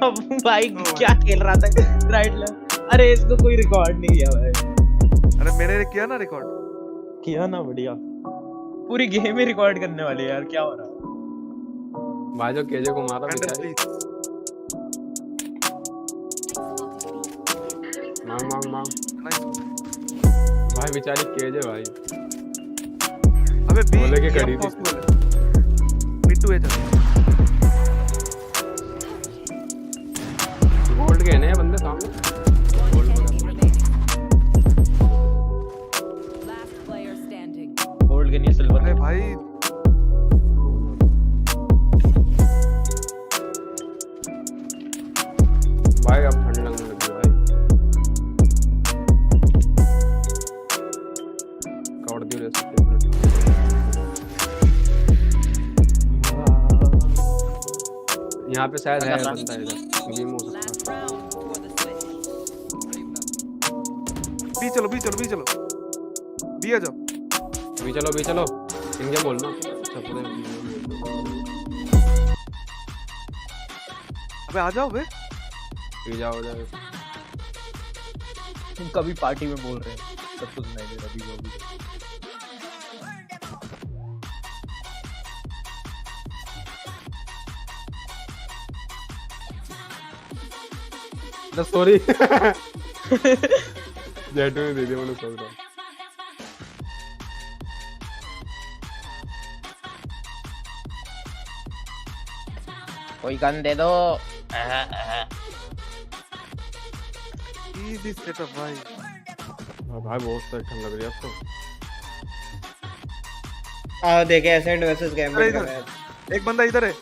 अब भाई क्या खेल रहा था राइट लेफ्ट। अरे इसको कोई रिकॉर्ड नहीं किया भाई। अरे मैंने किया ना रिकॉर्ड। किया ना, बढ़िया। पूरी गेम ही रिकॉर्ड करने वाली है यार, क्या हो रहा है भाई? जो केजे को मारा बेचारी। मांग भाई बेचारी केजे भाई। अबे बी बोले के कड़ी थी। मिट्टू है चल। गोल्ड के हैं बंदे सामने। गोल्ड के नहीं सिल्वर अरे भाई भाई अब ठंड लगने लगी भाई। कवर दियो रे सकते मिनट। यहाँ पे शायद है बंदा इधर गेम हो सकता है। बी चलो बी चलो बी चलो बी आ जाओ। भी चलो इनके बोलना। अबे आ जाओ बे। जाओ तुम कभी पार्टी में बोल रहे हैं सब कुछ नहीं दे रहा अभी वो भी। द स्टोरी जेटू ने दे दिया मैंने सोच रहा। कोई गन दे दो। इजी सेटअप भाई। भाई बहुत ठंड लग रही है अब तो। देखे एसेंड वर्सेस गैम्बिट का मैच। एक बंदा इधर है,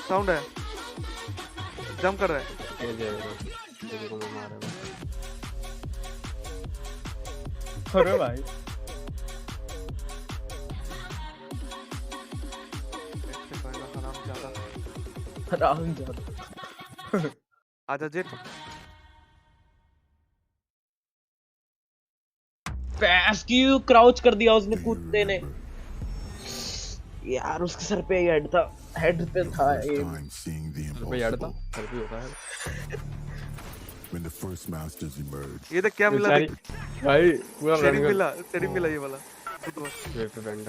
साउंड है, जंप कर रहा है। ये जेटू को मारेगा। अरे भाई आराम ज्यादा। आजा जेट। पैस क्यों क्राउच कर दिया उसने कूदते ने यार। उसके सर पे हेड था, हेड पे था ये। सर पे हेड था, सर पे होता है। When the first masters emerged, ये देख क्या मिला देख भाई पूरा सेटिंग मिला ये वाला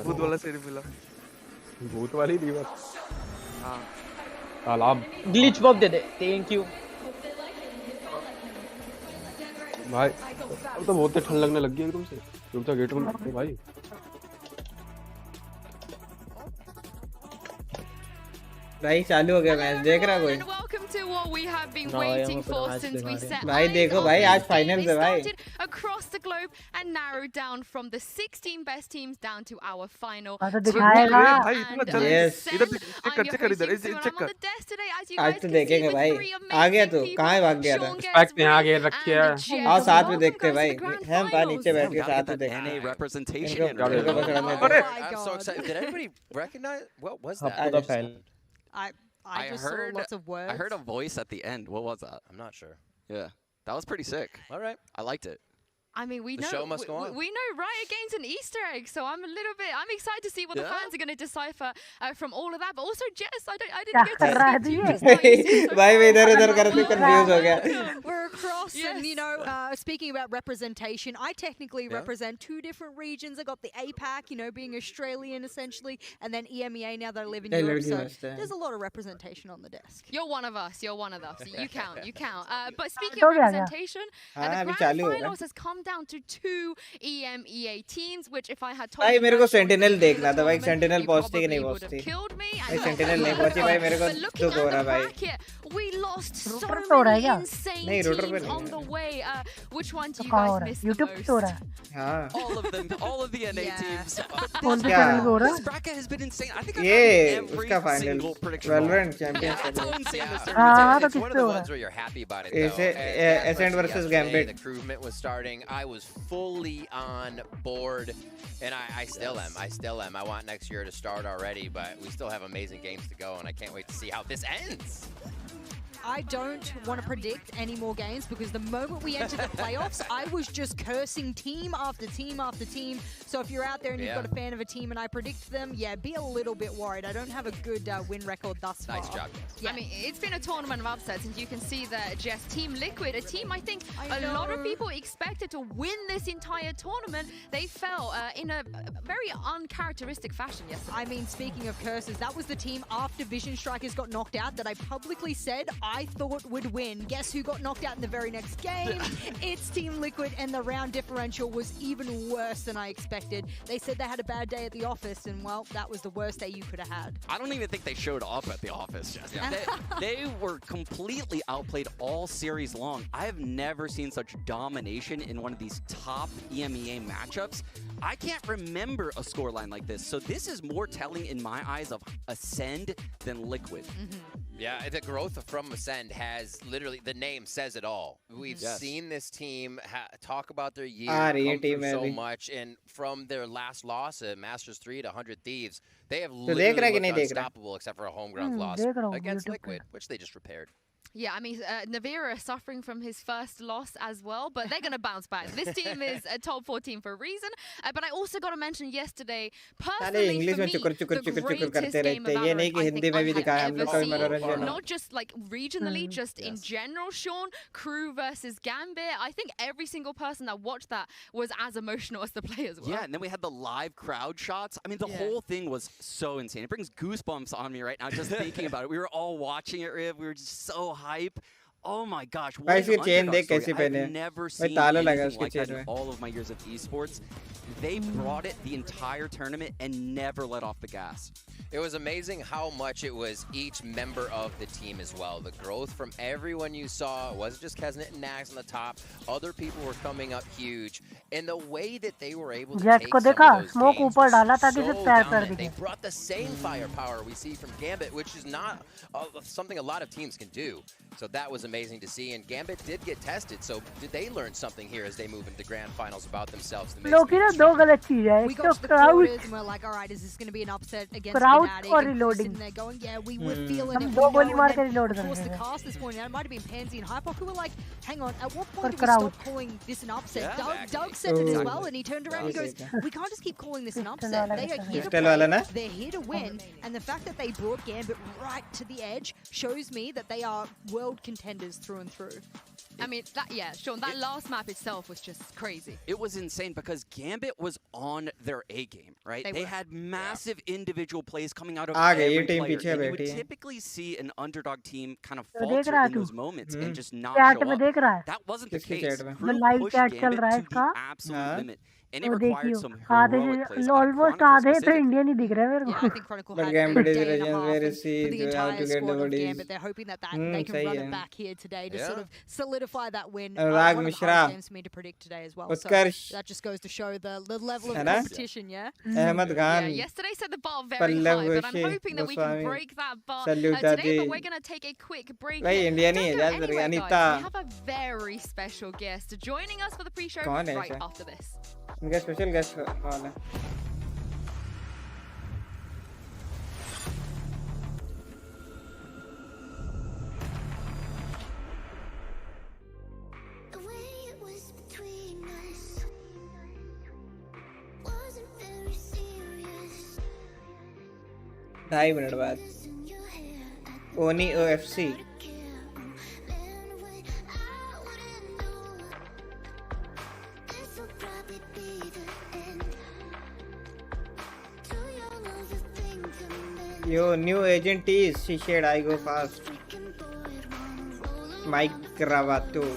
भूत वाला सेटिंग मिला। भूत वाली दीवार। हां तालाब glitch pop they they, thank you भाई। अब तो बहुत ठंड लगने लग गई एकदम से। रुक जा गेट में भाई। भाई चालू हो गया मैच, देख रहा कोई? भाई देखो भाई आज फाइनल है भाई। Across the globe and narrowed down from the 16 best teams down to our final. दिखाएगा भाई इतना जल्दी। इधर चेक कर इधर चेक कर। आज तो देखेंगे भाई। आ गया तू कहाँ भाग गया था? स्पेक्स यहाँ गेट रखी है। आओ साथ में देखते भाई। हम पा नीचे बैठ के साथ में देखेंगे। representation in इनको पकड़ने दे। I'm so excited. Did everybody recognize what was that? I just saw lots of words. I heard a voice at the end. What was that? I'm not sure. Yeah, that was pretty sick. All right. I liked it. I mean, we The know show must go on. we know Riot Games an Easter egg, so I'm excited to see what the fans are going to decipher from all of that. But also, Jess, I didn't get to see you just now. You seem so भाई मैं इधर करते confuse हो गया। We're across, and you know, speaking about representation, I technically represent two different regions. I got the APAC, you know, being Australian essentially, and then EMEA now that I live in Europe. So there's a lot of representation on the desk. You're one of us. You're one of us. You count. You count. But speaking of representation, the grand finals has come down to 2 EMEA teams, which if I had told भाई you मेरे को guys sentinel देखना था भाई। you sentinel पहुंचती कि नहीं probably would have पहुंचती? killed me. भाई सेंटिनल नहीं पहुंची भाई, मेरे को But looking दुख हो at रहा the भाई। bracket, we lost so रहा है many क्या? insane नहीं, रूटर पे teams नहीं on है। the way. Which one do you कहाँ हो guys रहा है? miss the YouTube पे हो most? रहा है? हाँ All of them, all of the NA teams. कौन से क्या? चैनल पे हो रहा This है? bracket has been insane. I think I've ये gotten every उसका final single prediction Valorant wrong. Champions That's how insane this हाँ, tournament तो is. किस One of पे the हो रहा ones है? where you're happy about it, Acend though. And versus yesterday, Gambit. The crewment was starting. I was fully on board, and I still am. I still am. I want next year to start already, but we still have amazing games to go, and I can't wait to see how this ends. I don't want to predict any more games because the moment we entered the playoffs, I was just cursing team after team after team. So if you're out there and you've got a fan of a team and I predict them, yeah, be a little bit worried. I don't have a good win record thus far. Nice job. Yeah. I mean, it's been a tournament of upsets, and you can see that just Team Liquid, a team I think a lot of people expected to win this entire tournament, they fell in a very uncharacteristic fashion yesterday. I mean, speaking of curses, that was the team after Vision Strikers got knocked out that I publicly said I thought would win. Guess who got knocked out in the very next game? It's Team Liquid, and the round differential was even worse than I expected. They said they had a bad day at the office, and well, that was the worst day you could have had. I don't even think they showed up at the office. They were completely outplayed all series long. I have never seen such domination in one of these top EMEA matchups. I can't remember a scoreline like this, so this is more telling in my eyes of Acend than Liquid. Yeah, the growth from Acend has literally, the name says it all. We've seen this team talk about their year, come through so much, and from their last loss at Masters 3 to 100 Thieves, they have literally looked unstoppable except for a home ground loss against Liquid, which they just repaired. Yeah, I mean, Navira suffering from his first loss as well, but they're going to bounce back. This team is a top 4 team for a reason. But I also got to mention yesterday, personally for me, the greatest game of Valorant I think I have ever seen. Not just like regionally, just in general, Sean. Crew versus Gambit. I think every single person that watched that was as emotional as the players were. Yeah, and then we had the live crowd shots. I mean, the whole thing was so insane. It brings goosebumps on me right now just thinking about it. We were all watching it, Riv. We were just so hype. Oh my gosh, what an underdog story. I've never seen anything like that in all of my years of esports. They brought it the entire tournament and never let off the gas. It was amazing how much it was each member of the team as well. The growth from everyone you saw, it wasn't just Kesnet and Nags on the top. Other people were coming up huge. And the way that they were able to take some of those games was so dominant. They brought the same firepower we see from Gambit, which is not something a lot of teams can do. So that was amazing to see. And Gambit did get tested. So did they learn something here as they move into grand finals about themselves? We got to the quarters and we're like, all right, is this going to be an upset against Fnatic? And sitting there going, yeah, we were feeling it. Of course, the cast this morning, it might have been Pansy and Hypoc who were like, hang on, at what point do we stop calling this an upset? Doug said it as well, and he turned around and goes, we can't just keep calling this an upset. They are here to play, they're here to win, and the fact that they brought Gambit right to the edge shows me that they are world contenders through and through. I mean, Sean, that last map itself was just crazy. It was insane because Gambit was on their A game, right? They had massive individual plays coming out of every player. And you would typically see an underdog team kind of falter in those moments and just not show up. That wasn't the case. Crew pushed Gambit to the absolute limit. And it required some heroic plays. Almost आधे तो Indian ही दिख रहे हैं मेरे को. I think Chronicle had a day and a half for the entire squad of Gambit. They're hoping that they can run it back here today to sort of solidify that win. One of the hardest games for me to predict today as well. So that just goes to show the level of competition, yeah? Yesterday set the bar very high, but I'm hoping that we can break that bar today. But we're going to take a quick break. Anyway, guys, we have a very special guest joining us for the pre-show right after this. इनका special guest वाला ढाई minute बाद ओनी OFC Yo, new agent is, she said I go fast. Mike Gravato.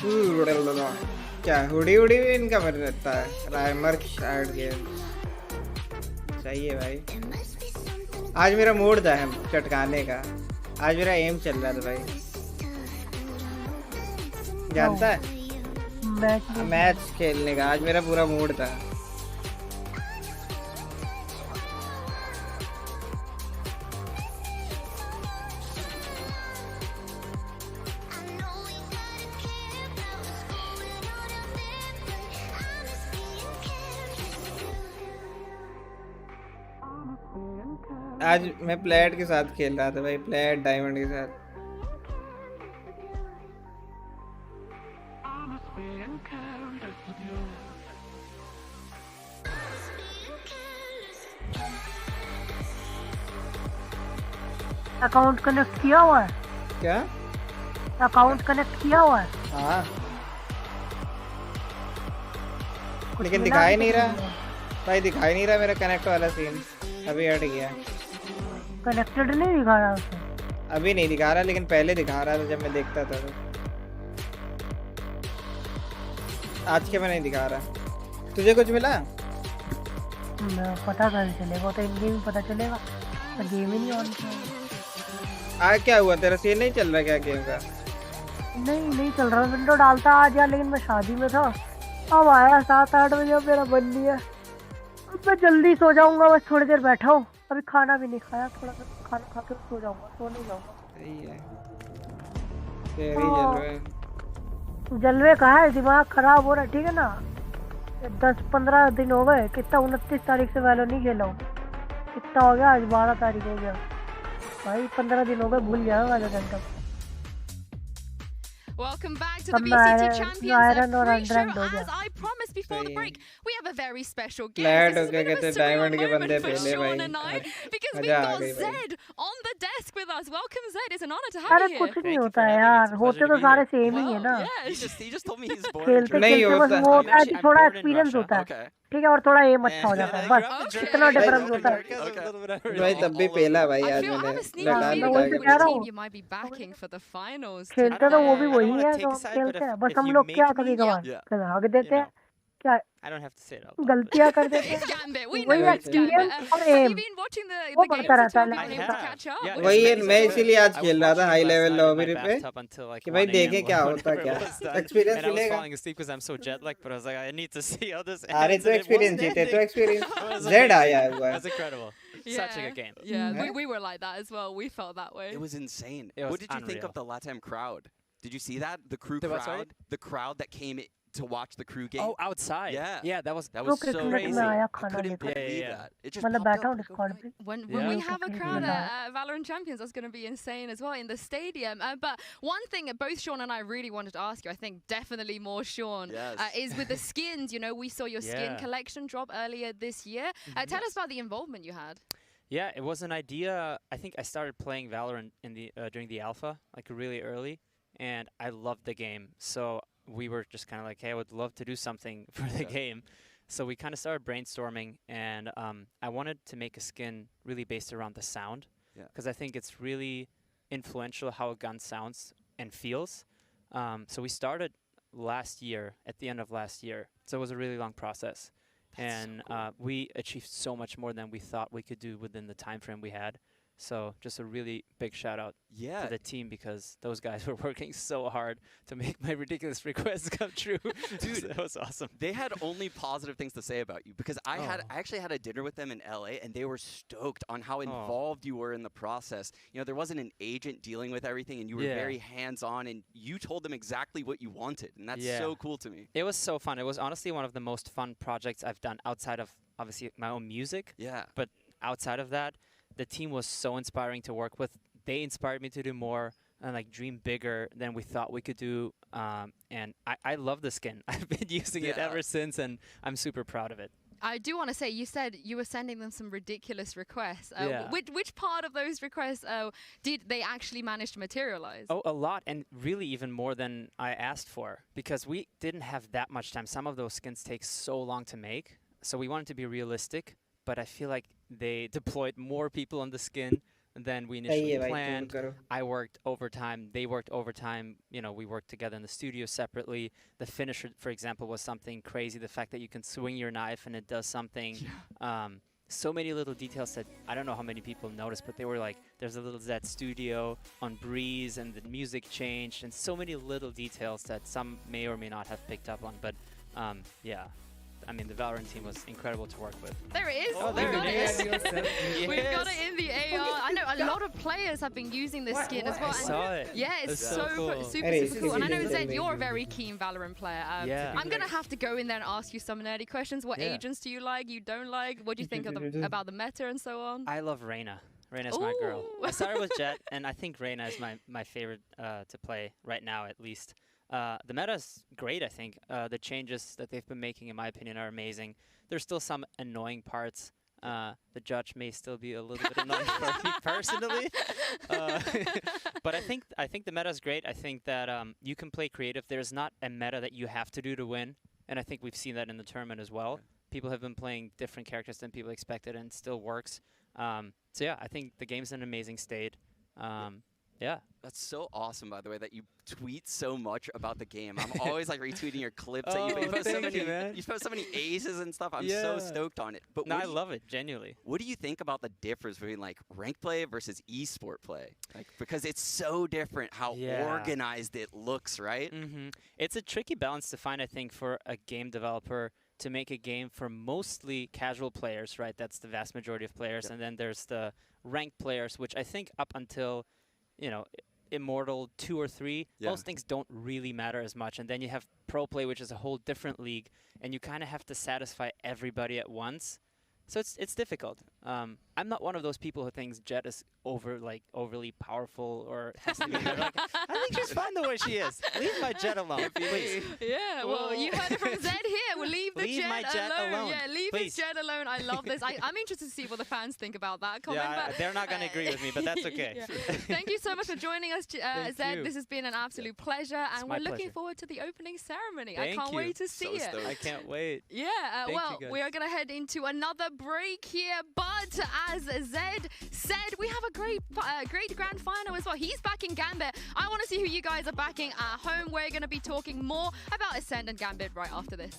क्या hoodie hoodie भी इनका मर रहता है राइमर शार्ट गेम सही है भाई आज मेरा मूड था चटकाने का आज मेरा एम चल रहा था भाई जानता है मैच खेलने का आज मेरा पूरा मूड था आज मैं प्लेट के साथ खेल रहा था भाई प्लेट डायमंड के साथ अकाउंट कनेक्ट किया हुआ है क्या अकाउंट कनेक्ट किया हुआ है हाँ लेकिन दिखाई नहीं रहा भाई दिखाई नहीं रहा मेरा कनेक्ट वाला सीन अभी हट गया कनेक्टेड नहीं दिखा रहा उसमें अभी नहीं दिखा रहा लेकिन पहले दिखा रहा था जब मैं देखता था तो आज के में नहीं दिखा रहा तुझे कुछ मिला पता कैसे चलेगा तो इन गेम पता चलेगा तो गेम ही नहीं ऑन किया आज क्या हुआ तेरा सीन नहीं चल रहा क्या गेम का नहीं चल रहा विंडो डालता आज यार लेकिन मैं शादी में था अब आया 7-8 बजे मेरा बन लिया अब मैं जल्दी सो जाऊंगा बस थोड़ी देर बैठा हूँ अभी खाना भी नहीं खाया थोड़ा सा खाना खा के सो जाऊंगा सो नहीं जाऊंगा सही है तेरी जलवे कहाँ है दिमाग खराब हो रहा है ठीक है ना 10-15 दिन हो गए कितना 29 तारीख से वैलो नहीं खेला हूँ कितना हो गया आज 12 तारीख हो गया भाई 15 दिन हो गए भूल गया वैलो घंटा Welcome back to the BCT Champions pre-show. As I promised before the break, we have a very special guest. This is a bit of a surreal moment for Sean and I, because we've got Zed on the desk with us. Welcome, Zed. It's an honor to have you here. कुछ नहीं होता है यार होते तो सारे same ही है ना He just told me he's born खेलते बस वो होता है कि थोड़ा एक्सपीरियंस होता है ठीक है और थोड़ा एम अच्छा हो जाता है बस इतना डिफरेंस होता है भाई तब भी पहला भाई आज मैंने खेलते तो वो भी वही है जो खेलते हैं बस हम लोग क्या कभी कभार भाग देते हैं क्या गलतियां कर देते हैं वही एक्सपीरियंस और एम वो बढ़ता रहता है वही है मैं इसीलिए आज खेल रहा था हाई लेवल लॉबी पे कि भाई देखें क्या होता क्या एक्सपीरियंस मिलेगा अरे तो एक्सपीरियंस जीते तो एक्सपीरियंस जेड आया हुआ है Such a good game. Yeah, we were like that as well. We felt that way. It was insane. What did you think of the LATAM crowd? Did you see that? The crew crowd? The crowd that came to watch the crew game? Oh, outside. Yeah, that was so crazy. I couldn't believe that. It just popped up. When we have a crowd at Valorant Champions, that's going to be insane as well in the stadium. But one thing both Sean and I really wanted to ask you, I think definitely more Sean, is with the skins. You know, we saw your skin collection drop earlier this year. Tell us about the involvement you had. Yeah, it was an idea. I think I started playing Valorant in the during the alpha, like really early, and I loved the game. So we were just kind of like, hey, I would love to do something for the game. So we kind of started brainstorming, and I wanted to make a skin really based around the sound, because I think it's really influential how a gun sounds and feels. So we started last year, at the end of last year. So it was a really long process. And we achieved so much more than we thought we could do within the time frame we had. So just a really big shout out to the team because those guys were working so hard to make my ridiculous requests come true. Dude, that was awesome. They had only positive things to say about you because I actually had a dinner with them in LA and they were stoked on how involved you were in the process. You know, there wasn't an agent dealing with everything and you were very hands-on and you told them exactly what you wanted, and that's so cool to me. It was so fun. It was honestly one of the most fun projects I've done outside of obviously my own music. But outside of that, the team was so inspiring to work with. They inspired me to do more and like dream bigger than we thought we could do. And I love the skin. I've been using it ever since, and I'm super proud of it. I do want to say, you said you were sending them some ridiculous requests. Which part of those requests did they actually manage to materialize? Oh, a lot, and really even more than I asked for, because we didn't have that much time. Some of those skins take so long to make, so we wanted to be realistic, but I feel like they deployed more people on the skin than we सही है initially भाई, planned. करो. I worked overtime. They worked overtime. You know, we worked together in the studio separately. The finisher, for example, was something crazy. The fact that you can swing your knife and it does something. So many little details that I don't know how many people noticed, but they were like, there's a little Z studio on Breeze and the music changed, and so many little details that some may or may not have picked up on. But yeah, I mean, the Valorant team was incredible to work with. There it is. Oh, there it is. We've got it in the AR. I know a lot of players have been using this skin as well. I saw it. Yeah, it's That's so cool. super cool. And I know Zed, you're a very keen Valorant player. Yeah. I'm gonna have to go in there and ask you some nerdy questions. What agents do you like? You don't like? What do you think of about the meta and so on? I love Reyna. Reyna's my girl. I started with Jet, and I think Reyna is my favorite to play right now, at least. The meta's great, I think. The changes that they've been making, in my opinion, are amazing. There's still some annoying parts. The judge may still be a little bit annoying for me personally. But I think the meta's great. I think that you can play creative. There's not a meta that you have to do to win. And I think we've seen that in the tournament as well. People have been playing different characters than people expected, and it still works. So yeah, I think the game's in an amazing state. Yeah. That's so awesome, by the way, that you tweet so much about the game. I'm always like retweeting your clips. You post so many aces and stuff. I'm so stoked on it. But no, I love it, genuinely. What do you think about the difference between like ranked play versus esport play? Like, because it's so different how organized it looks, right? It's a tricky balance to find, I think, for a game developer to make a game for mostly casual players, right? That's the vast majority of players. And then there's the ranked players, which I think up until, you know, Immortal 2 or 3, those things don't really matter as much. And then you have Pro Play, which is a whole different league, and you kind of have to satisfy everybody at once. So it's difficult. I'm not one of those people who thinks Jet is overly powerful or has to be there. Like, I think she's fine the way she is. Leave my Jet alone, please. Yeah, well, you heard it from Zed here. We'll leave the Jet alone. Yeah, leave his Jet alone. I love this. I'm interested to see what the fans think about that comment. Yeah, they're not going to agree with me, but that's okay. Thank you so much for joining us, Zed. This has been an absolute pleasure, and we're looking forward to the opening ceremony. I can't wait to see it. I can't wait. Yeah, well, we are going to head into another break here, but as Zed said, we have a great grand final as well. He's backing Gambit. I want to see who you guys are backing at home. We're going to be talking more about Acend and Gambit right after this.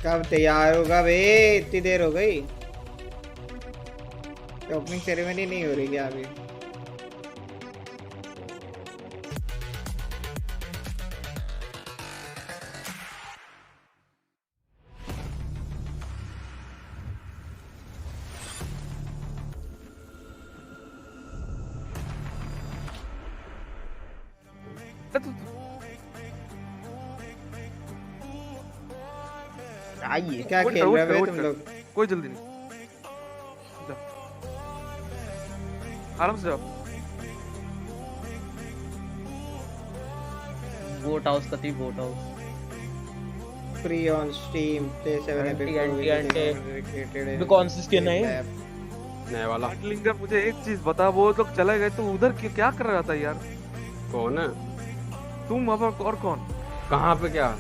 कब तैयार होगा बे? इतनी देर हो गई. Opening ceremony नहीं हो रही क्या अभी? आइए क्या खेल रहे हो तुम लोग? कोई जल्दी नहीं, आराम से जाओ. वोट हाउस कती vote house free on steam play 7 epic कौन सी स्किन है नया वाला? लिंगर मुझे एक चीज बता, वो लोग चले गए तो उधर क्या कर रहा था यार? कौन है? तुम और कौन? कहाँ पे? क्या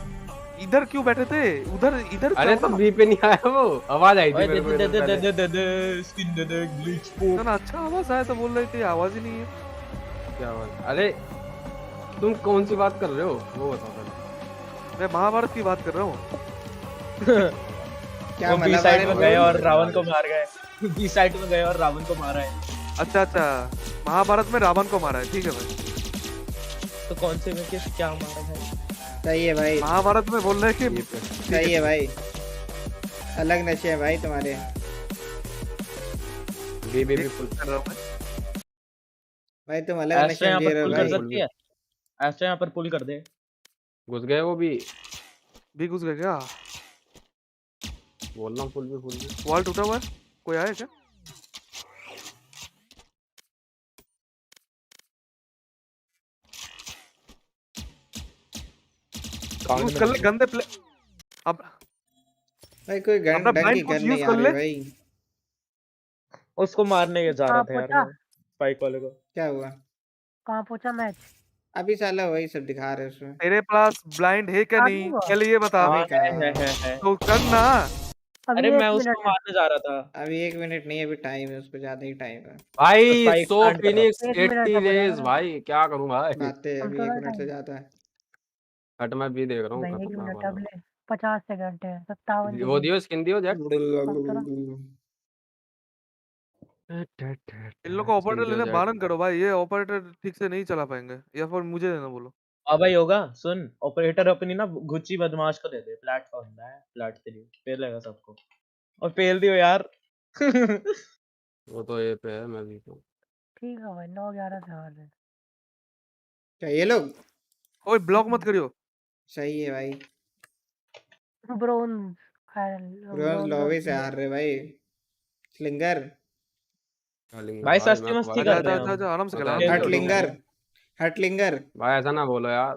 इधर क्यों बैठे थे? इधर अरे तो बी पे नहीं आया, वो आवाज आई थी मेरे को. इतना अच्छा आवाज आया तो बोल रहे थे आवाज ही नहीं है. क्या आवाज? अरे तुम कौन सी बात कर रहे हो वो बताओ पहले. मैं महाभारत की बात कर रहा हूँ. क्या बी साइड में गए और रावण को मार गए. बी साइड में गए और रावण को मारा है. अच्छा, महाभारत में रावण को मारा है. ठीक है भाई. तो कौन से में क्या मारा है? सही है भाई. महाभारत में बोल रहे हैं कि सही है भाई. अलग नशे हैं भाई तुम्हारे. बी फुल कर रहा हूं भाई. तुम अलग नशे में जी रहे हो भाई. सकती है ऐसे यहाँ पर पुल कर दे. घुस गए वो भी घुस गए क्या? बोल रहा हूं पुल भी. वॉल टूटा हुआ है. कोई आया क्या? यूज कर ले गंदे प्ले. अब भाई कोई गन नहीं करने आ रहे भाई. उसको मारने जा रहा था यार स्पाइक वाले को. क्या हुआ? कहाँ पहुंचा मैच? अभी साला वही सब दिखा रहे उसमें. तेरे पास ब्लाइंड है क्या नहीं? पहले ये बता. है तो करना. अरे मैं उसको मारने जा रहा था। अभी 1 मिनट नहीं, अभी टाइम है, उसको ज्यादा ही टाइम है भाई उसका एक 100 स्टंट करो। फिनिक्स 1 मिनट 80 का रेस बना भाई क्या करूं भाई। बातें, अब अभी तो 1 ना मिनट से टाइम ज्यादा है। हट मैं भी देख रहा हूँ भाई 1 खतरनाक मिनट वाला। अब ले 50 सेकंड है 57 वो दियो स्किन दियो जैक। अब तो ना इन लोग को स्किन ऑपरेटर दियो लेने जैक। बारण करो भाई, ये ऑपरेटर ठीक से नहीं चला पाएंगे, या फिर मुझे देना बोलो। अब भाई होगा सुन, ऑपरेटर अपनी ना गुच्ची बदमाश को दे दे, प्लेटफॉर्म है प्लेट 3 पेलेगा सबको, और पेल दियो यार। वो तो ये पे है मैं भी तो। ठीक है भाई 9-11 से हार है। क्या ये लोग? ओए ब्लॉक मत करियो। सही है भाई, ब्रोंज ब्रोंज लॉबी से हार रहे भाई। स्लिंगर भाई सस्ती मस्ती कर रहे हैं हम। आजा आराम से खेला। हटलिंगर, हटलिंगर भाई ऐसा ना बोलो यार।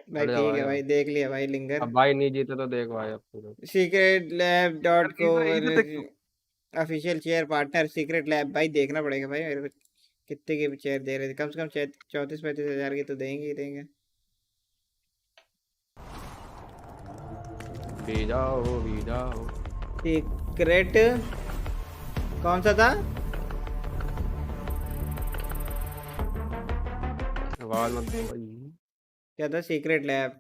भाई, हट जा ठीक भाई है भाई, अब। देख लिया भाई लिंगर। अब भाई नहीं जीते तो देख भाई अब तो। सीक्रेट लैब डॉट को इधर देख तू। Official chair partner secret lab भाई, देखना पड़ेगा भाई मेरे को कितने की चेयर दे रहे थे, कम से कम 34-35 हजार की तो देंगे ही देंगे। भी जाओ। सीक्रेट कौन सा था? आवाज मत दो भाई। क्या था? Secret lab.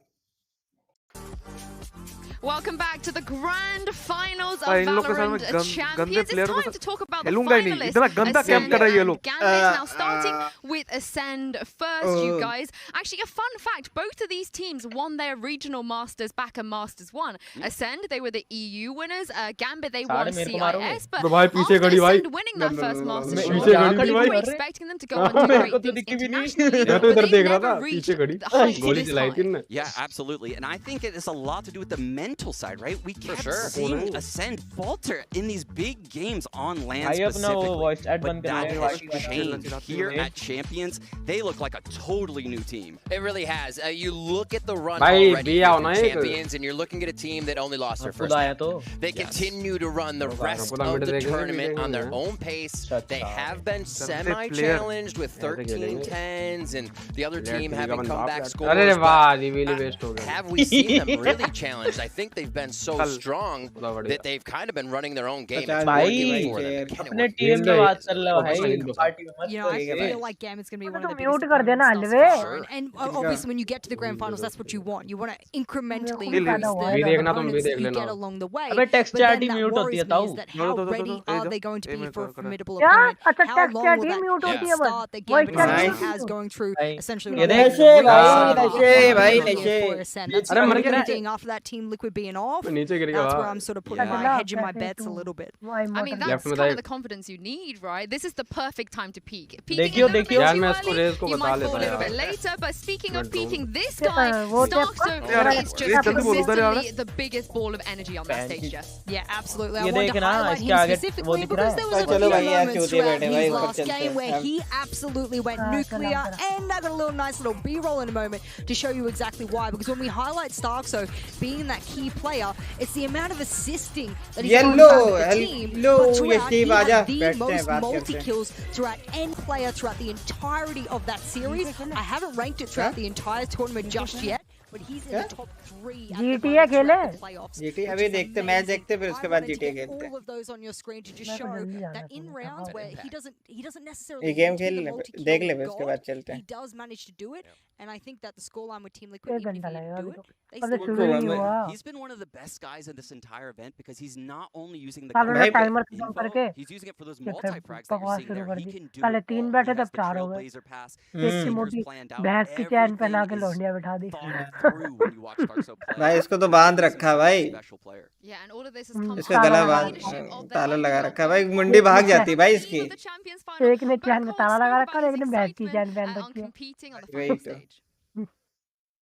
Welcome back to the grand finals of इन लोग के साथ में Valorant गंदे Champions. It's प्लेयर time को to talk about the खेलूंगा ही नहीं, finalists. इतना गंदा कैंप कर रहा है ये लोग। Gambit now starting with Acend first, you guys. Actually, a fun fact, both of these teams won their regional masters back at Masters 1. Ascend, they were the EU winners. Gambit, they won CIS. But भाई पीछे after खड़ी भाई। Ascend winning that first Masters, पीछे खड़ी we थी were भाई। expecting them to go on to great things internationally. मैं तो but इधर they've देख रहा था never reached पीछे खड़ी the heights गोली this चलाई थी high. इनने। Yeah, absolutely. And I think it has a lot to do with the mental side, right? We kept sure. seeing Ascend falter in these big games on land भाई अपना वो specifically. Voice chat But बंद that कर has ले। changed. Here at Champions, they look like a totally new team. It really has. You look at the run भाई already भी आओ ना for एक। Champions, and you're looking at a team that only lost their खुद first आया match. तो। They continue to run the rest पूरा of mid the देखेंगे, tournament on their देखेंगे। own pace. अच्छा। They have been player। semi-challenged with ऐसे 13 खेलेंगे। 10s, and the other Player team three का having बंदा comeback आप scores. अरे but, वाह रिवील वेस्ट हो गया। have we seen them really challenged? I think they've been so कल। strong खुदा बढ़िया। that they've kind of been running their own game. 50 It's भाई, working for them. Can it अपने work? Team में बात कर लो भाई, हिल दो। पार्टी में मत You know, I ठीक है करो। feel like Gambit's going to be one of the तो biggest म्यूट कर देना opponents thus हलवे। far. And obviously, when you get to the grand finals, that's what you want. You want to incrementally Hill, increase hill. the भी देखना, तुम भी opponents देख you लेना। get along the way. अबे text But chat then he that mute होती है worries me ताऊ। is that दो, how दो, दो, ready दो, are दो, they going to एक be मिनट for a करो। formidable क्या? opponent? अच्छा How text long chat will he that mute होती है बस। start that voice Gambit chat Nice. नहीं has होती। going through भाई, essentially ये like देख, a really भाई, solid नशे, offensive भाई, game नशे। for Ascend. That's अरे what मर I'm गया। thinking after that Team Liquid being off. नीचे गिर गया That's where भाई। I'm sort of putting Yeah. my hedging my bets a little bit. I mean, that's Left में kind था of the confidence you need, right? This is the perfect time to peak. Peaking देखियो, a little देखियो। bit यार too मैं इसको early, race को you बता might लेता fall a little यार। bit later. But speaking of मैं peaking, this क्या guy, वो तो Starkstone यार, is ये just जल्दी बोल, उधर आ रहा consistently the biggest ball of energy on that stage, Jess. Yeah, absolutely. I ये wanted to देखना, highlight इसके him आगे वो specifically दिख because रहा there है। was a चलो few भाई, यार, moments चूतिए throughout बैठे भाई, his ऊपर last चलते game हैं। where अब- he absolutely went nuclear, and I got a little nice little B-roll in a moment to show you exactly why. Because when we highlight Starkso being that key player, it's the amount of assisting that he's Yellow, got with the team. hello, But throughout, he Steve, had आजा, the बैठते हैं, most बात करते हैं। multi-kills throughout any player throughout the entirety of that series. I haven't ranked it throughout the entire tournament just yet, but he's in the top 3 at the GTA moment खेले? throughout the playoffs. GTA which अभी is देखते, amazing. Match देखते, फिर उसके I बाद wanted to GTA get खेलते हैं। all of those on your screen to just मैं तो show जल्दी जाना that in था, rounds हाँ। where he doesn't necessarily ये गेम need to be खेल the ले, multi-kill देख ले, फिर उसके god, बाद चलते he हैं। does manage to do it, and I think that the scoreline with Team Liquid, एक even if घंटा he लगेगा didn't अभी do तो। it, they अबे still शुरू ही नहीं हुआ। He's been one of the best guys in this entire event because he's not only using the सालों ने भाई, टाइमर खत्म info, करके he's using it for those ये फिर multi-frags that you're बकवास seeing शुरू there. कर He दी। can do पहले it 3 all. बैठे He तब has the 4 हो गए। Trailblazer pass. एक की Seekers मोटी planned out. भैंस की चैन पहना के Everything लौंडिया is बिठा दी। thought through when you watch Starkso play. भाई इसको तो बांध रखा भाई, Special player. Yeah, and all of this has come इसका under गला the बांध leadership of the ताला लगा IGL रखा है भाई, Vanguard. मुंडी भाग जाती भाई Team इसकी। of the Champions Final. एक ने But चैन में Cole ताला spoke लगा about रखा है, एक his ने भैंस की excitement चैन पहन on रखी है। competing on the वही final तो। stage.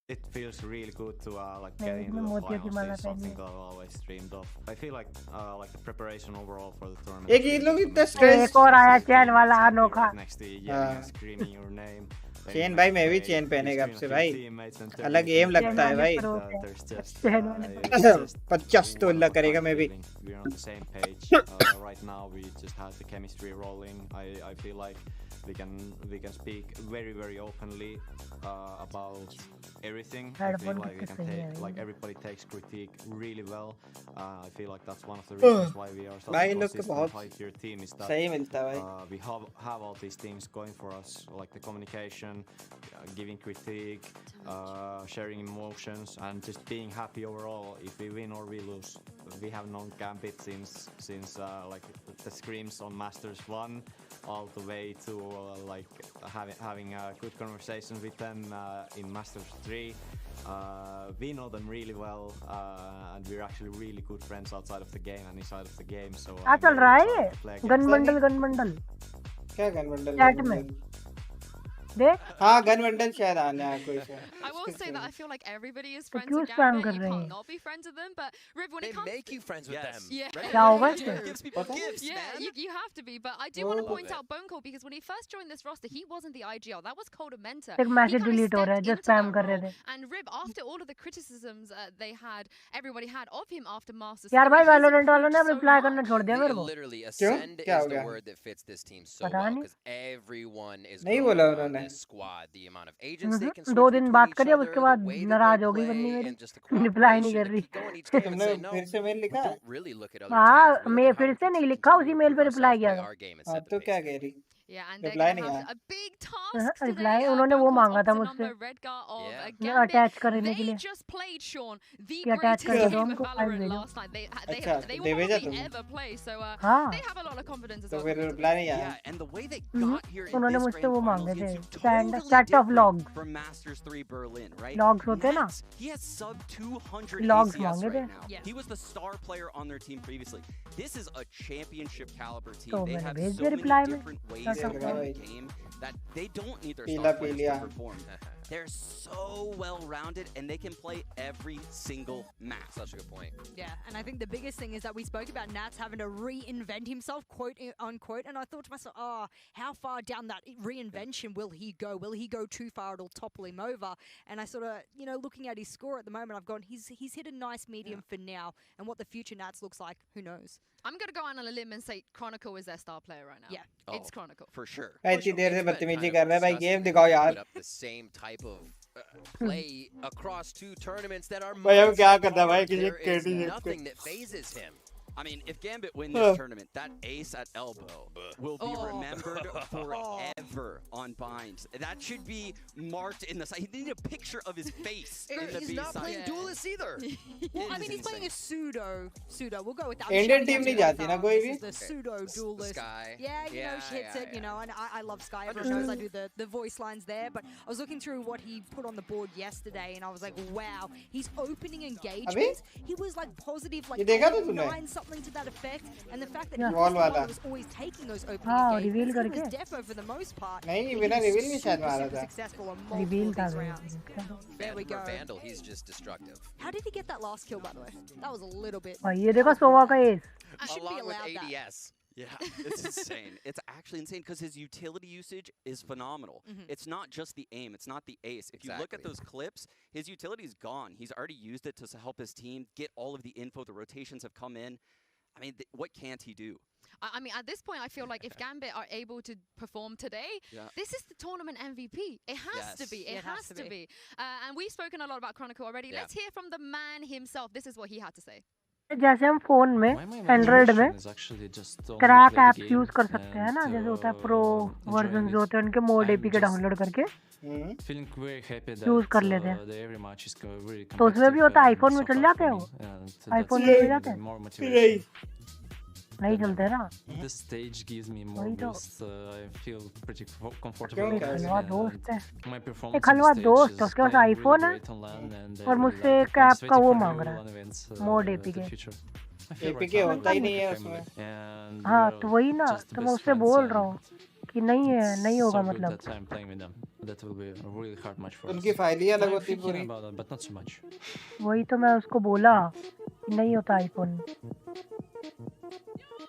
It feels really good to like नहीं, get into इसमें the मोतियों की finals. माला It's पहनी something है। that I've always dreamed of. I feel like the preparation overall for the tournament. एक ये लोग इतना ए, स्ट्रेस। एक और आया चैन वाला अनोखा। Next to हाँ। screaming your name. चेन भाई, मैं भी चेन पहनेगा आपसे भाई, अलग एम लगता है भाई। There's just chain it's just 50 तो अल्लाह करेगा, मैं भी। we're on the same page. Right now we just have the chemistry rolling. I feel like we can speak very openly about everything. I Headphone feel like we कितने can सही है take, like भाई। everybody takes critique really well. I feel like that's one of the reasons why we are such भाई a इन लोग के consistent बहुत high tier team is that सही मिलता है भाई। we have all these things going for us, like the communication, giving critique, sharing emotions, and just being happy overall if we win or we lose. We have known Gambit since like the scrims on Masters 1 all the way to like having a good conversation with them in Masters 3. We know them really well, and we're actually really good friends outside of the game and inside of the game. So क्या चल रहा है ये gun bundle क्या gun bundle chat में देख हाँ gun bundle शायद आने आया कोई से I will say that I feel like everybody is तो friends क्यों with स्पैम Gambit. कर You रहे can't हैं not be friends with them, but Riv, when They it comes make you friends with them. Yeah. क्या होगा It इससे gives people gifts, Yeah, man. you have to be, but I do want to Oh. point out Bonecall because when he first joined this roster, he wasn't the IGL. That was Callofduty. एक message delete हो रहा है जो spam कर रहे थे And Rib, after all of the criticisms everybody had of him after Masters, यार भाई he's वैलोरेंट वालों ने improved so रिप्लाई करना much. छोड़ दिया मेरे को Literally, क्यों? Acend क्या is हो the गया? word that fits this team so पता well नहीं। because everyone is नहीं growing बोला around उन्होंने। this squad. The amount of agents they can दो switch दिन between बात each करी अब other, उसके the बाद way that नाराज they हो गई play, बंदी मेरी and just the रिप्लाई नहीं cooperation कर that रही keep going each game and तुमने say no. फिर से मेल लिखा Don't really look at other हाँ teams. We मैं look at how फिर we से can नहीं लिखा उसी continue मेल to पे improve रिप्लाई ourselves, किया play था our game and हाँ set the तो क्या pace. कह रही Yeah, and they're reply going to नहीं have आया a big task today. Reply उन्होंने वो मांगा था मुझसे Redgar of Yeah. Gambit. Attach करने के They लिए just played Sean, the कि अटैच greatest करके दो game of हमको फाइल Valorant भेजो last night. They अच्छा they दे will भेजा probably तुमने ever play, so हाँ they have a lot of confidence as तो well. फिर because of रिप्लाई this. नहीं आया Yeah, and the way they got here in उन्होंने this मुझसे grand वो finals मांगे थे is stand totally set of different log from Masters 3 Berlin, right? Logs होते हैं ना Max, he has sub 200 Logs ACS मांगे थे right now. Yeah. He was the star player on their team previously. This is a championship caliber team. तो They मैंने have भेज so दिया many reply में different ways Shut to up, win भाई। the game that they don't need their पीला star P players लिया to perform. They're so well rounded and they can play every single map. Such a good point. Yeah, and I think the biggest thing is that we spoke about Nats having to reinvent himself, quote unquote, and I thought to myself, oh, how far down that reinvention will he go? Will he go too far? It'll topple him over. And I sort of, looking at his score at the moment, I've gone, he's hit a nice medium for now, and what the future Nats looks like, who knows? I'm going to go out on a limb and say Chronicle is their star player right now. Yeah. It's Chronicle. For sure. भाई इतनी देर से It's been बदतमीजी kind कर of रहा है भाई disgusting game that दिखाओ they यार put up the same type of play across two tournaments that are भाई अब क्या months करना भाई apart. किसी There is Katie nothing that phases him. I mean, if Gambit win this tournament, that ace at elbow will be Oh. remembered forever on binds. That should be marked in the side. He needed a picture of his face in the He's B not side. playing duelist either. Well, I mean, he's playing a pseudo. We'll go with that. Indian team नहीं जाती ना कोई भी? This is the pseudo duelist. Sky. Yeah, she hits it, and I love Sky. Everyone knows I do the voice lines there, but I was looking through what he put on the board yesterday, and I was like, wow, he's opening engagements. He was like positive, like ये देखा था तूने? 9 something to that effect, and the fact that Yeah. he Wall वाला। was always taking those opening हाँ, engagements, reveal he करके। was defo for the most part. नहीं, but बिना he was reveal नहीं शायद super, मारा super था। successful on multiple reveal of था these rounds. There we For go. Vandal, he's just destructive. How did he get that last kill, by the way? That was a little bit. भाई ये देखो सोवा का S I should be Along with allowed that. ADS. Yeah, it's insane. It's actually insane because his utility usage is phenomenal. It's not just the aim, it's not the ace. If you look at Exactly. those clips, his utility is gone. He's already used it to help his team get all of the info. The rotations have come in. I mean, what can't he do? I mean, at this point, I feel like if Gambit are able to perform today, this is the tournament MVP. It has to be. It has to be. And we've spoken a lot about Chronicle already. Yeah. Let's hear from the man himself. This is what he had to say. जैसे हम phone में Android में crack apps use कर सकते हैं ना जैसे होता है प्रो वर्जन जो होते हैं उनके मोड एपी के डाउनलोड करके यूज कर लेते हैं तो उसमें भी होता है आईफोन में चल जाते हैं वो आईफोन में चल जाते हैं नहीं चलते ना वही तो एक हलवा दोस्त है एक हलवा दोस्त उसके पास आईफोन है और मुझसे एक ऐप का वो मांग रहा है मोड एपी के होता ही नहीं है उसमें हाँ तो वही ना तो मैं उससे बोल रहा हूँ कि नहीं है नहीं होगा मतलब उनकी फाइल ही अलग होती पूरी वही तो मैं उसको बोला कि नहीं होता आईफोन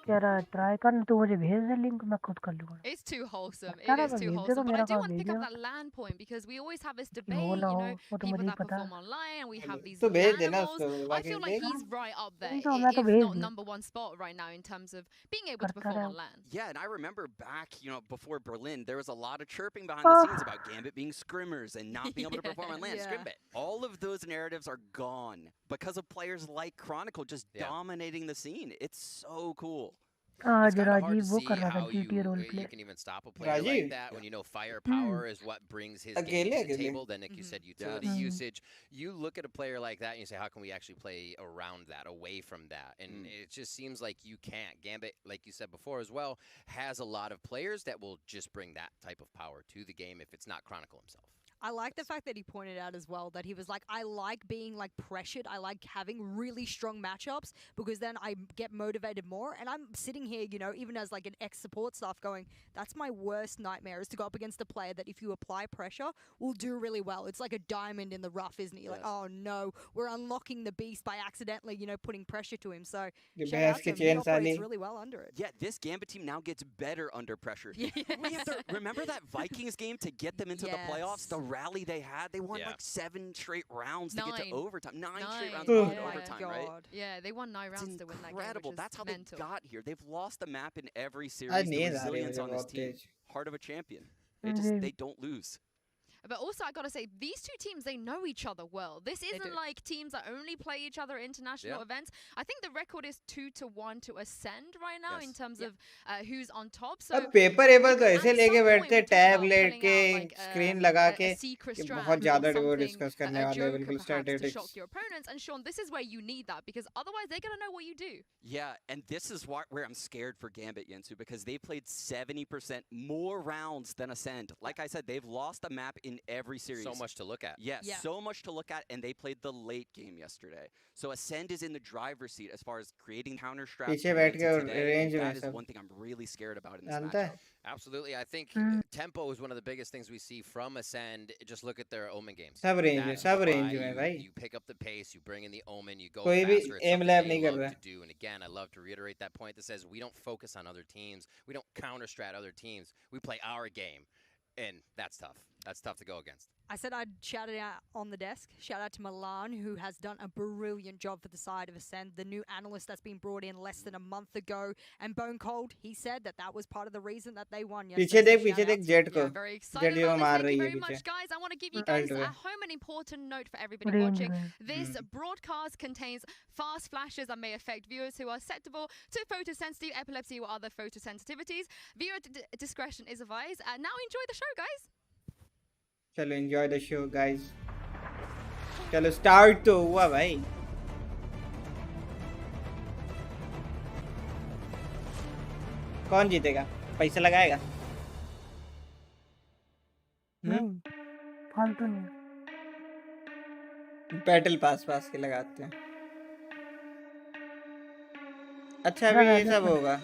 कह रहा है ट्राई कर, तू मुझे भेज दे लिंक, मैं खुद कर लूंगा। It's too wholesome. क्या It is रहा too भेज दे wholesome. तो But I मेरा do काम want to भेज pick up दियो। that LAN point because we always have this हो debate, ना you हो know, वो तो people मुझे ही that पता perform है। online and we have these तो भेज देना LANimals. उसको, I बाकी feel like देख। he's right up there, तो मैं तो if भेज not दूँ। number one spot right now in terms of being able to करता perform रहे। on LAN. Yeah, and I remember back, before Berlin, there was a lot of chirping behind the scenes about Gambit being scrimmers and not being able to perform on LAN. Yeah. Scrimbit. All of those narratives are gone because of players like Chronicle just dominating the scene. It's so cool. आज It's kinda hard Rajiv to वो see कर रहा था how GTA role play. you can even stop a player like that when you know firepower is what brings his game to the table. Then, like you said, utility usage. You look at a player like that and you say, how can we actually play around that, away from that? And it just seems like you can't. Gambit, like you said before as well, has a lot of players that will just bring that type of power to the game if it's not Chronicle himself. I like the fact that he pointed out as well that he was like, I like being like pressured. I like having really strong matchups because then I get motivated more. And I'm sitting here, even as like an ex-support staff going, that's my worst nightmare is to go up against a player that if you apply pressure will do really well. It's like a diamond in the rough, isn't it? You're like, oh no, we're unlocking the beast by accidentally, putting pressure to him. So shout out to him. He operates really well under it. Yeah, this Gambit team now gets better under pressure. We have to remember that Vikings game to get them into the playoffs? The rally they had, they won like 7 straight rounds to get to overtime. 9 straight rounds to get to overtime, right? Yeah, they won 9 rounds to win that game. Incredible. That's how mental. they got here. They've lost the map in every series. The resilience on this team. Heart of a champion. They don't lose. But also, I gotta say, these two teams, they know each other well. This isn't like teams that only play each other at international events. I think the record is 2-1 to Ascend right now in terms of who's on top. So अब paper able तो ऐसे लेके बैठते tab लेके screen लगा के बहुत ज़्यादा वो डिस्कस करने वाले बिल्कुल स्ट्रैटेजिक्स. to shock your opponents. And Sean, this is where you need that because otherwise they're gonna know what you do. Yeah, and this is where I'm scared for Gambit, Yensu, because they played 70% more rounds than Ascend. Like I said, they've lost a map in every series. So much to look at. Yes, so much to look at, and they played the late game yesterday. So Ascend is in the driver's seat as far as creating counter straps. पीछे बैठ के range में That is सब. one thing I'm really scared about in this जानता है? matchup. Absolutely. I think tempo is one of the biggest things we see from Ascend. Just look at their Omen games. सब range में, सब range में भाई. You pick up the pace, you bring in the Omen, you go कोई भी faster. It's aim something lab they नहीं कर love रहा. to do. And again, I love to reiterate that point that says we don't focus on other teams. We don't counter strat other teams. We play our game. And that's tough. That's tough to go against. I said I'd shout it out on the desk. Shout out to Milan, who has done a brilliant job for the side of Ascend, the new analyst that's been brought in less than a month ago. And Bone Cold, he said that was part of the reason that they won पीछे yesterday. देख Jet को. Very excited Jet about this. मार Thank रही you है very पीछे. much, guys. I want to give you guys at home an important note for everybody watching. This broadcast contains fast flashes that may affect viewers who are susceptible to photosensitive epilepsy or other photosensitivities. Viewer discretion is advised. Now enjoy the show, guys. चलो enjoy the show guys. चलो start तो हुआ भाई. कौन जीतेगा? पैसा लगाएगा? फालतू नहीं. बैटल पास के लगाते हैं. अच्छा अभी ये सब होगा.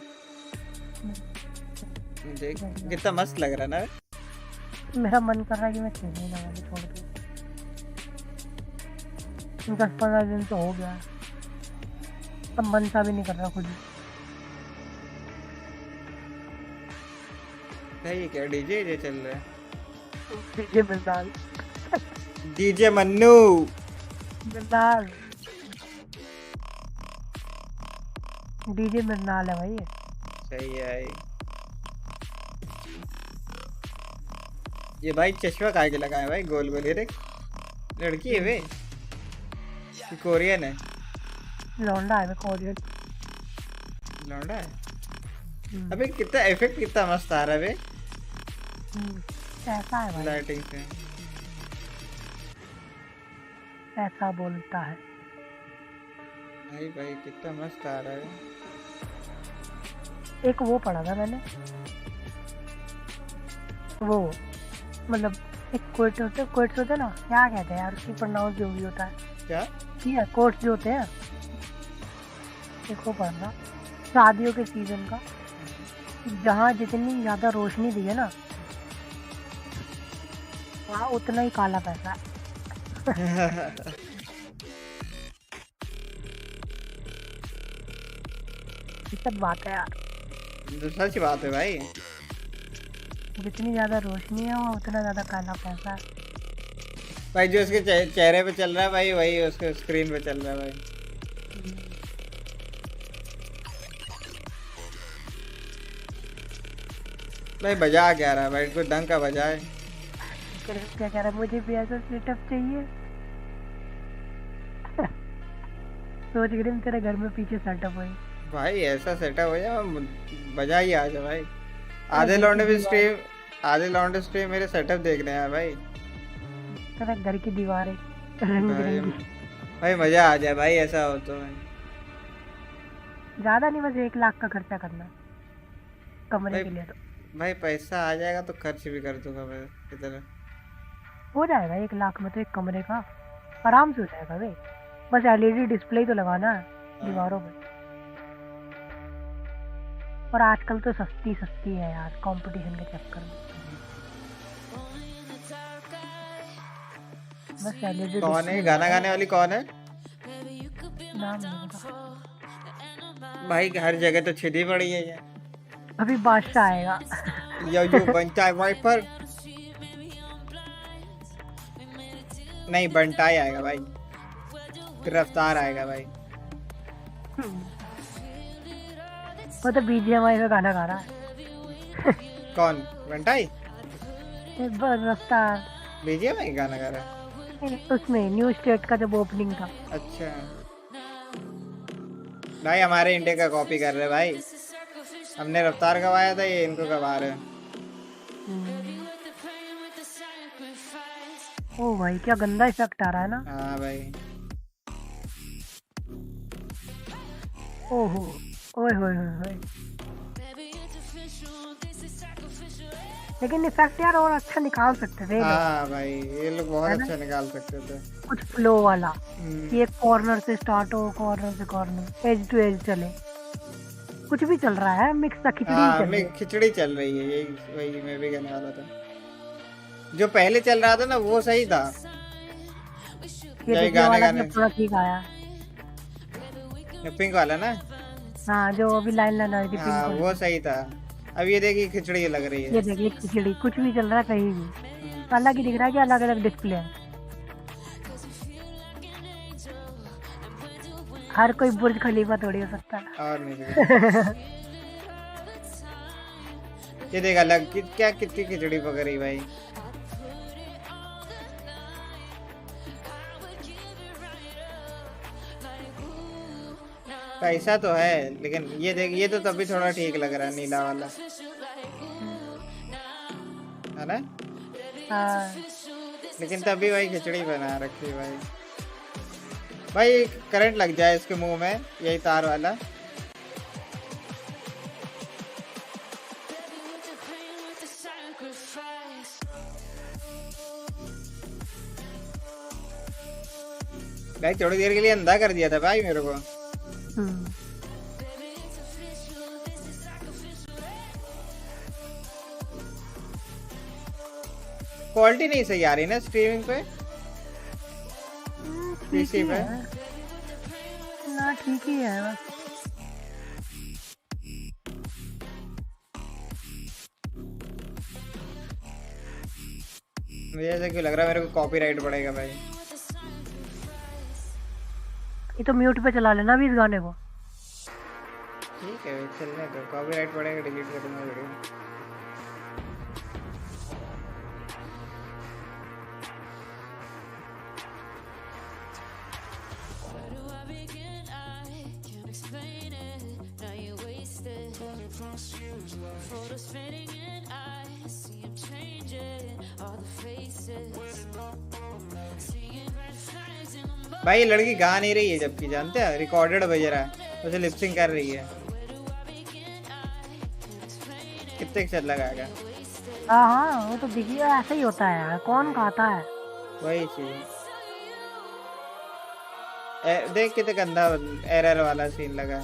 देख कितना मस्त लग रहा है ना. मेरा मन कर रहा है कि मैं खेलने लगा के छोड़ दूं. 10-15 दिन तो हो गया. अब मन सा भी नहीं कर रहा खुद. ये क्या डीजे चल रहा है? डीजे मिर्जाल. डीजे मन्नू. मिर्जाल. डीजे मिर्जाल है भाई. सही है. ये भाई चश्मा काहे के लगाए भाई गोल ये देख. लड़की है वे. कोरियन है. लौंडा है कोरियन. लौंडा है. अबे कितना इफेक्ट कितना मस्त आ रहा है वे. ऐसा है भाई. लाइटिंग से ऐसा बोलता है. भाई कितना मस्त आ रहा है. एक वो पढ़ा था मैंने. वो मतलब एक कोट होता है ना. क्या कहते हैं यार उसकी प्रोनाउंस जो भी होता है. क्या? ठीक है कोट्स जो होते हैं. एक वो पढ़ना शादियों के सीजन का. जहाँ जितनी ज्यादा रोशनी दी है ना वहाँ उतना ही काला पैसा है. सच बात है यार, सच बात है भाई। जितनी ज्यादा रोशनी है वो उतना ज्यादा काला पैसा है भाई। जो उसके चेहरे पे चल रहा है भाई, वही उसके स्क्रीन पे चल रहा है भाई। भाई बजा क्या रहा है भाई, कोई ढंग का बजाए। क्या कह रहा है, मुझे भी ऐसा सेटअप चाहिए। सोच रही तेरे घर में पीछे सेटअप हो भाई, ऐसा सेटअप हो जाए बजा ही आ जाए भाई। आधे लौंडे स्ट्रीम मेरे सेटअप देखने हैं भाई। तेरा घर की दीवारें भाई मजा आ जाए भाई, ऐसा हो तो। ज्यादा नहीं, बस 1 लाख का खर्चा करना कमरे के लिए। तो भाई पैसा आ जाएगा तो खर्च भी कर दूंगा मैं इधर। हो जाएगा 1 लाख में तो एक कमरे का आराम से हो जाएगा भाई। बस LED डिस्प्ले तो लगाना है दीवारों पे। और आजकल तो सस्ती है यार, कंपटीशन के चक्कर में। बस LED कौन है गाना गाने वाली, कौन है? नाम नहीं पता भाई, हर जगह तो छिदी पड़ी है ये। अभी बादशाह आएगा। जो बनता है वाइपर नहीं, बनता ही आएगा भाई। फिर रफ्तार आएगा भाई। वो तो BGMI में गाना गा रहा है। कौन? बंटाई? रफ्तार BGMI गाना गा रहा है उसमें न्यू स्टेट का जब ओपनिंग था। अच्छा भाई, हमारे इंडिया का कॉपी कर रहे भाई। हमने रफ्तार गवाया था, ये इनको गवा रहे हैं। ओ भाई, क्या गंदा इफेक्ट आ रहा है ना। हाँ भाई। ओहो, ओए होए होए। लेकिन इफेक्ट यार और अच्छा निकाल सकते थे। हाँ भाई, ये लोग बहुत अच्छा निकाल सकते थे। कुछ फ्लो वाला, ये कॉर्नर से स्टार्ट हो, कॉर्नर से कॉर्नर, एज टू एज चले। कुछ भी चल रहा है, मिक्स सा खिचड़ी चल रही है। यही वही मैं भी कहने वाला था। जो पहले चल रहा था ना वो सही था। ये गाने पूरा ठीक आया। पिंक वाला ना? हाँ, जो अभी लाइन आ रही थी पिंक वाला, वो सही था। अब ये देखिए खिचड़ी लग रही है। ये देखिए खिचड़ी, कुछ भी चल रहा है कहीं भी अलग ही दिख रहा है कि अलग अलग डिस्प्ले है। हर कोई बुर्ज खलीफा थोड़ी हो सकता है। और नहीं ये देख अलग क्या कितनी खिचड़ी पक रही भाई। पैसा तो है, लेकिन ये देख, ये तो तभी थोड़ा ठीक लग रहा है, नीला वाला है ना। लेकिन तभी भाई खिचड़ी बना रखी भाई। भाई करंट लग जाए इसके मुंह में, यही तार वाला। भाई थोड़ी देर के लिए अंधा कर दिया था भाई मेरे को। क्वालिटी नहीं सही आ रही ना स्ट्रीमिंग पे, पीसी पे ना ठीक ही है बस। मुझे ऐसा क्यों लग रहा है मेरे को कॉपीराइट पड़ेगा भाई। ये तो म्यूट पे चला लेना भी इस गाने को। ठीक है चलने दो, कॉपीराइट पड़ेगा डिलीट कर दूंगा वीडियो। भाई ये लड़की गा नहीं रही है, जबकि जानते हैं रिकॉर्डेड बज रहा है, उसे लिपसिंग कर रही है। कितने चल लगाएगा? हाँ वो तो देखिए ऐसा ही होता है यार, कौन गाता है वही चीज। देख कितने गंदा एरर वाला सीन लगा।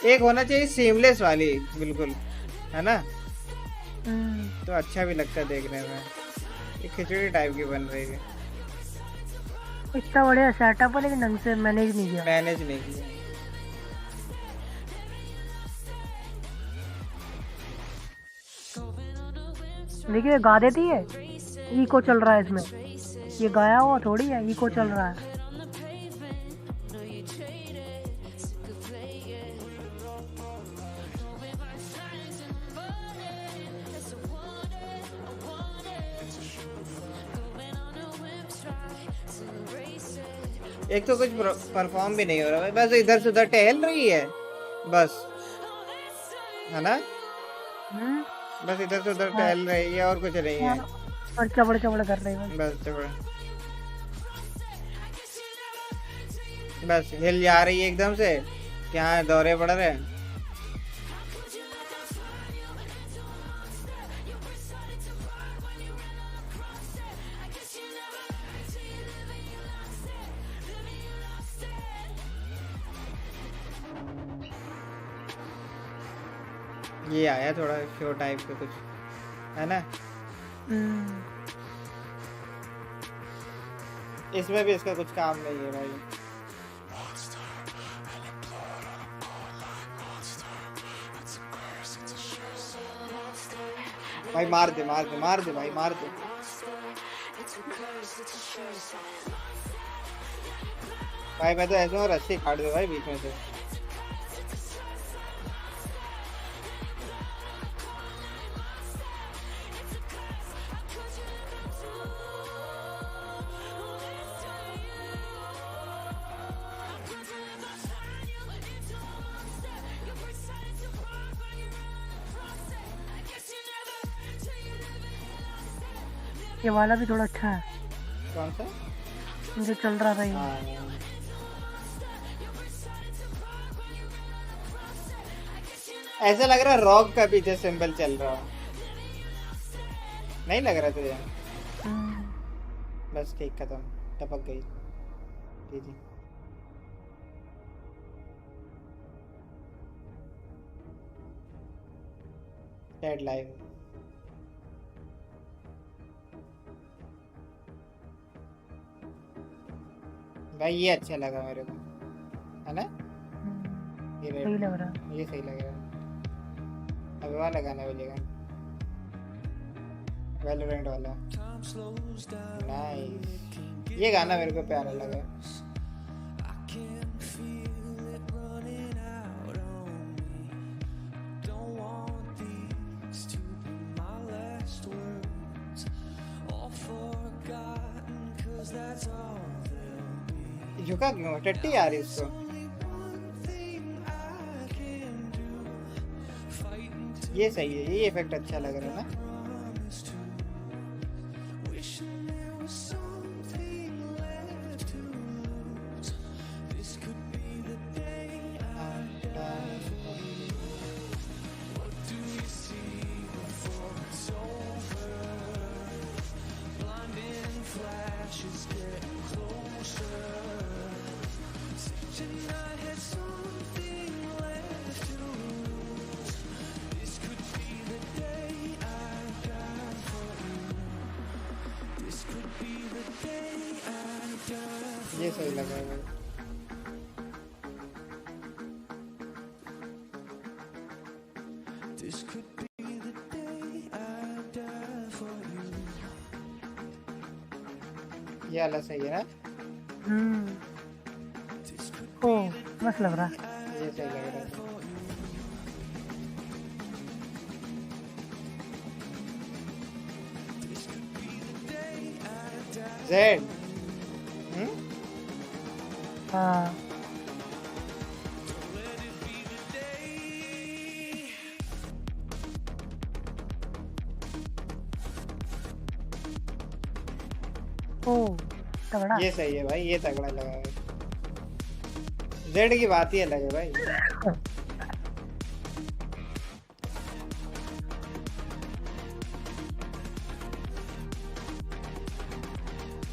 एक होना चाहिए सीमलेस वाली बिल्कुल, है ना, तो अच्छा भी लगता है देखने में। एक खिचड़ी टाइप की बन रही है। इतना बढ़िया सेटअप है लेकिन ढंग से मैनेज नहीं किया। देखिए गा देती है, इको चल रहा है इसमें, ये गाया हुआ थोड़ी है, इको चल रहा है। एक तो कुछ परफॉर्म भी नहीं हो रहा है, बस इधर से उधर टहल रही है बस, है ना? बस इधर से उधर टहल रही है और कुछ नहीं है, और चबड़ चबड़ कर रही है बस चबड़, बस हिल जा रही है एकदम से, क्या दौरे पड़ रहे हैं। ये आया थोड़ा शो टाइप का कुछ, है ना? इसमें भी इसका कुछ काम नहीं है भाई। भाई मार दे भाई, मार दे। भाई मैं तो ऐसे हूँ, रस्सी काट दो भाई बीच में से। ये वाला भी थोड़ा अच्छा है। कौन सा? जो चल रहा था ये। ऐसा लग रहा है रॉक का पीछे सिंबल चल रहा, नहीं लग रहा तुझे? बस ठीक, खत्म, टपक गई। जी डेड लाइव। भाई ये अच्छा लगा मेरे को, है ना? ये सही लग रहा है, ये सही लग रहा है। अब वाला गाना बजेगा, वैलोरेंट वाला, नाइस। ये गाना मेरे को प्यारा लगा। झुका क्यों? टट्टी आ रही उसको। ये सही है, ये इफेक्ट अच्छा लग रहा है ना? ये सही लगा है। ये वाला सही है ना? ओ मस्त लग रहा है। ये सही लग रहा है। जेड हाँ तगड़ा। ये सही है भाई, ये तगड़ा लगा है। जेड की बात ही अलग है भाई।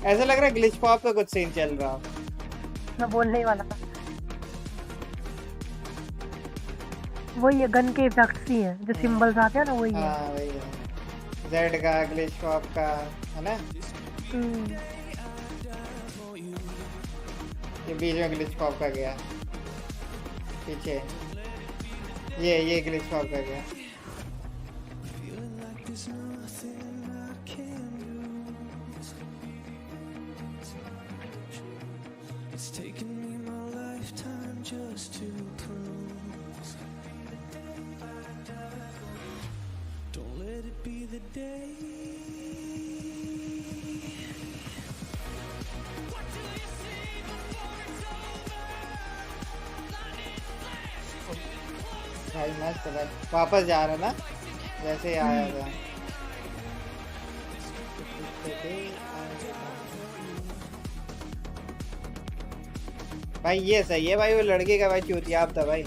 ऐसा लग रहा है ग्लिच पॉप का कुछ सीन चल रहा। मैं बोलने ही वाला था, वही है, गन के इफेक्ट्स ही हैं जो सिंबल्स आते हैं ना, वही है। हाँ वही है, जेड का, ग्लिच पॉप का, है ना? ये बीच में ग्लिच पॉप कर गया पीछे ये ग्लिच पॉप कर गया भाई मस्त भाई वापस जा रहा ना जैसे ही आया था भाई ये सही है भाई वो लड़के का भाई चूतियाब था भाई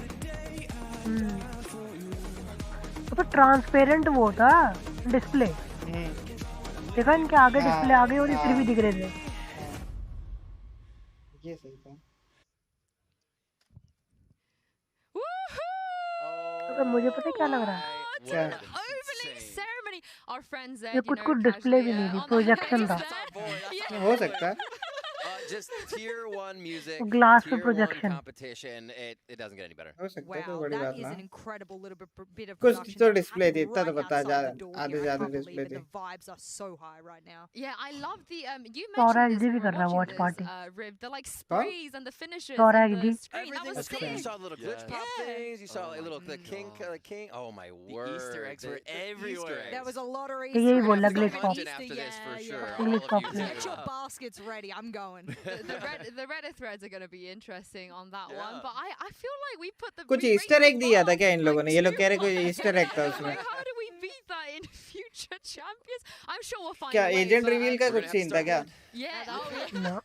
तो ट्रांसपेरेंट वो था डिस्प्ले देखा इनके आगे डिस्प्ले आगे और फिर भी दिख रहे थे ये सही था तो मुझे पता क्या लग रहा है क्या Our friends there, ये कुछ डिस्प्ले भी नहीं थी प्रोजेक्शन था हो सकता है just tier 1 music, glass tier 1 projection competition, it doesn't get any better. हो सकता है Wow, बड़ी that बात is ना an incredible little bit of कुछ production. तो डिस्प्ले थी इतना तो Right पता outside जा the door आधे here. I ज्यादा can't डिस्प्ले believe थी it. The vibes are so high right now. Yeah, I love the you Sora mentioned this XD भी when we कर रहा है were watch watching party this, Riv, the like sprays and the finishes Sora and the XD screen. That Everything was was cool. You sick. saw the little glitch pop things. You saw a little the king. Oh my word! Easter eggs were The everywhere. Easter eggs. There was a lot of यही Easter बोला eggs. glitch pop Content after this for sure. Glitch All of pop you Get too. your baskets ready. I'm going. The Reddit threads are going to be interesting on that one, but I feel like we put the कुछ we Easter raised egg the दिया था bar क्या इन लोगों like ने ये लोग 2 कह रहे कोई months. ईस्टर एग था उसमें Like, how do we beat that in future champions? I'm sure we'll find क्या a way. Agent but, reveal का we're कुछ gonna have to सीन था start क्या with- Yeah. Oh, yeah. No.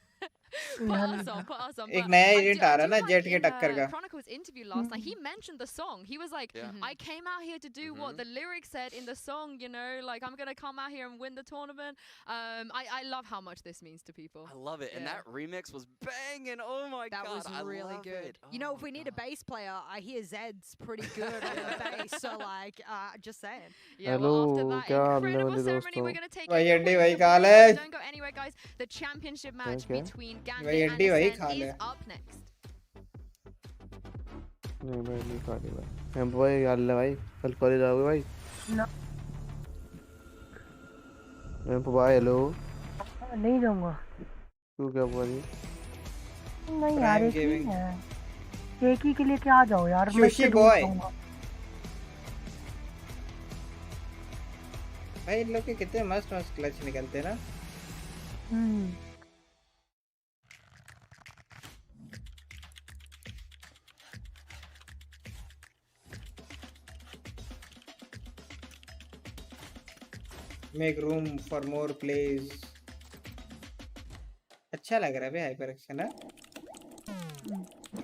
Put us on. एक But नया I agent do- आ I रहा do ना like जेट के in, टक्कर का Chronicle's interview last night, he mentioned the song. He was like, I came out here to do what the lyrics said in the song, you know, like I'm going to come out here and win the tournament. I love how much this means to people. I love it. And Yeah. that remix was banging. Oh my That god. was I really love good. it. You know, Oh if my we need a God. bass player, I hear Zed's pretty good on the bass. So, like, just saying. Yeah, well, after that क्या हाल है incredible मेरे ceremony, we're दोस्तों going to take भाई a हड्डी quick भाई break, खा ले but don't go anywhere, guys. The championship match Okay. between भाई Gambit and हड्डी भाई खा Acend ले is up next. नहीं मैं नहीं खा रही भाई हम भाई हाल है भाई कल कॉलेज आओगे भाई ना मैं भाई हेलो नहीं जाऊंगा तू क्या बोल रही नहीं यार Prime एक ही gaming. है एक ही के लिए क्या जाओ यार मैं Sushi इससे दूर boy. जाऊंगा। भाई इन लोग के कितने मस्त मस्त क्लच निकलते हैं ना हम्म make room for more place अच्छा लग रहा है भाई हाइपर एक्शन है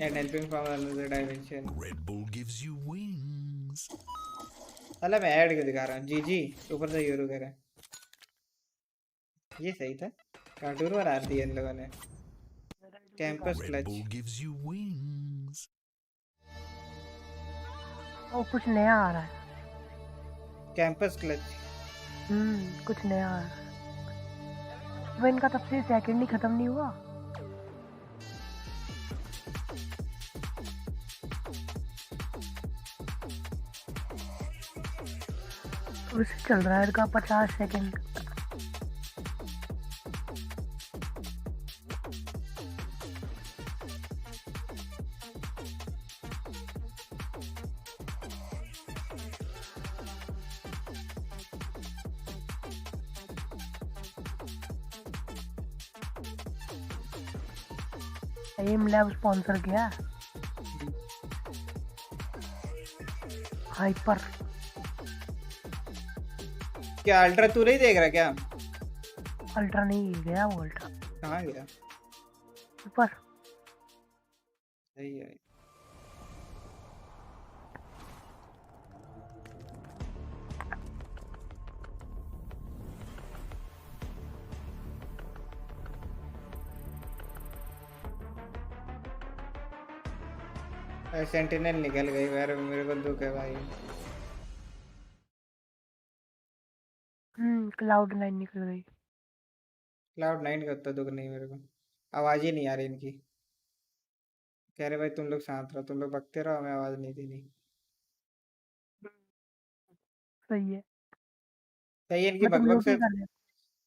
and helping from another dimension Red Bull gives you wings. अल्लाह मैं ऐड के दिखा रहा हूँ जी ऊपर से यूरो कर रहा है ये सही था कार्टून बना दिया इन लोगों ने campus Red clutch Bull gives you wings. ओ कुछ नया आ रहा है कैंपस क्लच कुछ नया आ रहा है वो इनका तब से सेकंड ही खत्म नहीं हुआ उसे चल रहा है इनका 50 सेकंड एम लैब स्पॉन्सर किया हाइपर क्या अल्ट्रा तू नहीं देख रहा क्या अल्ट्रा नहीं गया वो अल्ट्रा कहाँ गया ऊपर सही है सेंटिनल निकल गई यार मेरे को दुख है भाई क्लाउड 9 निकल गई क्लाउड 9 का उतना दुख नहीं मेरे को आवाज ही नहीं आ रही इनकी कह रहे भाई तुम लोग शांत रहो, तुम लोग बकते रहो, हमें आवाज नहीं देनी। सही है। सही है, मैं तो म्यूट ही कर रहा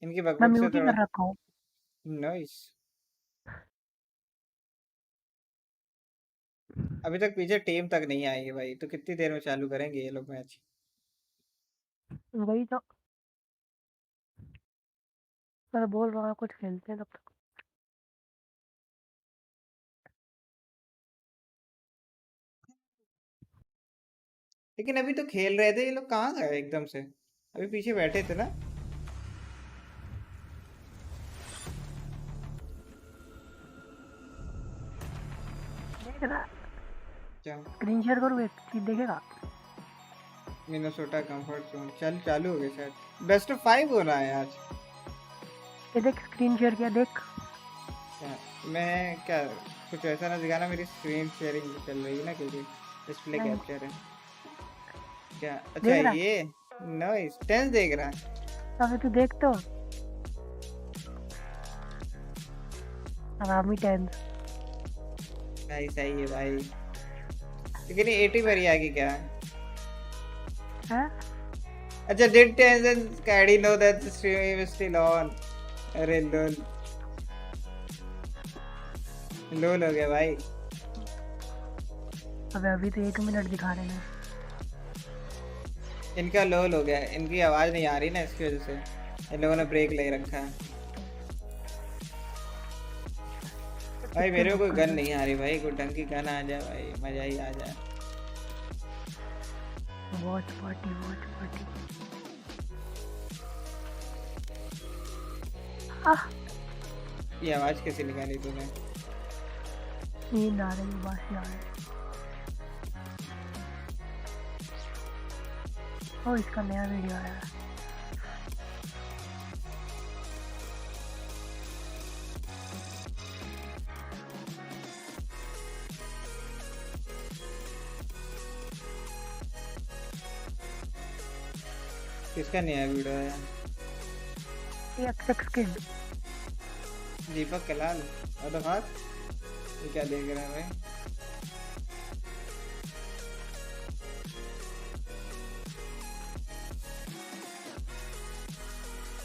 इनकी मैं बकबक से म्यूट ही थोड़ा कर रखा हूँ। नाइस। अभी तक पीछे टीम तक नहीं आई है भाई, तो कितनी देर में चालू करेंगे ये लोग मैच? वही तो मैं बोल रहा हूँ, कुछ खेलते हैं तब तक। लेकिन अभी तो खेल रहे थे ये लोग, कहाँ गए एकदम से? अभी पीछे बैठे थे ना। देख रहा क्या स्क्रीन शेयर करूँ, एक चीज देखेगा? मिनेसोटा कंफर्ट जोन चल चालू हो गया शायद। बेस्ट ऑफ 5 हो रहा है आज। ये देख स्क्रीन शेयर किया, देख। क्या मैं क्या कुछ ऐसा ना दिखाना, मेरी स्क्रीन शेयरिंग चल रही है ना, क्योंकि डिस्प्ले नहीं। कैप्चर है क्या? अच्छा देख रहा? ये नाइस। टेंस देख रहा है अबे तू देख तो, आरामी 10। भाई। सही है भाई, लेकिन ये 80 पर ही आ गई क्या? हाँ? अच्छा did tense and caddy know that the stream is still on? अरे लोल लोल हो गया भाई। अबे अभी तो 1 मिनट दिखा रहे हैं। इनका लोल हो गया, इनकी आवाज नहीं आ रही ना, इसकी वजह से इन लोगों ने ब्रेक ले रखा है। भाई मेरे को कोई गन नहीं आ रही भाई, कोई ढंग की गन आ जाए भाई, मजा ही आ जाए। Watch party, watch party. ये आवाज कैसे निकाली तूने? नींद आ रही है, बासी आ रही है। ओ इसका नया वीडियो आया है। किसका नया वीडियो है? ये एक्सएक्स किड। दीपक कलाल और तो हाथ ये क्या देख रहा है भाई?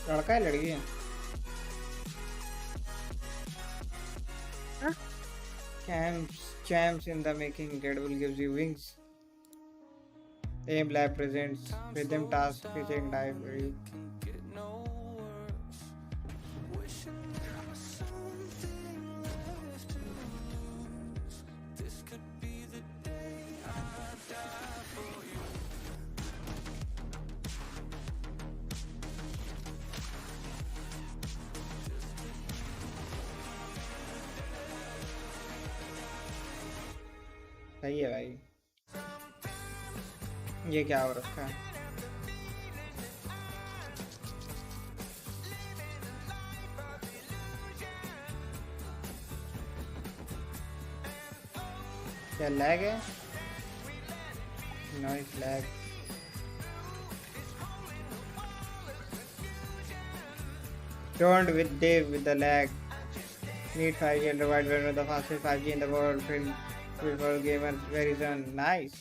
लड़का है लड़की है? हाँ? Champs in the making. Red Bull gives you wings. Aim Lab presents Rhythm Task featuring Library. सही है भाई। ये क्या हो रखा है? क्या लैग है? Noise lag. Don't with Dave with the lag. Need 5G and provide one of the fastest 5G in the world. For gamers very soon. Nice.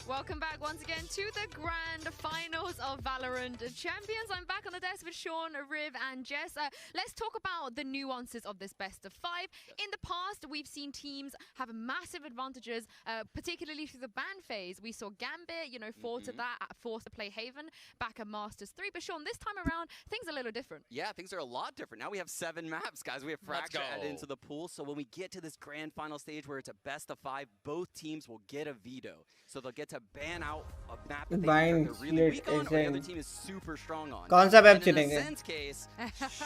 Welcome back once again to the grand finals of Valorant Champions. I'm back on the desk with Sean, Riv and Jess. Let's talk about the nuances of this best of 5. In the past, we've seen teams have massive advantages, particularly through the ban phase. We saw Gambit, fall to that, forced to play Haven back at Masters 3. But Sean, this time around, things are a little different. Yeah, things are a lot different. Now we have 7 maps, guys. We have Fracture added into the pool. So when we get to this grand final stage where it's a best of 5, both teams will get a veto. So they'll get to ban out a map that they're really weak on, or the other team is super strong on. कौन सा map In चुनेंगे? Acend's case,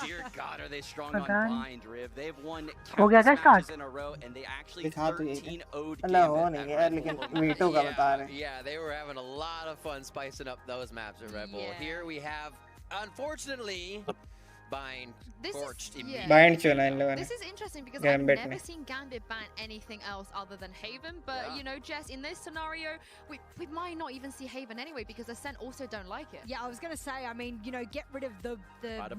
dear God, are they strong on Bind, Riv? They've won हो गया क्या countless start? matches in a row, and they actually दिखा तो ये 13-0'd अल्लाह हो Gambit नहीं at गया, Red लेकिन Bull. वीटो का बता रहे हैं। Yeah, they were having a lot of fun spicing up those maps at Red Bull. Yeah. Here we have, unfortunately, Bind torched immediately. Bind चुना इन लोगों ने. This is interesting because Gambit I've never ने. seen Gambit ban anything else other than Haven. But you know, Jess, in this scenario, we might not even see Haven anyway because Acend also don't like it. Yeah, I was gonna say. I mean, you know, get rid of the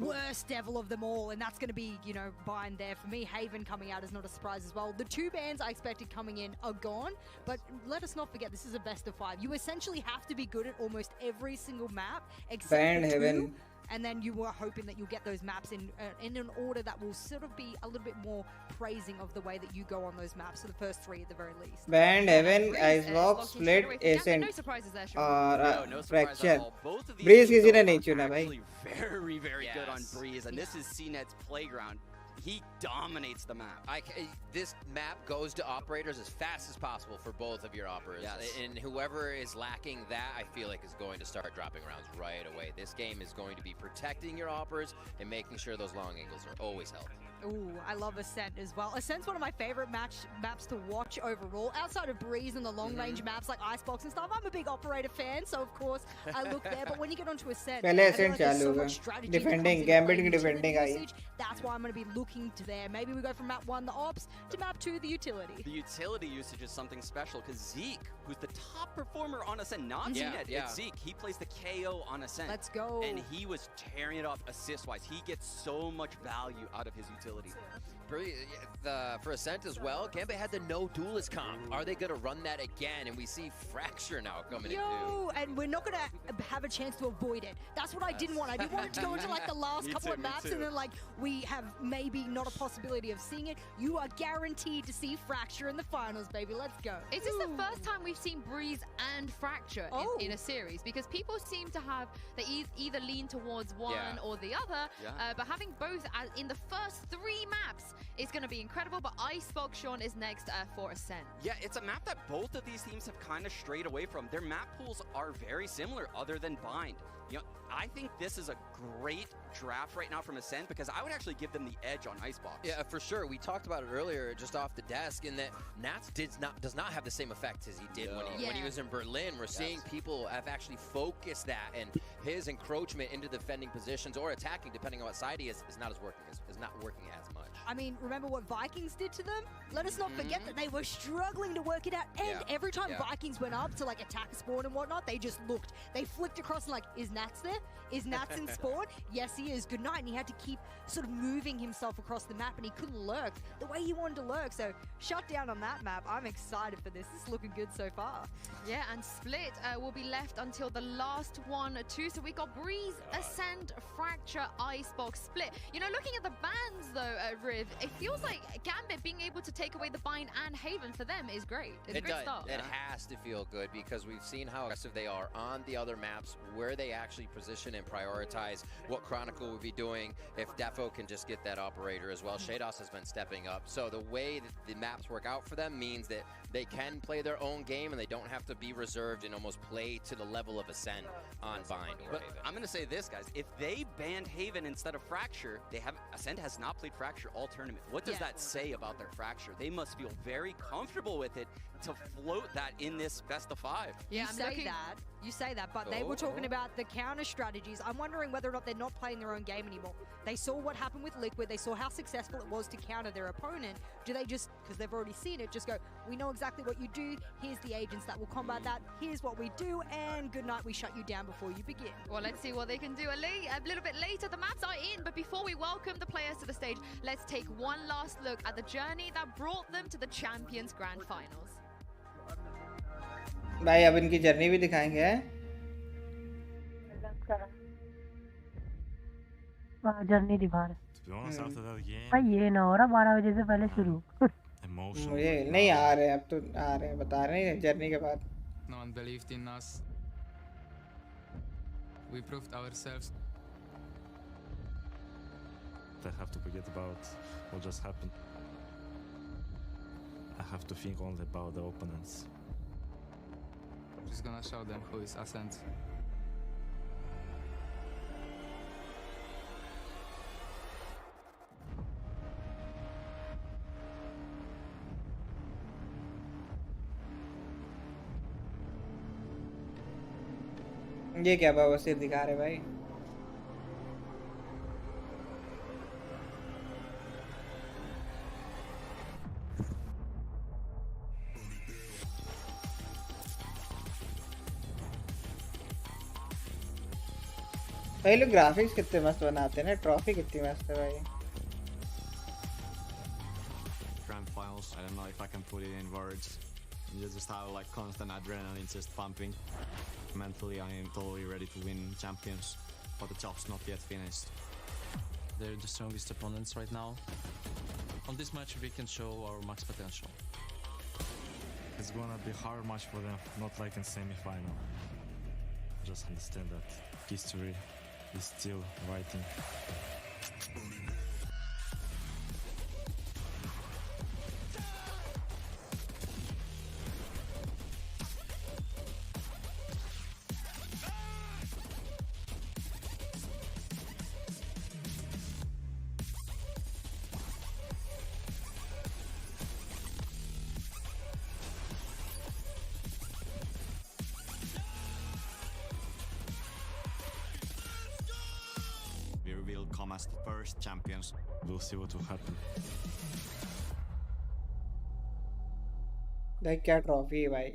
worst devil of them all, and that's gonna be, you know, Bind there for me. Haven coming out is not a surprise as well. The 2 bans I expected coming in are gone, but let us not forget this is a best of 5. You essentially have to be good at almost every single map except Banned for 2. Haven. And then you were hoping that you'll get those maps in an order that will sort of be a little bit more praising of the way that you go on those maps. So the first 3 at the very least. Banned Heaven, Icebox, Split, Acend. No surprises there, और no surprise Fracture. at all. Both of these Breeze teams किसी ने are नहीं चुना भाई. actually very good on Breeze, and this is CNET's playground. He dominates the map. This map goes to operators as fast as possible for both of your operators. Yes. And whoever is lacking that, I feel like is going to start dropping rounds right away. This game is going to be protecting your operators and making sure those long angles are always held. Ooh, I love Acend as well. Acend's one of my favorite maps to watch overall. Outside of Breeze and the long-range maps like Icebox and stuff, I'm a big operator fan, so of course I look there. But when you get onto Acend, पहले Acend चालू होगा. Defending, Gambit की defending I. That's why I'm going to be looking to there. Maybe we go from map 1, the ops, to map 2, the utility. The utility usage is something special because Zeke, who's the top performer on Acend, not CNET, it's Zeke. He plays the KO on Acend. Let's go. And he was tearing it up assist-wise. He gets so much value out of his utility. For Acend as well, Gambit had the no duelist comp. Are they going to run that again? And we see Fracture now coming in too. And we're not going to have a chance to avoid it. That's what I didn't want. I didn't want it to go into like the last couple of maps and then like we have maybe not a possibility of seeing it. You are guaranteed to see Fracture in the finals, baby. Let's go. Is this the first time we've seen Breeze and Fracture in a series? Because people seem to have, they either lean towards one or the other, but having both in the first 3 maps is going to be incredible. But Icebox, Sean, is next for Acend. Yeah, it's a map that both of these teams have kind of strayed away from. Their map pools are very similar other than Bind. You know, I think this is a great draft right now from Acend because I would actually give them the edge on Icebox. Yeah, for sure. We talked about it earlier just off the desk in that Nats does not have the same effect as he did when he was in Berlin. We're seeing people have actually focused that, and his encroachment into defending positions or attacking, depending on what side he is not working as much. I mean, remember what Vikings did to them? Let us not forget that they were struggling to work it out. And every time Vikings went up to like attack a spawn and whatnot, they just looked. They flicked across and like, is Nats there? Is Nats in spawn? Yes, he is. Good night. And he had to keep sort of moving himself across the map and he couldn't lurk the way he wanted to lurk. So shut down on that map. I'm excited for this. This is looking good so far. Yeah, and Split will be left until the last 1 or 2. So we got Breeze, Acend, Fracture, Icebox, Split. You know, looking at the bans though, Riv, it feels like Gambit being able to take away the Bind and Haven for them is great. It's a great start. It has to feel good because we've seen how aggressive they are on the other maps, where they actually position and prioritize what Chronicle would be doing if Defo can just get that operator as well. Shados has been stepping up. So the way that the maps work out for them means that they can play their own game and they don't have to be reserved and almost play to the level of Acend on Bind or Haven. I'm going to say this, guys. If they banned Haven instead of Fracture, Acend has not played Fracture all tournament. What does that say about their Fracture? They must feel very comfortable with it to float that in this best of 5. Yeah, you say that, but they were talking about the counter strategies. I'm wondering whether or not they're not playing their own game anymore. They saw what happened with Liquid. They saw how successful it was to counter their opponent. Do they just, because they've already seen it, just go, we know exactly what you do. Here's the agents that will combat that. Here's what we do. And good night, we shut you down before you begin. Well, let's see what they can do. A little bit later, the maps are in. But before we welcome the players to the stage, let's take one last look at the journey that brought them to the Champions Grand Finals. भाई अब इनकी journey भी दिखाएंगे journey दिखा रहे भाई ये ना हो रहा 12 बजे से पहले शुरू मुझे नहीं आ रहे अब तो आ रहे हैं बता रहे हैं जर्नी के बाद No one believed in us. We proved ourselves. I have to forget about what just happened. I have to think only about the opponents. We're just gonna show them who is Acend. ये क्या बवासीर दिखा रहे भाई भाई लोग graphics कितने मस्त बनाते हैं ना, ट्रॉफी कितनी मस्त है भाई. Grand finals, I don't know if I can put it in words. You just have like constant adrenaline just pumping. Mentally, I am totally ready to win champions, but the job's not yet finished. They're the strongest opponents right now. On this match, we can show our max potential. It's gonna be hard match for them, not like in semi-final. Just understand that history is still writing. We will come as the first champions. We'll see what will happen. भाई क्या trophy है भाई.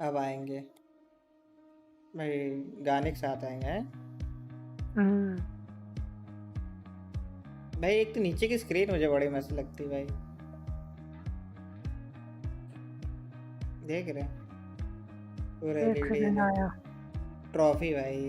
अब आएंगे भाई, गाने के साथ आएंगे हैं. भाई एक तो नीचे की स्क्रीन मुझे बड़ी मस्त लगती है भाई. देख रहे हैं पूरा एलईडी ट्रॉफी भाई.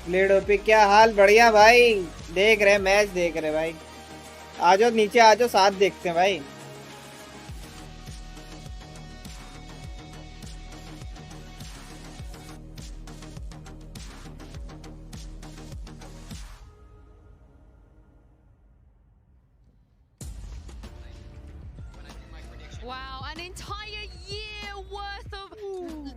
ब्लेड ओपी क्या हाल? बढ़िया भाई, देख रहे मैच देख रहे भाई. आ जाओ नीचे आ जाओ, साथ देखते हैं भाई. Wow, an entire year worth of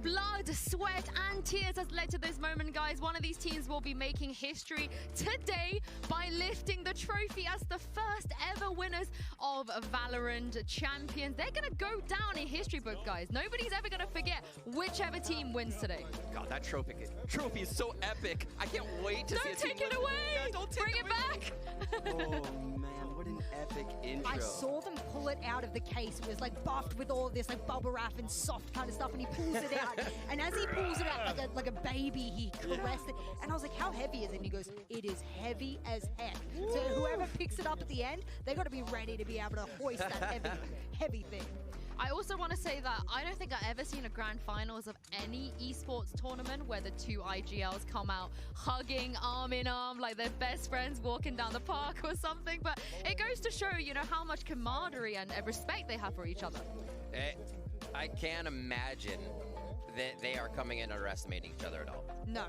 blood, sweat and tears has led to this moment, guys. One of these teams will be making history today by lifting the trophy as the first ever winners of Valorant champions. They're going to go down in history books, guys. Nobody's ever going to forget whichever team wins today. God, that trophy is so epic. I can't wait to see a team. Don't take it away. Yeah, don't take Bring it back. Oh man, what an epic intro. I saw them pull it out of the case. It was like buffed with all this like bubble wrap and soft kind of stuff, and he pulls it out. And as he pulls it out like a baby, he caressed it. And I was like, how heavy is it? And he goes, it is heavy as heck. So whoever picks it up at the end, they got to be ready to be able to hoist that heavy thing. I also want to say that I don't think I've ever seen a grand finals of any esports tournament where the two IGLs come out hugging arm in arm like they're best friends walking down the park or something. But it goes to show, you know, how much camaraderie and respect they have for each other. I can't imagine that they are coming in underestimating each other at all. No.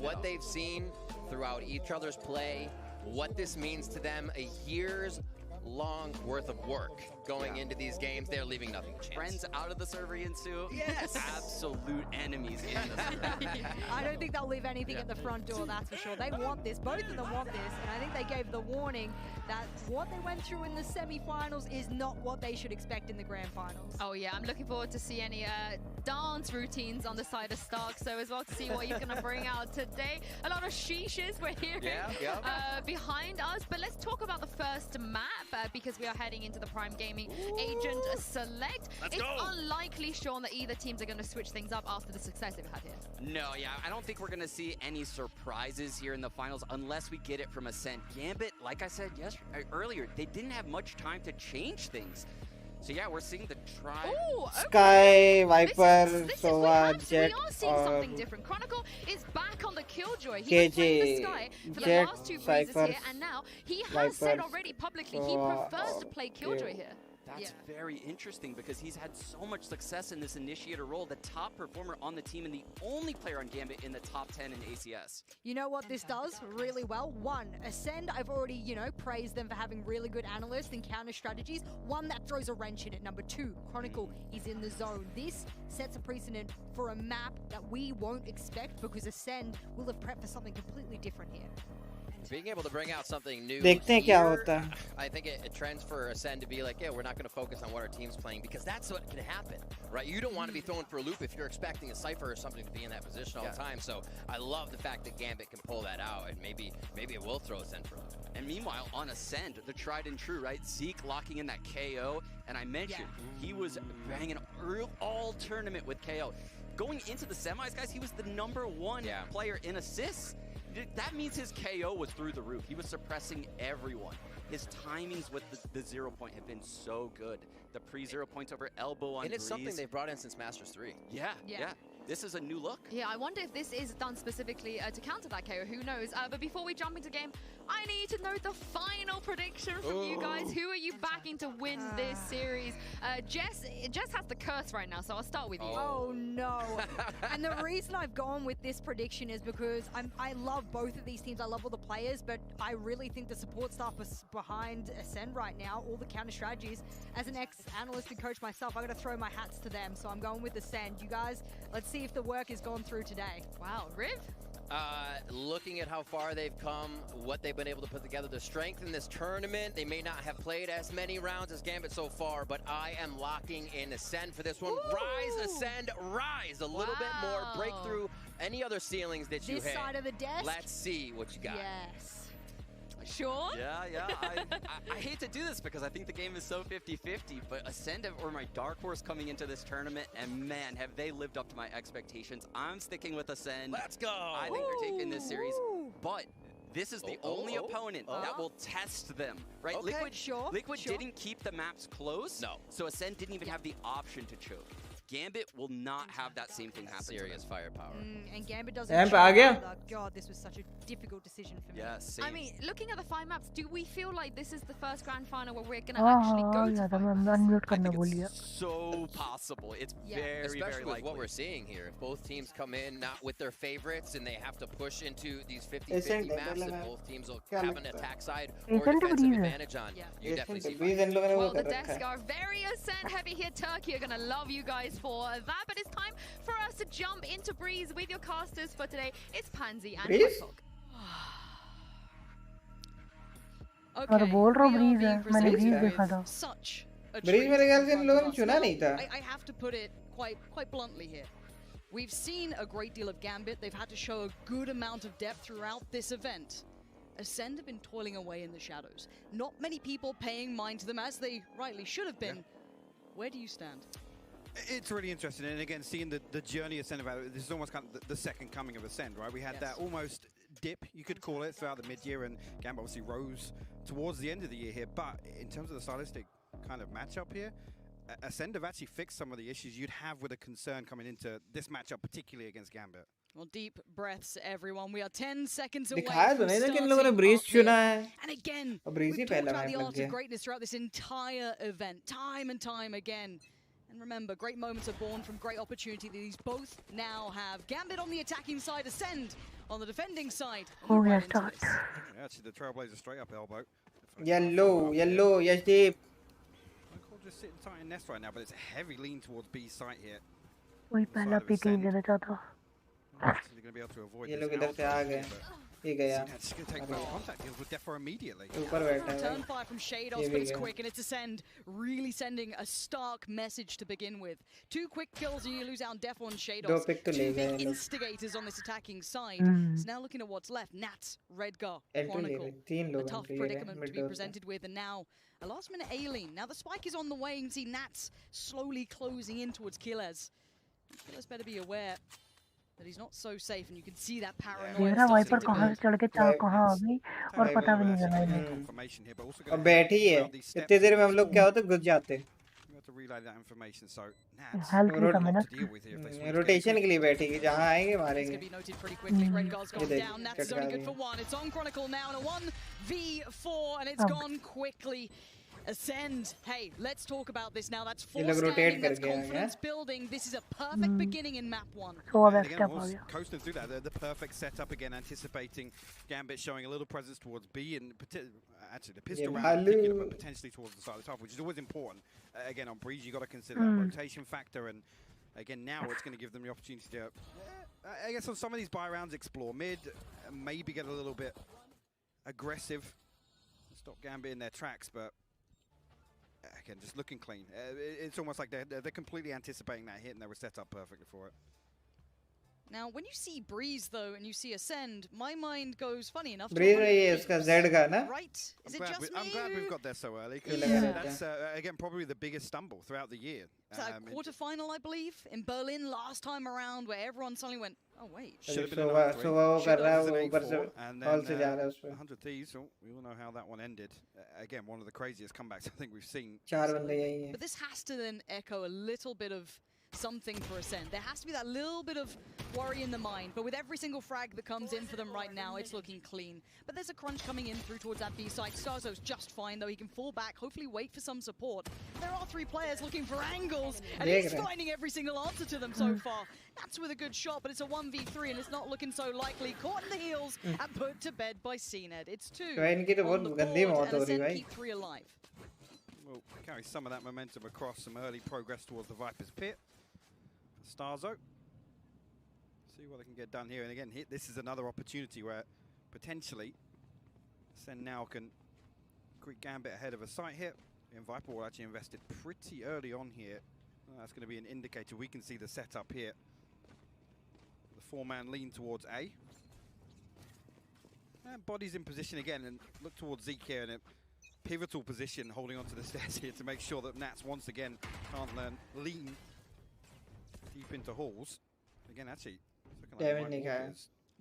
What they've seen throughout each other's play, what this means to them, a year's long worth of work going into these games. They're leaving nothing to chance. Friends out of the server, Insu. Yes. Absolute enemies in the server. I don't think they'll leave anything at the front door, that's for sure. They want this. Both of them want this. And I think they gave the warning that what they went through in the semi-finals is not what they should expect in the grand finals. Oh yeah, I'm looking forward to see any dance routines on the side of Stark, so as well to see what he's going to bring out today. A lot of sheeshes we're hearing behind us, but let's talk about the first map because we are heading into the Prime Gaming Agent Select. It's unlikely, Sean, that either teams are going to switch things up after the success they've had here. No, yeah, I don't think we're going to see any surprises here in the finals unless we get it from Acend. Gambit, like I said earlier, they didn't have much time to change things. So yeah, we're seeing the try. Ooh, okay. Sky, Viper, Sova, Jet, we are seeing something different. Chronicle is back on the Killjoy. He KJ, was playing the Sky for the Jet, last two breezes here, Cypher, and now he has said Viper, already publicly he prefers to play Killjoy here. That's very interesting because he's had so much success in this initiator role, the top performer on the team and the only player on Gambit in the top 10 in ACS. You know what this does really well? One, Acend, I've already, praised them for having really good analysts and counter strategies. One, that throws a wrench in it. Number two, Chronicle is in the zone. This sets a precedent for a map that we won't expect because Acend will have prepped for something completely different here. Being able to bring out something new देखते हैं क्या होता है. I think it trends for Acend to be like, yeah, we're not going to focus on what our team's playing because that's what can happen, right? You don't want to be thrown for a loop if you're expecting a Cypher or something to be in that position all the time. So I love the fact that Gambit can pull that out, and maybe it will throw Acend for a loop. And meanwhile, on Acend, the tried and true, right? Zeke locking in that KO, and I mentioned he was banging all tournament with KO. Going into the semis, guys, he was the #1 player in assists. That means his KO was through the roof. He was suppressing everyone. His timings with the 0 point have been so good. The pre-0 points over elbow on And it's Breeze. something they've brought in since Masters 3. Yeah. This is a new look. Yeah, I wonder if this is done specifically to counter that KO. Who knows? But before we jump into game, I need to know the final prediction from you guys. Who are you backing to win this series? Jess has the curse right now, so I'll start with you. Oh no! And the reason I've gone with this prediction is because I love both of these teams. I love all the players, but I really think the support staff is behind Acend right now. All the counter strategies. As an ex-analyst and coach myself, I got to throw my hats to them. So I'm going with Acend. You guys, let's see if the work has gone through today. Wow, Riv? Looking at how far they've come, what they've been able to put together, the strength in this tournament, they may not have played as many rounds as Gambit so far, but I am locking in Acend for this one. Ooh. Rise, Acend, rise! A little bit more, break through any other ceilings that you This hit. side of the desk? Let's see what you got. Yes. Sean? Yeah. I hate to do this because I think the game is so 50-50, but Acend were my dark horse coming into this tournament, and man, have they lived up to my expectations. I'm sticking with Acend. Let's go! I think they're taking this series, but this is the only opponent that will test them, right? Okay. Liquid didn't keep the maps close, so Acend didn't even have the option to choke. Gambit will not have that same thing happen. Serious firepower. And Gambit doesn't. Amp आ गया? God, this was such a difficult decision for me. Yeah, same. I mean, looking at the 5 maps, do we feel like this is the first grand final where we're going to actually go to 5 maps? unmute करना भूलिया. So possible. It's very, Especially very with likely. what we're seeing here. If both teams come in not with their favorites and they have to push into these 50-50 Acend maps, है, and both teams will क्या have an लगता है? attack side Acend or defensive breeze है. advantage on. You definitely see Breeze इन लोगों ने वो Well, the कर रखा desk है. are very Acend heavy here. Turkey are going to love you guys for that. But it's time for us to jump into Breeze with your casters for today. It's Pansy and Breeze? Hotdog. और बोल रहा हूँ bridge है. मैंने bridge देखा था. Such a bridge मेरे ख्याल से इन लोगों ने treat. चुना नहीं था. I have to put it quite bluntly here. We've seen a great deal of Gambit. They've had to show a good amount of depth throughout this event. Acend have been toiling away in the shadows. Not many people paying mind to them as they rightly should have been. Where do you stand? It's really interesting, and again, seeing the journey of Acend, this is almost kind of the second coming of Acend, right? We had that almost dip, you could call it, throughout the mid-year, and Gambit obviously rose towards the end of the year here. But in terms of the stylistic kind of matchup here, Acend have actually fixed some of the issues you'd have with a concern coming into this matchup, particularly against Gambit. Well, deep breaths, everyone. We are 10 seconds away दिखाया तो from नहीं था कि इन starting लोगों ने bridge off here. चुना है. And again, और ब्रीज ही we've talked पहला about मैच the लग art गया. of greatness throughout this entire event, time and time again. And remember, great moments are born from great opportunity. These both now have Gambit on the attacking side, Acend on the defending side. हो Right गया into start. this. Yeah, actually, the Trailblazer straight up elbow. Yellow, Yashdeep. just sitting tight in nest right now, but it's a heavy lean towards B site here. वही पहला pick नहीं देना चाहता. Actually going to be able to avoid ये this लोग इधर से आ गए. ये गया. It's going to take first contact deals with Defo immediately. ऊपर बैठा है. Turn fire from Shados, but it's quick and it's Acend, really sending a stark message to begin with. 2 quick kills and you lose out on Defo and Shados. 2 big instigators on this attacking side. So now looking at what's left, Nats, Redgar, Chronicle, a tough predicament to be presented with, and now a last-minute Aileen. Now the spike is on the way. You can see Nats slowly closing in towards Killers. Killers better be aware that he's not so safe, and you can see that paranoia. मेरा wiper कहाँ से चढ़ के कहाँ आ गई और पता भी नहीं चला इन्हें. अब बैठी है. इतनी देर में हम लोग क्या होता है घुस जाते. To relay that information, so Nats to deal with here if they switch. Rotation के लिए बैठेगी. जहाँ आएंगे मारेंगे. It's going to be noted pretty quickly. Redgar's gone down. Nats is only good for 1. It's on Chronicle now, and a 1v4, and it's gone quickly. Acend, hey, let's talk about this now. That's 4 standing, that's confidence building. This is a perfect beginning in map 1. Again, coasting through that, the perfect setup again, anticipating Gambit showing a little presence towards B and actually the pistol round picking up potentially towards the side of the top, which is always important. Again, on Breeze, you got to consider that rotation factor, and again, now it's going to give them the opportunity to, I guess, on some of these buy rounds, explore mid, maybe get a little bit aggressive, stop Gambit in their tracks, but again, just looking clean. It's almost like they're completely anticipating that hit and they were set up perfectly for it. Now, when you see Breeze, though, and you see Acend, my mind goes funny enough. Breeze है उसका Z का ना? Right? Is it just me? I'm glad we've got there so early. That's again probably the biggest stumble throughout the year. It's a quarterfinal, I believe, in Berlin last time around, where everyone suddenly went, "Oh wait." Should have been an 100 Thieves. We all know how that one ended. Again, one of the craziest comebacks I think we've seen. But this has to then echo a little bit of something for Acend. There has to be that little bit of worry in the mind, but with every single frag that comes in for them right now, it's looking clean. But there's a crunch coming in through towards that B side. Starzo's just fine, though. He can fall back, hopefully wait for some support. There are 3 players looking for angles, and he's finding every single answer to them so far. That's with a good shot, but it's a 1v3, and it's not looking so likely. Caught in the heels and put to bed by Cned. It's 2 on the board, and Acend keep 3 alive. Well, carry some of that momentum across, some early progress towards the Viper's Pit. Starzo. See what they can get done here. And again, this is another opportunity where potentially Acend now can quick Gambit ahead of a site hit. And Viper will actually invested pretty early on here. That's going to be an indicator. We can see the setup here. The 4-man lean towards A. And bodies in position again, and look towards Zeke here in a pivotal position, holding onto the stairs here to make sure that Nats once again can't lean deep into halls. Again, actually,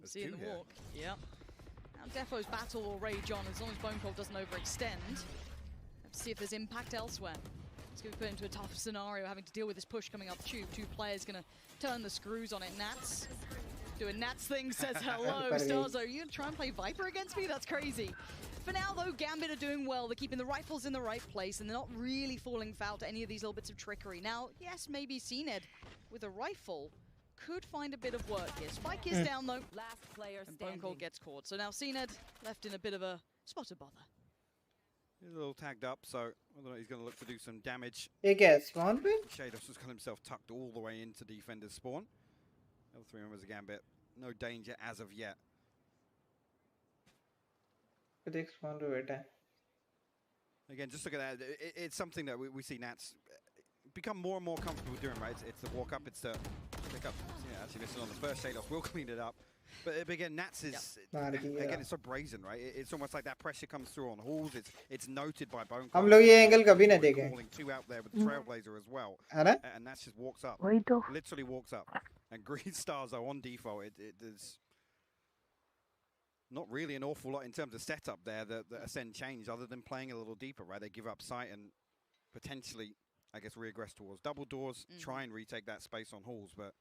see in the walk. Yeah. Now Defo's battle will rage on as long as Bone Cold doesn't overextend. Let's see if there's impact elsewhere. It's going to be put into a tough scenario, having to deal with this push coming up tube. 2 players going to turn the screws on it. Nats doing Nats thing, says hello. Starzo, are you going to try and play Viper against me? That's crazy. For now, though, Gambit are doing well. They're keeping the rifles in the right place, and they're not really falling foul to any of these little bits of trickery. Now, yes, maybe Cned with a rifle could find a bit of work here. Spike is down, though. Last player and Bone Cold gets caught. So now Cned left in a bit of a spot of bother. He's a little tagged up, so I don't know, he's going to look to do some damage. Spawn bin? Shados has got himself tucked all the way into defender's spawn. All 3 members of Gambit, no danger as of yet. Again, just look at that. It's something that we see Nats become more and more comfortable doing, right? It's the walk up, it's the pick up. Yeah, actually missing on the first Shados. We'll clean it up. But again, Nats is, again, it's so brazen, right? It's almost like that pressure comes through on halls. It's noted by Bone Cold. हम लोग ये angle कभी ना देखें. Calling 2 out there with the Trailblazer as well. है ना? And Nats just walks up. तो. Literally walks up. And Green Stars are on default. There's not really an awful lot in terms of setup there that Acend changed, other than playing a little deeper, right? They give up sight and potentially, I guess, regress towards double doors, try and retake that space on halls, but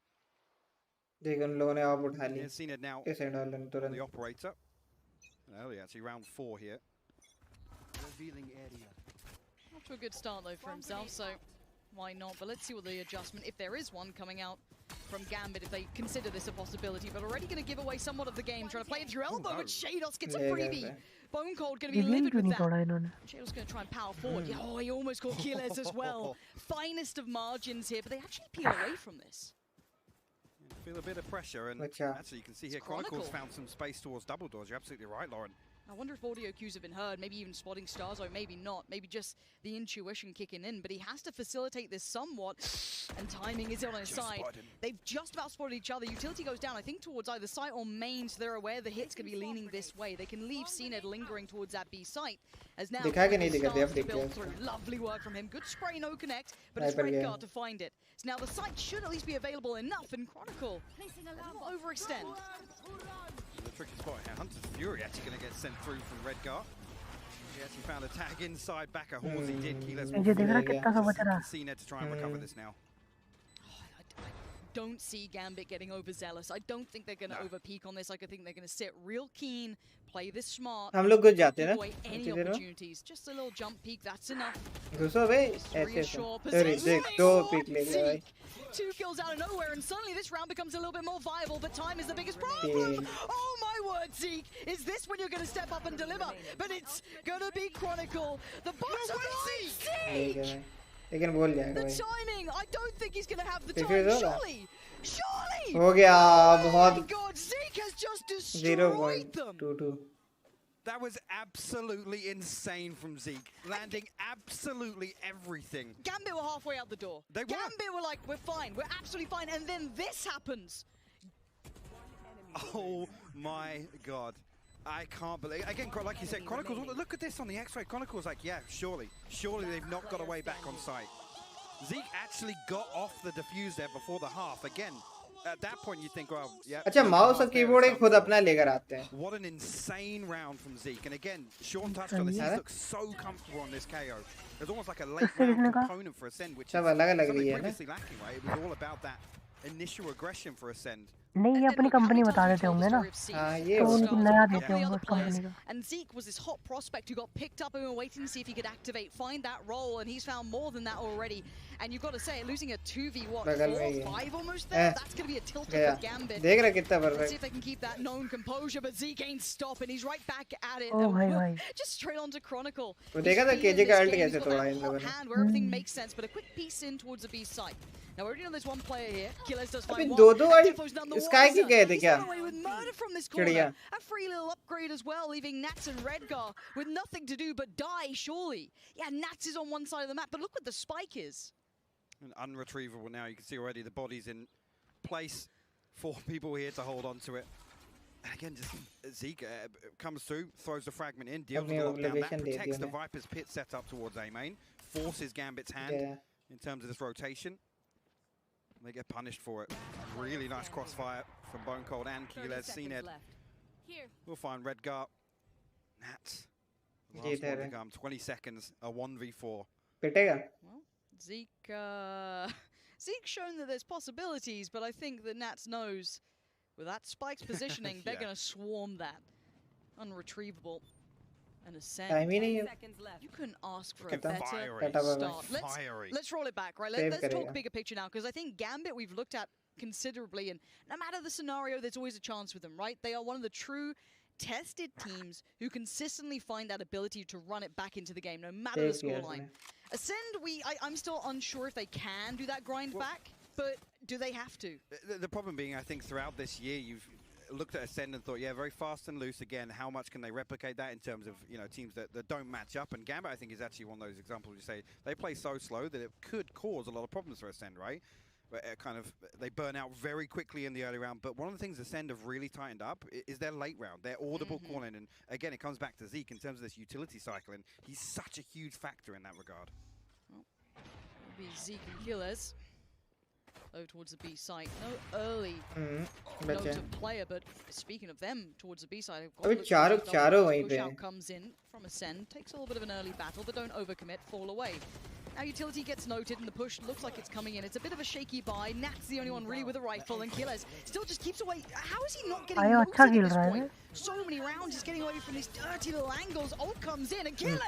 seen it now. The operator. Early, actually, round 4 here. Revealing area. Off to a good start though for himself. So why not? But let's see what the adjustment, if there is one coming out from Gambit, if they consider this a possibility. But already going to give away somewhat of the game, trying to play it through elbow, but Shados gets a freebie. Bone Cold going to be livid with that. Shadows going to try and power forward. Oh, he almost got Killers as well. Finest of margins here, but they actually peel away from this. Feel a bit of pressure, and actually you can see here Chronicles found some space towards double doors. You're absolutely right, Lauren. I wonder if audio cues have been heard, maybe even spotting stars, or maybe not, maybe just the intuition kicking in, but he has to facilitate this somewhat, and timing is on his side. They've just about spotted each other. Utility goes down, I think, towards either site or main, so they're aware the hit's going to be leaning this way. They can leave Cned lingering towards that B site, as now starts to build through. Lovely work from him. Good spray, no connect, but it's Redguard to find it. So now the site should at least be available enough in Chronicle. Not overextend. The tricky spot here. Hunter's Fury actually going to get sent through from Redguard. He actually found a tag inside back. Horsey did. Keyless will Cned to try and recover this now. Don't see Gambit getting overzealous. I don't think they're going to overpeak on this. I think they're going to sit real keen, play this smart. हम लोग कुछ जाते हैं ना any opportunities. Just a little jump peek, that's enough. घुसो बे ऐसे देख दो peek ले लिया भाई. 2 kills out of nowhere, and suddenly this round becomes a little bit more viable, but time is the biggest problem. Oh my word, Zeke! Is this when you're going to step up and deliver? But it's going to be Chronicle. The bottom line, Zeke! The timing! I don't think he's going to have the time. Surely! Surely! हो गया बहुत. Oh my god, Zeke has just destroyed them. 0.22. That was absolutely insane from Zeke, landing absolutely everything. Gambit were halfway out the door. Gambit were like, we're fine, we're absolutely fine, and then this happens. Oh my god. I can't believe, again, like you said, Chronicles, look at this on the X-Ray. Chronicles like, yeah, surely they've not got away back on site. Zeke actually got off the defuse there before the half. Again, at that point you think, well, yeah. अच्छा mouse और keyboard एक खुद अपना लेकर आते हैं. What an insane round from Zeke. And again, Sean touched on this. He looks so comfortable on this KO. There's almost like a late round component for Acend, which is something previously lacking, right? It was all about that initial aggression for Acend. नहीं ये अपनी company बता देते होंगे ना तो उनको नया देते होंगे उस कंपनी का. And Zeke was this hot prospect who got picked up and we were waiting to see if he could activate, find that role, and he's found more than that already. And you've got to say, losing a 2v what, 4-5 almost there, that's going to be a tilter for Gambit. Let's see if they can keep that known composure, but Zeke ain't stopping. He's right back at it. Just straight onto Chronicle. वो देखा था KJ का alt कैसे तोड़ा इन लोगों ने. Where everything makes sense, but a quick piece in towards the B site. Now we already know there's one player here. Killers does find one. दो Sky की गए थे क्या? With murder from this corner. A free little upgrade as well, leaving Nats and Redgar with nothing to do but die, surely. Yeah, Nats is on one side of the map, but look what the spike is. And unretrievable now. You can see already the body's in place. 4 people here to hold on to it. And again, just Zeke comes through, throws the fragment in, deals with the lockdown. That protects the Viper's pit set up towards A main, forces Gambit's hand in terms of this rotation. They get punished for it. Really nice crossfire from Bone Cold and Keyless. Cned. We'll find Redgar. Nats. Last one to come. 20 seconds. A 1v4. Well, Zeke's shown that there's possibilities, but I think that Nats knows with that Spike's positioning, they're going to swarm that. Unretrievable. And Acend. You couldn't ask for a better start. Let's roll it back, right? Let's talk bigger picture now, because I think Gambit we've looked at considerably, and no matter the scenario, there's always a chance with them, right? They are one of the true tested teams who consistently find that ability to run it back into the game, no matter the scoreline. Acend, I'm still unsure if they can do that grind back, but do they have to? The problem being, I think, throughout this year, you've looked at Acend and thought, yeah, very fast and loose again. How much can they replicate that in terms of, you know, teams that don't match up? And Gambit, I think, is actually one of those examples you say they play so slow that it could cause a lot of problems for Acend, right? They burn out very quickly in the early round. But one of the things Acend have really tightened up is their late round, their audible call-in. And again, it comes back to Zeke in terms of this utility cycle, and he's such a huge factor in that regard. Well, it'll be Zeke and Killers. Low towards the B site. No early note of player, but speaking of them towards the B side, Charo push out comes in from Acend, takes a little bit of an early battle, but don't overcommit, fall away. Now utility gets noted and the push looks like it's coming in. It's a bit of a shaky buy. Nat's the only one really with a rifle, and Killers still just keeps away. How is he not getting noted at this point? So many rounds, he's getting away from these dirty little angles. Ult comes in and Killers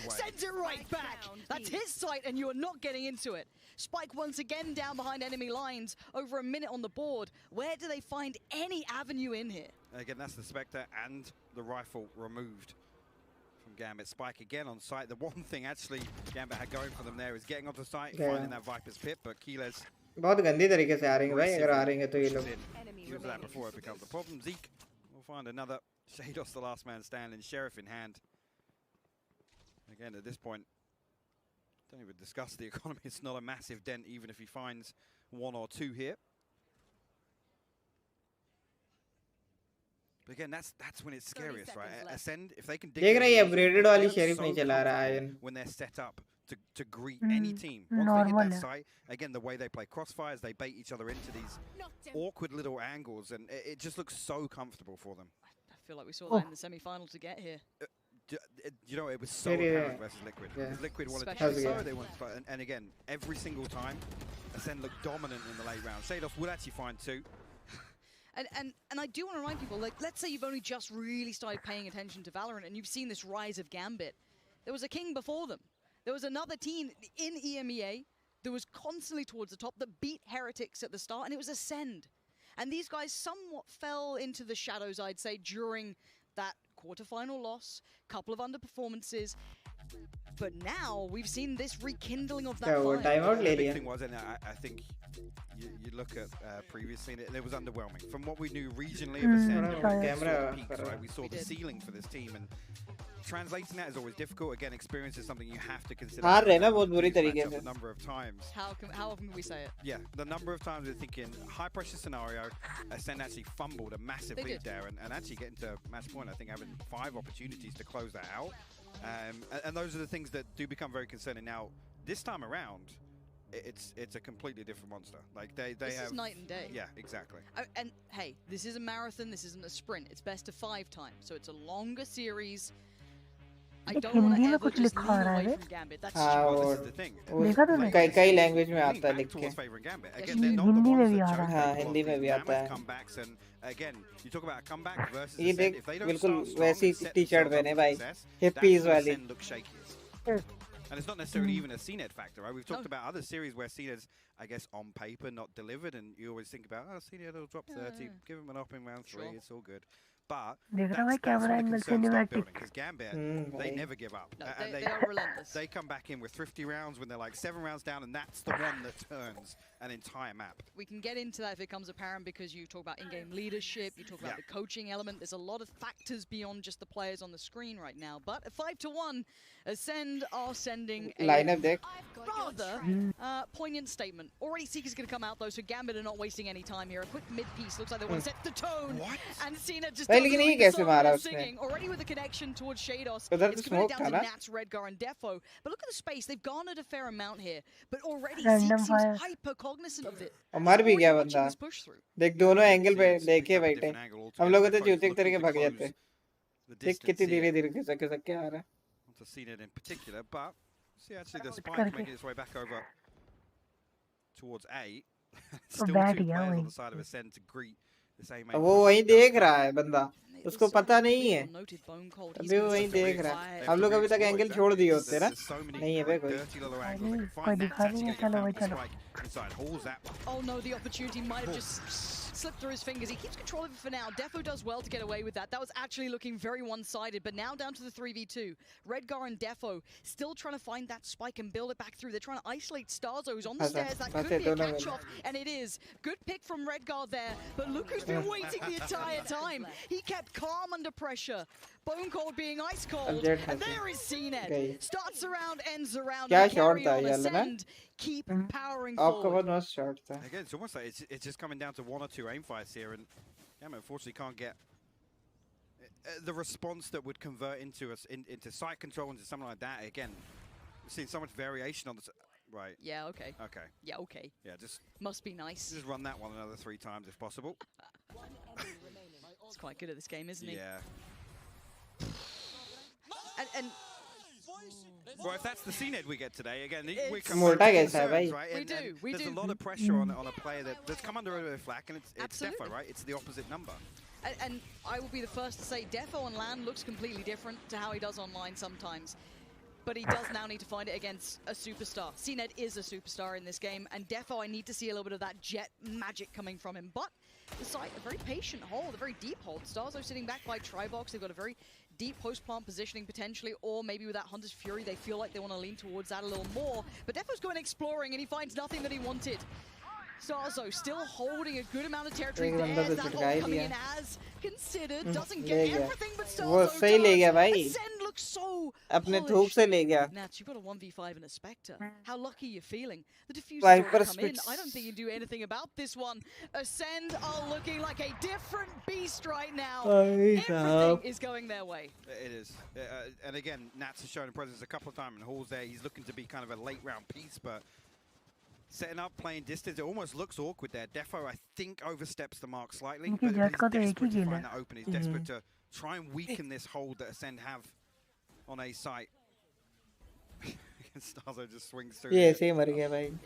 sends it right back. That's his site and you are not getting into it. Spike once again down behind enemy lines, over a minute on the board. Where do they find any avenue in here? Again, that's the Spectre and the rifle removed from Gambit. Spike again on site. The one thing actually Gambit had going for them there is getting onto site, finding that Viper's pit, but Keyless बहुत गंदी तरीके से आ रही है भाई, अगर आ रही है तो ये लोग. use that before it becomes a problem. Zeke will find another. Shados the last man standing, Sheriff in hand. Again, at this point, don't even discuss the economy. It's not a massive dent, even if he finds one or two here. But again, that's when it's scariest, right? Acend, if they can dig देख रहा है upgraded वाली Sheriff नहीं चला रहा है when they're set up to greet any team. Once they hit that site, again, the way they play crossfires, they bait each other into these awkward little angles, and it just looks so comfortable for them. I feel like we saw that in the semi-final to get here. You know, it was so apparent versus Liquid. Because Liquid wanted to play so, they wanted to play, and again, every single time, Acend looked dominant in the late round. Shados would actually find two. And I do want to remind people, like, let's say you've only just really started paying attention to Valorant and you've seen this rise of Gambit. There was a king before them. There was another team in EMEA that was constantly towards the top that beat Heretics at the start, and it was Acend. And these guys somewhat fell into the shadows, I'd say, during that quarterfinal loss, couple of underperformances. But now we've seen this rekindling of that fire. The big thing was, and I think you look at previously, and it was underwhelming. From what we knew regionally of Acend, peaks, right? We saw the ceiling for this team, and translating that is always difficult. Again, experience is something you have to consider. The number of times. How often can we say it? Yeah, the number of times we're thinking high pressure scenario, Acend actually fumbled a massive lead there, and actually getting to match point. I think having 5 opportunities to close that out, and those are the things that do become very concerning. Now, this time around, it's a completely different monster. Like they this have is night and day. Yeah, exactly. And hey, this is a marathon. This isn't a sprint. It's best of 5 times, so it's a longer series. I don't want to ever just lean away from Gambit. That's और the thing. कई language में आता है लिख के. हिंदी में भी आ रहा है. हाँ, हिंदी में भी आता है. Again, you talk about a comeback versus ये देख बिल्कुल वैसी टी-शर्ट पहने भाई, हिप्पीज वाली. And it's not necessarily even a CNED factor, right? We've talked about other series where CNED's, I guess, on paper not delivered, and you always think about, oh, CNED will drop 30, give him an up in round 3, it's all good. But that's when the concerns start building, because Gambit, they never give up. No, they are relentless. They come back in with thrifty rounds when they're like 7 rounds down, and that's the one that turns an entire map. We can get into that if it comes apparent, because you talk about in-game leadership, you talk about the coaching element. There's a lot of factors beyond just the players on the screen right now. But at 5-1, Acend are sending a rather poignant statement. Already Seeker's going to come out though, so Gambit are not wasting any time here. A quick mid-piece, looks like they want to set the tone. And Cena just लेकिन ये कैसे मारा उसने? Already with a connection towards Shados. उधर तो It's smoke down था to ना? Nats, Redgar, and Defo. But look at the space. They've garnered a fair amount here. But already Seek seems hyper cognizant of it. और मर भी गया बंदा. देख दोनों एंगल पे देखे बैठे. हम लोग तो जूते की तरह भाग जाते. देख कितनी धीरे-धीरे खिसक के आ रहा है. To see it in particular, but see actually the spike making its way back over towards A. Still 2 players on the side of Acend to greet the same. वो वहीं देख रहा है बंदा. उसको पता नहीं है. अभी वो वहीं देख रहा है. हम लोग अभी तक एंगल छोड़ दिए होते ना. नहीं है बे कोई दिखा नहीं है. चलो भाई चलो. Oh no, the opportunity might have just slipped through his fingers. He keeps control of it for now. Defo does well to get away with that. That was actually looking very one-sided, but now down to the 3v2. Redgar and Defo still trying to find that spike and build it back through. They're trying to isolate Starzo, who's on the stairs. That could be a catch-off, and it is. Good pick from Redgar there, but look who's been waiting the entire time. He kept calm under pressure. Bone Cold being ice cold, and there is CNED. Starts around, ends around. क्या shot था ये वाला ना? Keep powering आपका forward. बहुत मस्त shot था. Again, it's almost like it's just coming down to 1 or 2 aim fights here, and unfortunately can't get the response that would convert into into site control, into something like that. Again, we've seen so much variation on the right. Yeah. Okay. Okay. Yeah. Okay. Yeah. Just must be nice. Just run that one another 3 times if possible. It's quite good at this game, isn't he? Yeah. And Well, if that's the CNED we get today, again, we come Morta back to कैसा है concerns, भाई? right? We And do, we there's do. a lot of pressure on a player that's come under a bit of flack, and it's Defo, right? It's the opposite number. And I will be the first to say Defo on LAN looks completely different to how he does online sometimes. But he does now need to find it against a superstar. CNED is a superstar in this game, and Defo, I need to see a little bit of that jet magic coming from him. But the site, a very patient hold, a very deep hold. Starzo sitting back by Tribox, they've got a very deep post-plant positioning potentially, or maybe with that Hunter's Fury, they feel like they want to lean towards that a little more. But Defo's going exploring, and he finds nothing that he wanted. Starzo still holding a good amount of territory there. That hold coming in as considered, doesn't get everything, but वो सही ले गया भाई. Acend looks so अपने थूक से ले गया. Nats, you've got a 1v5 and a Spectre. How lucky you're feeling. The diffuser Viper come in. switch. I don't think you can do anything about this one. Acend are looking like a different beast right now. Everything is going their way. It is. And again, Nats has shown a presence a couple of times in halls there. He's looking to be kind of a late round piece, but setting up, playing distance, it almost looks awkward there. Defo, I think, oversteps the mark slightly, but he's desperate to find that open. He's desperate to try and weaken this hold that Acend have on a site. Starzo just swings through. ये ऐसे ही मर गया भाई.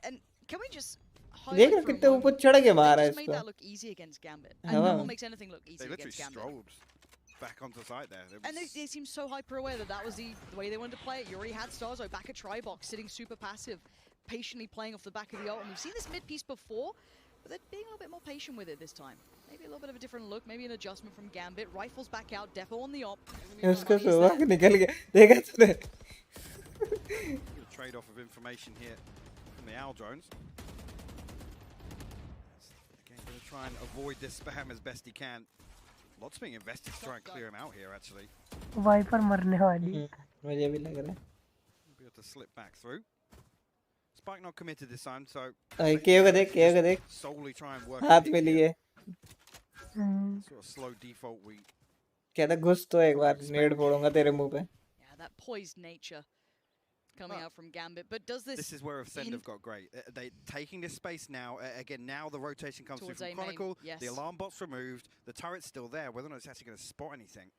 And can we just देख रहे कितने ऊपर चढ़ के मारा है made इसको. that look easy against Gambit. And no one makes anything look easy They literally against Gambit. strolled back onto the site there. And they seem so hyper-aware that that was the way they wanted to play it. You already had Starzo back at Tribox, sitting super passive, patiently playing off the back of the ult. And we've seen this mid-piece before, but they're being a little bit more patient with it this time. Maybe a little bit of a different look, maybe an adjustment from Gambit. Rifles back out, Defo on the op. उसका सुबह निकल गया. देखा तूने? Trade-off of information here from the owl drones. Again, going to try and avoid this spam as best he can. Lots being invested to try and clear him out here, actually. Viper मरने वाली. मुझे भी लग रहा है. Be able to slip back through. Spike not committed this time, so केव देख. solely try and work. हाथ में लिए. Sort of slow default we. कहता घुस तो एक बार नेड फोड़ूंगा तेरे मुंह पे. Yeah, that poised nature coming out from Gambit. But does this... This is where Acend have got great. They taking this space now. Again, now the rotation comes through from Chronicle. Yes. The alarm bot's removed. The turret's still there. Whether or not it's actually going to spot anything.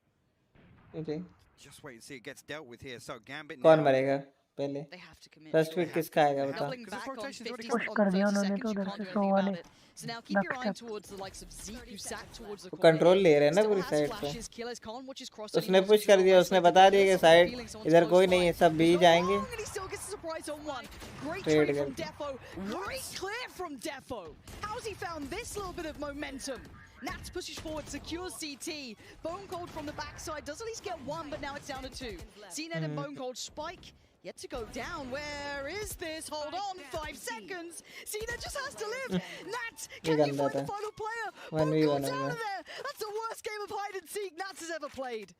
Okay. Just wait and see. It gets dealt with here. So Gambit कौन now. मरेगा पहले? First pick किसका आएगा बता? Push कर दिया उन्होंने तो उधर से 100 वाले. So now keep your eye towards the likes of Zeke, who sat towards the corner. Control ले रहे हैं ना पूरी साइड पे. उसने पुश कर दिया. उसने बता दिया कि साइड इधर कोई नहीं है. सब बी जाएंगे. Great trade from Defo. Great clear from Defo. How's he found this little bit of momentum? Nats pushes forward, secures CT. Bone Cold from the backside does at least get one, but now it's down to two. CNED and Bone Cold spike. Yet to go down. Where is this? Hold on, 5 seconds. CNED just has to live. Nats, can you find the final player? Bone Cold's out of there. That's the worst game of hide and seek Nats has ever played.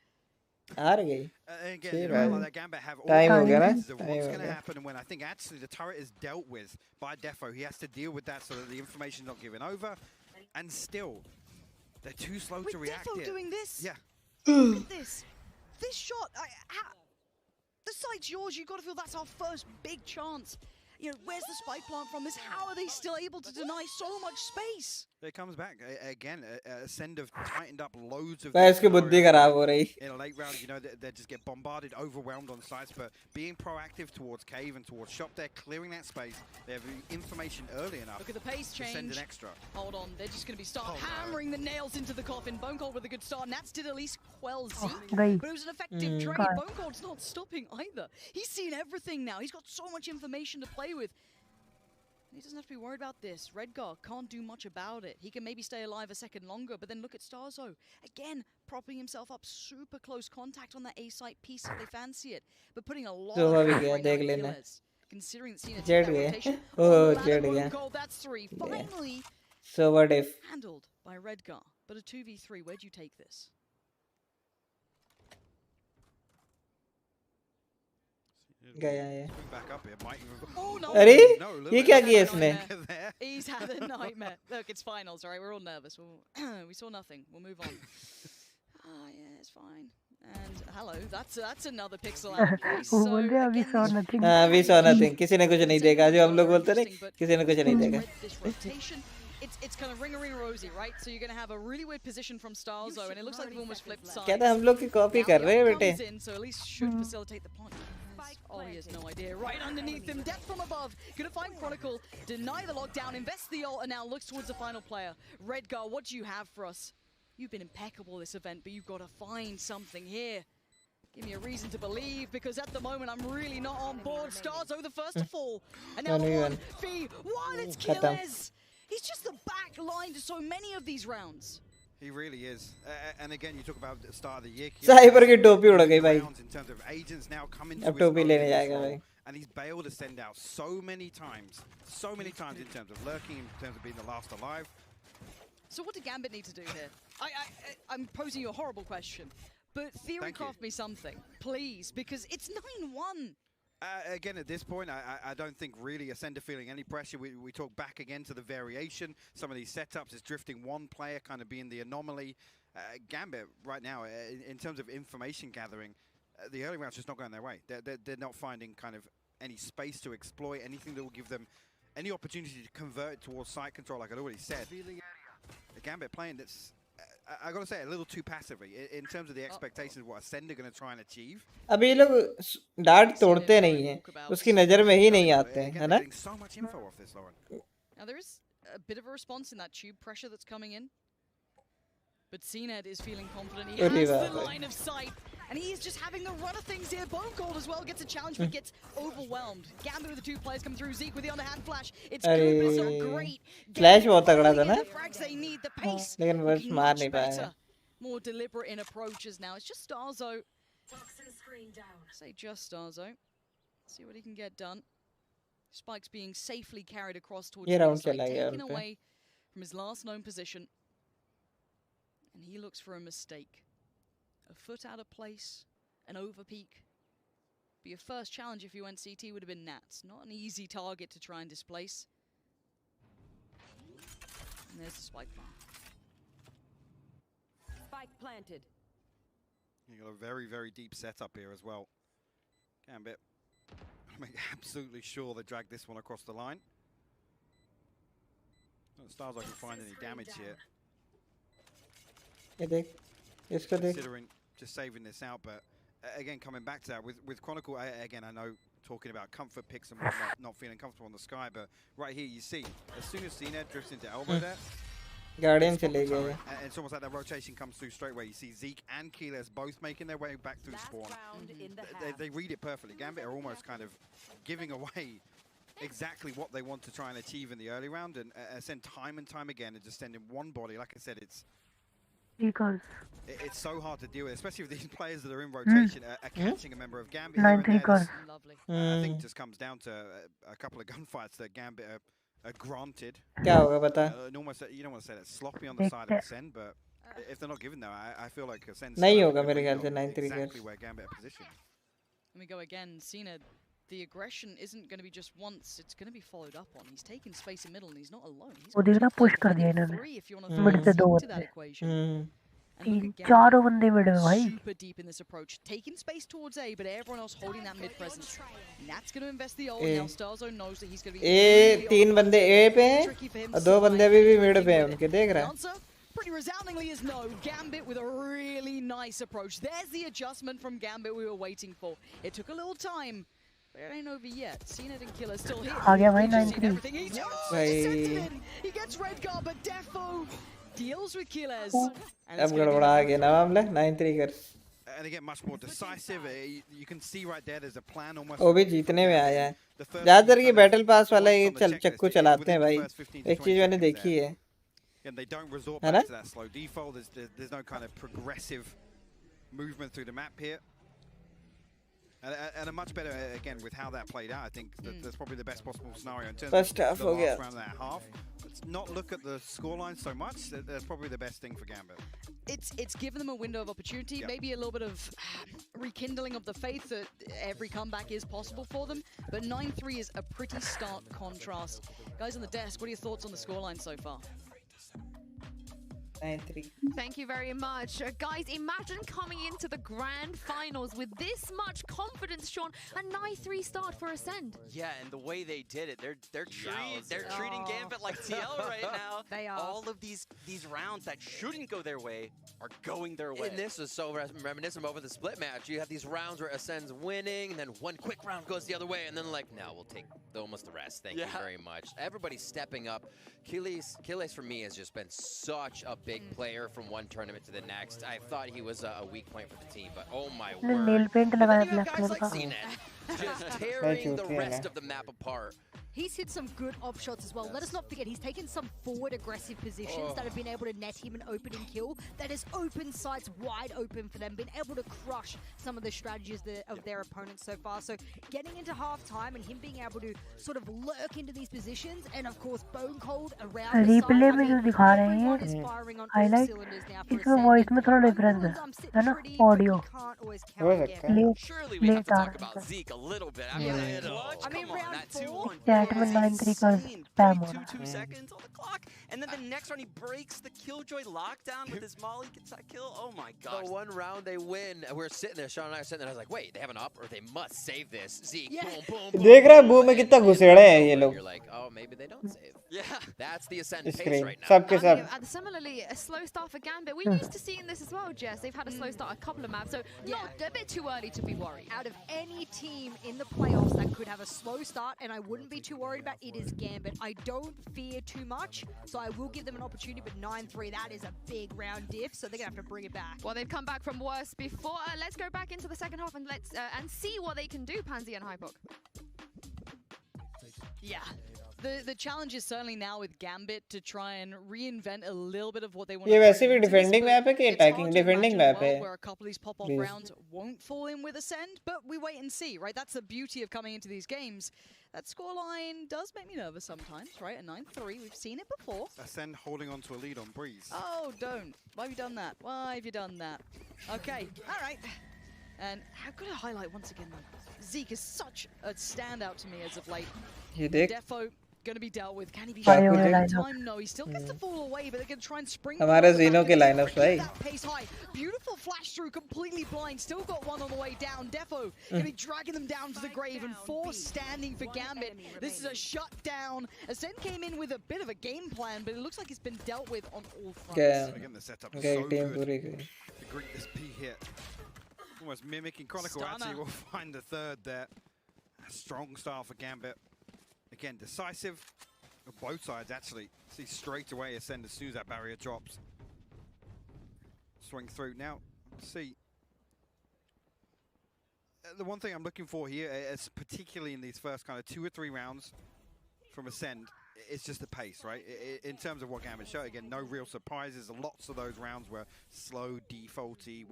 हार गई. Again, you know, like that Gambit have all Time हो the गया ना? pieces of what's going to happen, and when I think actually the turret is dealt with by Defo, he has to deal with that so that the information is not given over, and still they're too slow to react. Defo here. doing this? Yeah. Look at this. This shot. The site's yours. You've got to feel that's our first big chance. You know, where's the spike plant from this? How are they still able to deny so much space? It comes back again. Acend have tightened up loads of. भाई उसकी बुद्धि खराब हो रही. In a late round, you know, they just get bombarded, overwhelmed on sites. But being proactive towards cave and towards shop, they're clearing that space. They have information early enough. Look at the pace change. To send an extra. Hold on, they're just going to be hammering the nails into the coffin. Bone Cold with a good start. Nats did at least quell Zeke, but it was an effective trade. Bone Cold's not stopping either. He's seen everything now. He's got so much information to play with. He doesn't have to be worried about this. Redgar can't do much about it. He can maybe stay alive a second longer, but then look at Starzo. Again, propping himself up, super close contact on that A-site piece if they fancy it. But putting a lot of killers. Considering that Cena rotation. That's 3. Finally, so what if? Handled by Redgar. But a 2v3, where'd you take this? गया है. अरे ये क्या किया इसने? He's had a nightmare. Look, it's finals, all right? We're all nervous. We saw nothing. We'll move on. Yeah, it's fine. And hello, that's another pixel out of place. वो बोल रहे अभी saw nothing. We saw nothing. किसी ने कुछ नहीं देखा. जो हम लोग बोलते थे, किसी ने कुछ नहीं देखा. it's kind of ring-a-ring-rosy, right? So you're going to have a really weird position from Starzo, and it looks like they've almost flipped sides. कहता हम लोग की कॉपी कर रहे हैं बेटे. Comes in, so at least should facilitate the point. Oh, he has no idea. Right underneath him, death from above. Gonna find Chronicle, deny the lockdown, invest the ult, and now looks towards the final player. Redgar, what do you have for us? You've been impeccable this event, but you've got to find something here. Give me a reason to believe, because at the moment I'm really not on board. Starzo the first to fall. And now 1v1, it's Killers. He's just the back line to so many of these rounds. He really is. And again, you talk about the start of the year. Cyber की टोपी उड़ गई भाई. In terms of agents now coming अब टोपी लेने जाएगा भाई. And he's bailed to send out so many times in terms of lurking, in terms of being the last alive. So what did Gambit need to do here? I'm posing you a horrible question, but theory craft me something, please, because it's 9-1. Again, at this point, I don't think really Acend are feeling any pressure. We talk back again to the variation. Some of these setups is drifting one player kind of being the anomaly. Gambit right now, in terms of information gathering, the early round's just not going their way. They're not finding kind of any space to exploit, anything that will give them any opportunity to convert towards site control, like I'd already said. The Gambit playing that's, I gotta say, a little too passively in terms of the expectations of what Acend are going to try and achieve. अभी ये लोग dart तोड़ते नहीं हैं, उसकी नजर में ही नहीं आते हैं, है ना? So much info off this, Lauren. Now there is a bit of a response in that tube pressure that's coming in, but CNED is feeling confident. He has the line of sight, and he is just having the run of things here. Bone Gold as well gets a challenge, but gets overwhelmed. Gambit with the two players coming through. Zeke with the underhand flash. It's good, but it's not great. Flash बहुत तगड़ा था ना? The frags they need, the pace. लेकिन बस मार नहीं पाया. More deliberate in approaches now. It's just Starzo. Say just Starzo. See what he can get done. Spike's being safely carried across towards the side, taken away from his last known position. And he looks for a mistake. A foot out of place, an overpeak. Be a first challenge if you went CT would have been Nats. Not an easy target to try and displace. And there's the spike plant. Spike planted. You got a very, very deep setup here as well. Gambit, make absolutely sure they drag this one across the line. Stars I can find any damage here. Considering just saving this out, but again, coming back to that with Chronicle, again, I know talking about comfort picks and whatnot, not feeling comfortable on the sky, but right here you see, as soon as CNED drifts into elbow there, Guardian चले गए. It's almost like that rotation comes through straight away. You see Zeke and Keyless both making their way back through spawn. They read it perfectly. Gambit are almost kind of giving away exactly what they want to try and achieve in the early round, and Acend time and time again and just sending one body. Like I said, it's so hard to deal with, especially with these players that are in rotation, are catching a member of Gambit. I think it just comes down to a couple of gunfights that Gambit are granted. क्या होगा बता? Almost, you don't want to say that sloppy on the side of Acend, but if they're not given though, I feel like Acend नहीं होगा मेरे ख्याल से 9-3 exactly where Gambit are positioned. Let me go again. Cena, the aggression isn't going to be just once; it's going to be followed up on. He's taking space in middle, and he's not alone. He's वो देखना push कर दिया इन्होंने. Mid से 2 बंदे. 4 बंदे mid में भाई. Super deep in this approach, taking space towards A, but everyone else holding that mid presence. Nat's going to invest the ult. Now Starzo knows that he's going to be. ए 3 बंदे A पे हैं और 2 बंदे अभी भी mid पे हैं उनके देख रहा है. Pretty resoundingly is no. Gambit with a really nice approach. There's the adjustment from Gambit we were waiting for. It took a little time, but it ain't over yet. CNED and Killer still here. आ गया भाई 9-3. He gets Redgar, but Defo deals with Killers. अब गड़बड़ा गया ना मामला 9-3 कर. And again, much more decisive. You can see right there. There's a plan almost. वो भी जीतने में आया है. ज़्यादातर ये बैटल पास वाला ये चक्कू चलाते हैं भाई. एक चीज मैंने देखी है. And they don't resort back to that slow default. There's no kind of progressive movement through the map here. And a much better, again, with how that played out, I think that's probably the best possible scenario in terms of the last round of that half. Let's not look at the scoreline so much. That's probably the best thing for Gambit. It's given them a window of opportunity, maybe a little bit of rekindling of the faith that every comeback is possible for them. But 9-3 is a pretty stark contrast. Guys on the desk, what are your thoughts on the scoreline so far? 9-3. Thank you very much. Guys, imagine coming into the grand finals with this much confidence, Sean. A 9-3 start for Acend. Yeah, and the way they did it, they're treating Gambit like TL right now. They are. All of these rounds that shouldn't go their way are going their way. And this was so reminiscent of the split match. You have these rounds where Ascend's winning, and then one quick round goes the other way, and then like, no, we'll take almost the rest. Thank you very much. Everybody's stepping up. Killes for me has just been such a big player from one tournament to the next. I thought he was a weak point for the team, but oh my word. nail paint And then लगाया you have black guys color like का Cnet just tearing the rest of the map apart. He's hit some good op shots as well. Let us not forget, he's taken some forward aggressive positions that have been able to net him an opening kill. That has opened sights wide open for them, been able to crush some of the strategies of their opponents so far. So getting into half-time and him being able to sort of lurk into these positions, and of course Bone Cold around the side. replay में जो दिखा रहे हैं highlight इसमें voice में थोड़ा difference है ना ऑडियो हो सकता है Surely we have to talk about Zeke a little bit. I mean, round 4. Chat में 9-3 का स्पैम हो रहा 2 seconds on the clock, and then the next round he breaks the Killjoy lockdown with his molly, gets that kill. Oh my gosh. The one round they win, we're sitting there, Sean and I are sitting there, I was like, wait, they have an up, or they must save this. Zeke, boom, boom, boom. देख रहा है boom में कितना घुसेड़े हैं ये लोग You're like, oh, maybe they don't save. Yeah, that's the Ascend pace Screen. right now. सबके सब Similarly, a slow start for Gambit. We're used to seeing this as well, Jess. They've had a slow start a couple of maps, so not a bit too early to be worried. Out of any team in the playoffs that could have a slow start, and I wouldn't be too worried about it, is Gambit. I don't fear too much, so I will give them an opportunity, but 9-3, that is a big round diff, so they're going to have to bring it back. Well, they've come back from worse before. Let's go back into the second half and let's and see what they can do, Pansy and Hypok. Yeah. The challenge is certainly now with Gambit to try and reinvent a little bit of what they want ये to वैसे भी defending map है कि attacking defending map है where a couple of these pop-off rounds won't fall in with Ascend, but we wait and see, right? That's the beauty of coming into these games. That scoreline does make me nervous sometimes, right? A 9-3, we've seen it before. Ascend holding on to a lead on Breeze. Oh, don't. Why have you done that? Why have you done that? Okay, all right. And how could I highlight once again, though? Zeke is such a standout to me as of late. ये देख Defo going to be dealt with. Can he be Fire shot lineup. time? No, he still gets to fall away, but they're going to try and spring. हमारे Zeno के lineups भाई that pace high. Beautiful flash through, completely blind. Still got one on the way down. Defo going to be dragging them down to the grave, and 4 standing for Gambit. This is a shutdown. Ascend came in with a bit of a game plan, but it looks like it's been dealt with on all fronts. Again, the setup is so good to greet this P hit. Almost mimicking Chronicle. Actually, we'll find the third there. A strong start for Gambit. Again, decisive. Both sides actually see straight away Ascend as soon as that barrier drops. Swing through now. Let's see. The one thing I'm looking for here is particularly in these first kind of 2 or 3 rounds from Ascend, it's just the pace, right? In terms of what Gambit showed, again, no real surprises. Lots of those rounds were slow, defaulty,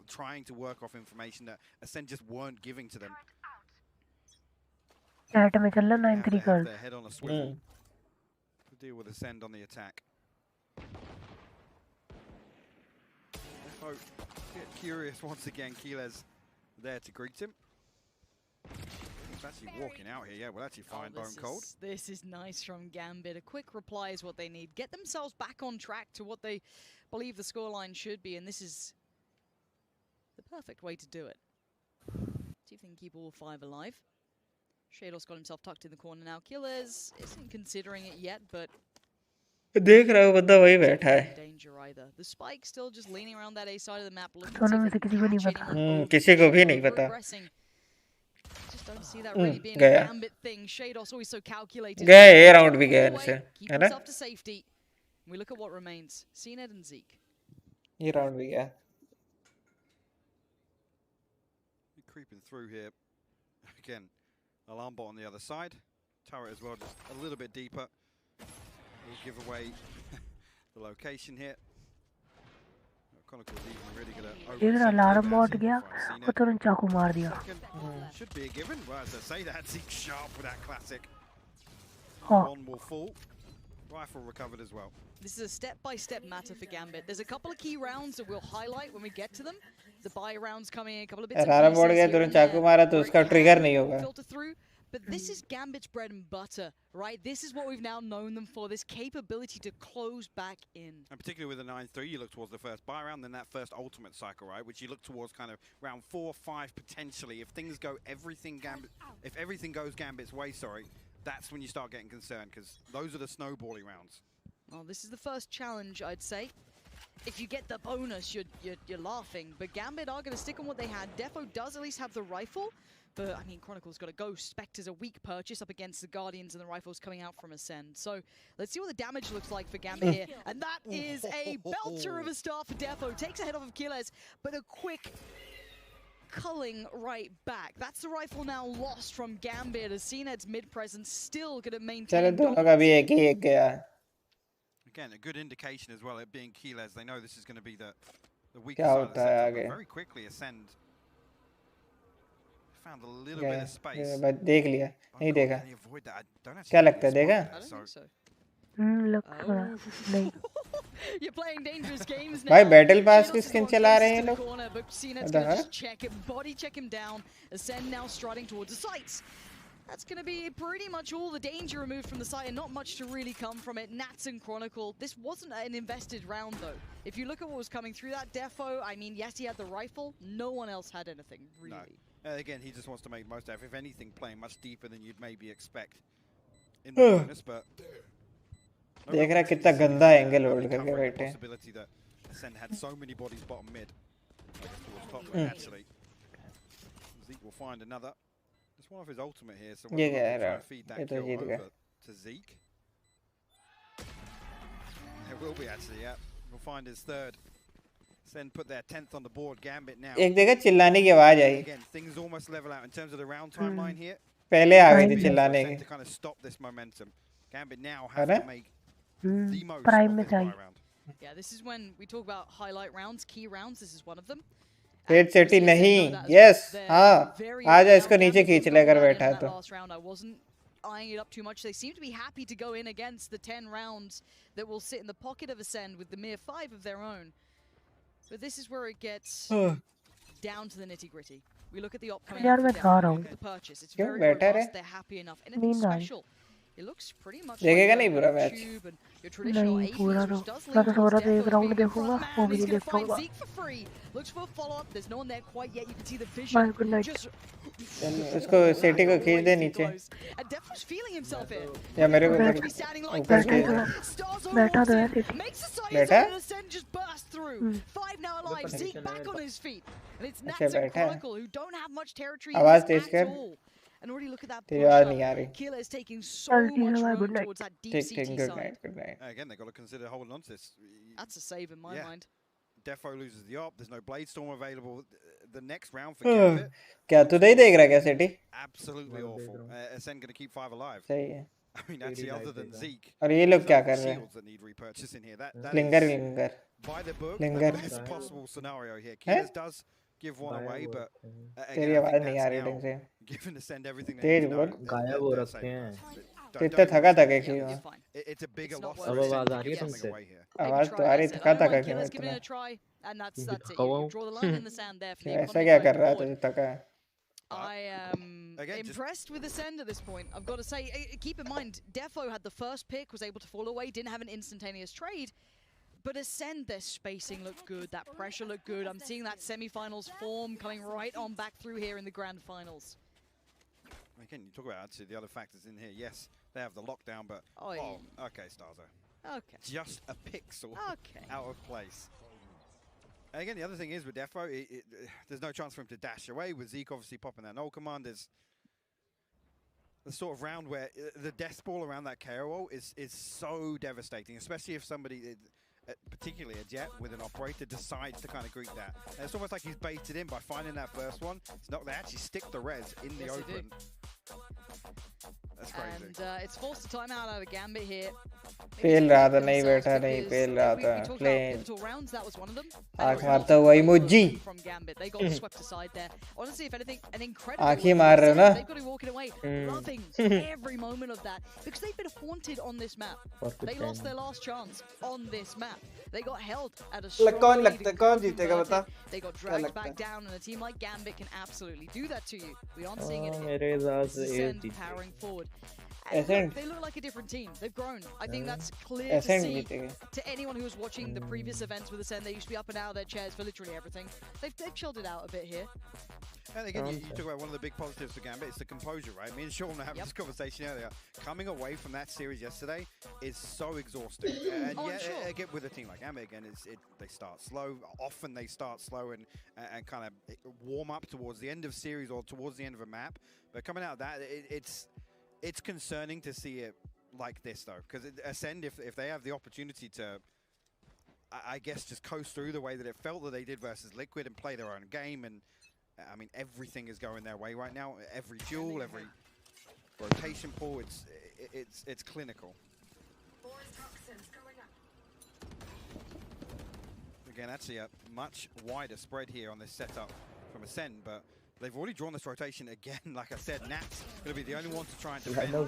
trying to work off information that Ascend just weren't giving to them. Chat में चल रहा 9-3 का Their head on a swivel to deal with Ascend on the attack. Get curious once again. Keeler's there to greet him. He's actually walking out here. Yeah, we'll actually find Bone Cold. This is nice from Gambit. A quick reply is what they need. Get themselves back on track to what they believe the scoreline should be, and this is the perfect way to do it. See if they can keep all 5 alive. Shadows got himself tucked in the corner now. Killers isn't considering it yet, but देख रहा हूँ बंदा वही बैठा है danger either. The spike still just leaning around that A side of the map. दोनों में से किसी को नहीं पता किसी को भी नहीं पता Just don't see that really being a Gambit thing. Shadows always so calculated. गया A round भी गया इनसे Keep है ना himself to safety. We look at what remains. Cnet and Zeke. ये round भी गया Creeping through here again. Alarm bot on the other side. Turret as well, just a little bit deeper. We'll give away the location here. Chronicle's even really gonna इधर alarm बॉट गया और तुरंत चाकू मार दिया should be a given. Well, as I say that, Zeke sharp with that classic. Oh. One will fall. Rifle recovered as well. This is a step-by-step matter for Gambit. There's a couple of key rounds that we'll highlight when we get to them. The buy rounds coming in, a couple of bits of alarm बॉट गया तुरंत चाकू मारा तो उसका trigger नहीं होगा filter through, But this is Gambit's bread and butter, right? This is what we've now known them for, this capability to close back in. And particularly with the 9-3, you look towards the first buy round, then that first ultimate cycle, right? Which you look towards kind of round 4, 5 potentially. If things go if everything goes Gambit's way, sorry, that's when you start getting concerned, because those are the snowballing rounds. Well, this is the first challenge, I'd say. If you get the bonus, you're laughing. But Gambit are going to stick on what they had. Defo does at least have the rifle. But, I mean, Chronicle's got to go. Spectre's a weak purchase up against the Guardians and the rifles coming out from Acend. So, let's see what the damage looks like for Gambit here. And that is a belter of a start for Defo. Takes a head off of Killers, but a quick culling right back. That's the rifle now lost from Gambit, as CNED's mid-presence still going to maintain. Again, a good indication as well, it being Keyless. They know this is going to be the weak side of the setup. Very quickly, Acend found a little bit of space. But देख लिया, नहीं देखा. क्या लगता है, देखा? नहीं. You're playing dangerous games now. भाई बैटल पास की स्किन चला रहे हैं लोग. But CNED's going to just check him, body check him down. Acend now striding towards the sights. That's going to be pretty much all the danger removed from the site and not much to really come from it. Nats and Chronicle, this wasn't an invested round though. If you look at what was coming through that Defo, I mean, yes, he had the rifle. No one else had anything, really. No. Again, he just wants to make most of it. If anything, playing much deeper than you'd maybe expect in the bonus, but... देख रहा कितना गंदा angle hold करके बैठे हैं. Possibility that Acend had so many bodies bottom mid. Towards top lane, actually. Zeke will find another. Just one of his ultimate here, so we're trying to feed that kill over to Zeke. There will be actually, yeah. We'll find his third. Acend put their 10th on the board. Gambit now. एक जगह चिल्लाने की आवाज आई. Again, things almost level out in terms of the round timeline here. पहले आ गई थी चिल्लाने की. To kind of stop this momentum. Gambit now has to make the most Prime of में this buy चाहिए. round. Yeah, this is when we talk about highlight rounds, key rounds. This is one of them. Red City नहीं. Yes. हाँ. आजा इसको नीचे खींच ले अगर बैठा है तो. Last round, I wasn't eyeing it up too much. They seem to be happy to go in against the 10 rounds that will sit in the pocket of Acend with the mere 5 of their own. But this is where it gets down to the nitty-gritty. We look at the op coming out for the purchase. It's very robust. They're happy enough. Anything special? It looks pretty much देखेगा नहीं पूरा match. नहीं पूरा तो मैं तो सोच रहा था एक राउंड देखूंगा वो भी नहीं देख पाऊंगा. Bye good night. उसको सेटी को खींच दे नीचे. या मेरे को ऊपर के बैठा तो है सेटी. बैठा? अच्छा बैठा है. आवाज तेज कर. And already look at that push. Killer is taking so much room towards that deep CT good side. Night, good night. Again, they've got to consider holding on to this. That's a save in my mind. Defo loses the op. There's no Blade Storm available. The next round for Gambit. क्या तू नहीं देख रहा क्या सेटी? Absolutely awful. Acend going to keep 5 alive. सही है. I mean, actually, other than Zeke. और ये लोग क्या कर रहे हैं? Shields that need repurchase in here. That Linger. By the book, Linger. the best possible scenario here. Killers does give one away, but तेरी आवाज नहीं आ रही ढंग से. Given Acend everything तेज बोल. गायब हो रखे हैं. तो इतना थका थका क्यों? It's a bigger loss. अब आवाज आ रही है तुमसे. आवाज तो आ रही थका क्यों इतना? And that's it. You draw the line in the sand there. ऐसा क्या कर रहा था थका? I am impressed with Acend at this point. I've got to say, keep in mind, Defo had the first pick, was able to fall away, didn't have an instantaneous trade. But Acend, their spacing looked good, that pressure looked good. I'm seeing that semi-finals form coming right on back through here in the grand finals. Again, you talk about actually the other factors in here. Yes, they have the lockdown, but okay, Starzo. Okay. Just a pixel out of place. And again, the other thing is with Defo, there's no chance for him to dash away. With Zeke obviously popping that null command, there's the sort of round where the death ball around that KO ult is so devastating, especially if somebody, particularly a Jet with an operator, decides to kind of greet that. And it's almost like he's baited in by finding that first one. It's not, they actually stick the res in the open. That's crazy. And it's forced a timeout out of Gambit here. पेल रहा था नहीं बैठा नहीं पेल रहा था plane आँख मारता हुआ इमोजी आँखें मार रहे ना every moment of that because they've been haunted on this map. They lost their last chance on this map. They got held at a कौन लगता है कौन जीतेगा बता They got dragged back down, and a team like Gambit can absolutely do that to you. We aren't seeing it. मेरे हिसाब से Acend powering forward. Acend. They look like a different team. They've grown. I think that's clear to see to anyone who was watching the previous events with Acend. They used to be up and out of their chairs for literally everything. They've chilled it out a bit here. And again, you talk about one of the big positives for Gambit, it's the composure, right? Me and Sean were having this conversation earlier. Coming away from that series yesterday is so exhausting. And again, with a team like Gambit, again, they start slow. Often they start slow and kind of warm up towards the end of series or towards the end of a map. But coming out of that, it's concerning to see it like this, though. Because Acend, if they have the opportunity to, I guess, just coast through the way that it felt that they did versus Liquid and play their own game, and I mean, everything is going their way right now. Every duel, every rotation pool, it's clinical. Again, actually a much wider spread here on this setup from Acend, but they've already drawn this rotation again. Like I said, Nat's going to be the only one to try and defend a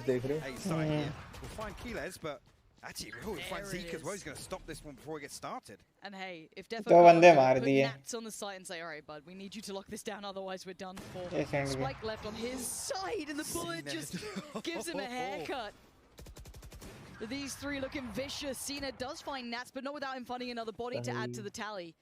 side here. We'll find Keylez, but actually, we'll find Zeke as well. He's going to stop this one before it gets started. And hey, if Defo put Nats on the site and say, all right, bud, we need you to lock this down, otherwise we're done for. Spike left on his side, and the bullet just gives him a haircut. These three looking vicious. Cena does find Nats, but not without him finding another body to add to the tally.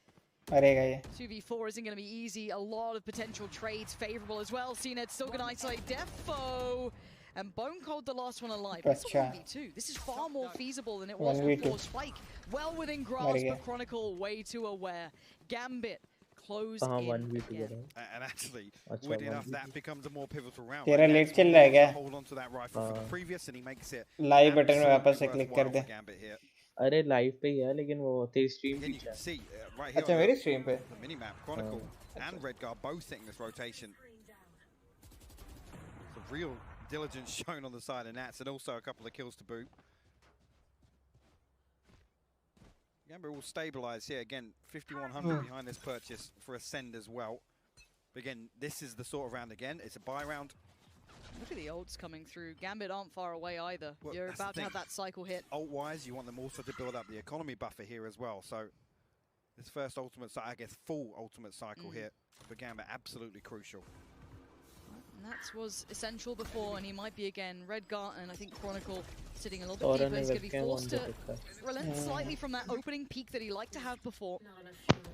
2v4 isn't going to be easy. A lot of potential trades favorable as well. Cena still going to isolate Defo. And Bone Cold, the last one alive. It's a 1v2. This is far more feasible than it was before. Spike, well within grasp, but Chronicle way too aware. Gambit, close in again. And actually, weirdly enough, that becomes a more pivotal round. तेरा late चल रहा है क्या? Hold on to that rifle from the previous, and he makes it. Live button में वापस से click कर दे. अरे लाइव पे ही है लेकिन वो तेरी स्ट्रीम पे है. अच्छा मेरी स्ट्रीम पे. The minimap, Chronicle and Redguard both hitting this rotation. It's a real diligence shown on the side of Nats, and also a couple of kills to boot. Gambit will stabilize here again. 5100 behind this purchase for Acend as well. But again, this is the sort of round again. It's a buy round. Look at the ults coming through. Gambit aren't far away either. Well, you're about to have that cycle hit. Ult-wise, you want them also to build up the economy buffer here as well. So this first ultimate, I guess full ultimate cycle here for Gambit, absolutely crucial. Nats was essential before, and he might be again. Redguard and I think Chronicle sitting a little bit deeper. He's going to be forced to relent slightly from that opening peak that he liked to have before.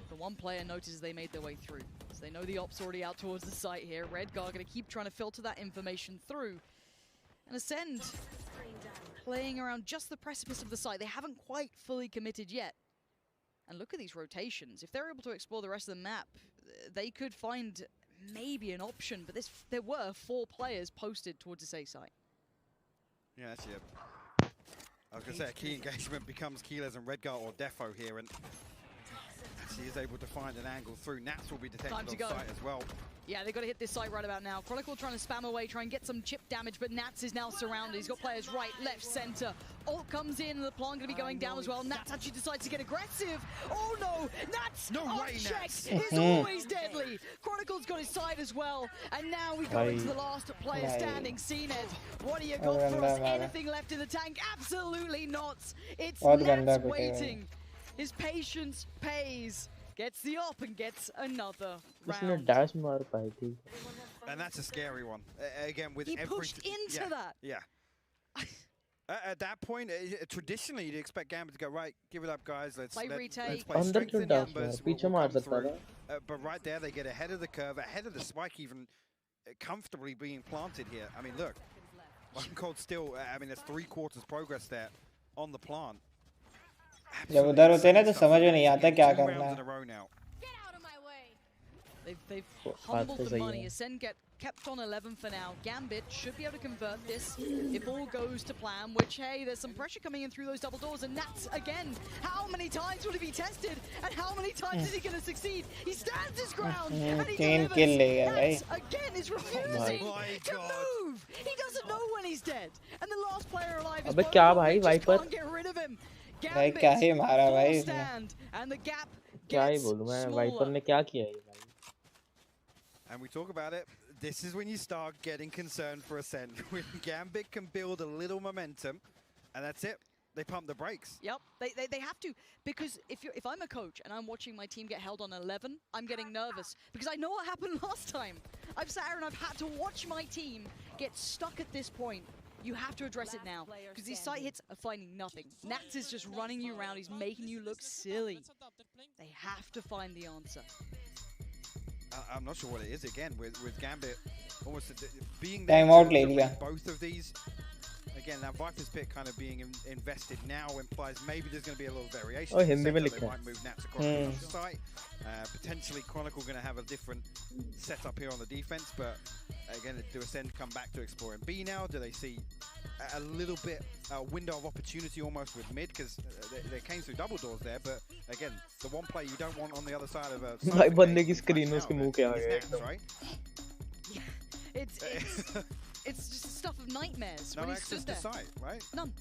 The one player notices they made their way through. So they know the op's already out towards the site here. Redguard going to keep trying to filter that information through. And Acend playing around just the precipice of the site. They haven't quite fully committed yet. And look at these rotations. If they're able to explore the rest of the map, they could find maybe an option, but there were 4 players posted towards the A site. Yeah, that's it. I was going to say a key engagement becomes Keylez and Redguard or Defo here, and he is able to find an angle through. Nats will be detected on site as well. Yeah, they've got to hit this site right about now. Chronicle trying to spam away, try and get some chip damage, but Nats is now surrounded. He's got players right, left, center. Ult comes in, and the plant going to be going down as well. Nats actually decides to get aggressive. Oh no, Nats unchecked is always deadly. Chronicle's got his side as well, and now we go into the last player standing, CNED. What do you got for us? Anything left in the tank? Absolutely not. It's Nats waiting. His patience pays. Gets the op and gets another round. And that's a scary one. Again, with he pushed into that. Yeah. At that point, traditionally you'd expect Gambit to go, right, give it up, guys. Let's play strength in numbers. We'll come through. But right there, they get ahead of the curve, ahead of the spike, even comfortably being planted here. I mean, look, Cold still. I mean, there's 3/4 progress there on the plant. जब उधर होते हैं ना तो समझ में नहीं आता क्या करना है. They've humbled the money. Acend kept on 11 for now. Gambit should be able to convert this if all goes to plan, which, hey, there's some pressure coming in through those double doors, and Nats, again, how many times will he be tested, and how many times is he going to succeed? He stands his ground, and he delivers. Nats, again, is refusing to move. alive. He doesn't know when he's dead. And the last player alive is अबे क्या भाई just Viper can't get rid of him. भाई क्या ही मारा भाई Full इसने stand, and the gap क्या ही gets बोलूं मैं smaller. वाइपर ने क्या किया ये भाई And we talk about it. This is when you start getting concerned for Acend. When Gambit can build a little momentum, and that's it. They pump the brakes. Yep, they have to, because if I'm a coach and I'm watching my team get held on 11, I'm getting nervous because I know what happened last time. I've sat here and I've had to watch my team get stuck at this point. You have to address it now because these side hits are finding nothing. Nats is just running you around. He's making you look silly. They have to find the answer. I'm not sure what it is again with Gambit almost being Time there out to ले win लिया both of these. Again, that Viper's pick kind of being invested now implies maybe there's going to be a little variation. Oh, Hindi में They लिखा है might move Nats across the site. Potentially Chronicle going to have a different setup here on the defense, but again, do Acend come back to exploring B now? Do they see a little bit window of opportunity almost with mid, because they came through double doors there, but again, the one player you don't want on the other side of a भाई बंदे की screen उसके मुंह के आ गया एकदम right? It's just the stuff of nightmares. No when he access stood to there. sight, right? None.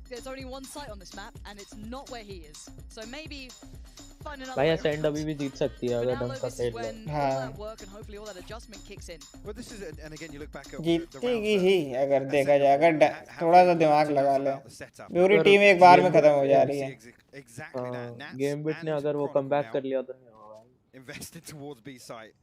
There's only one site on this map, and it's not where he is. So maybe find another भाई way Acend around. अभी भी जीत सकती है अगर ढंग का This is खेल ले when all that work and hopefully all that adjustment kicks in. Well, this is, and again, you look back at जीतेगी ही अगर देखा जाए अगर थोड़ा सा दिमाग लगा ले पूरी टीम एक बार में खत्म हो जा रही है exactly that. Nats Gambit ने and अगर वो Chronicle कमबैक now कर लिया तो नहीं होगा invested towards B site.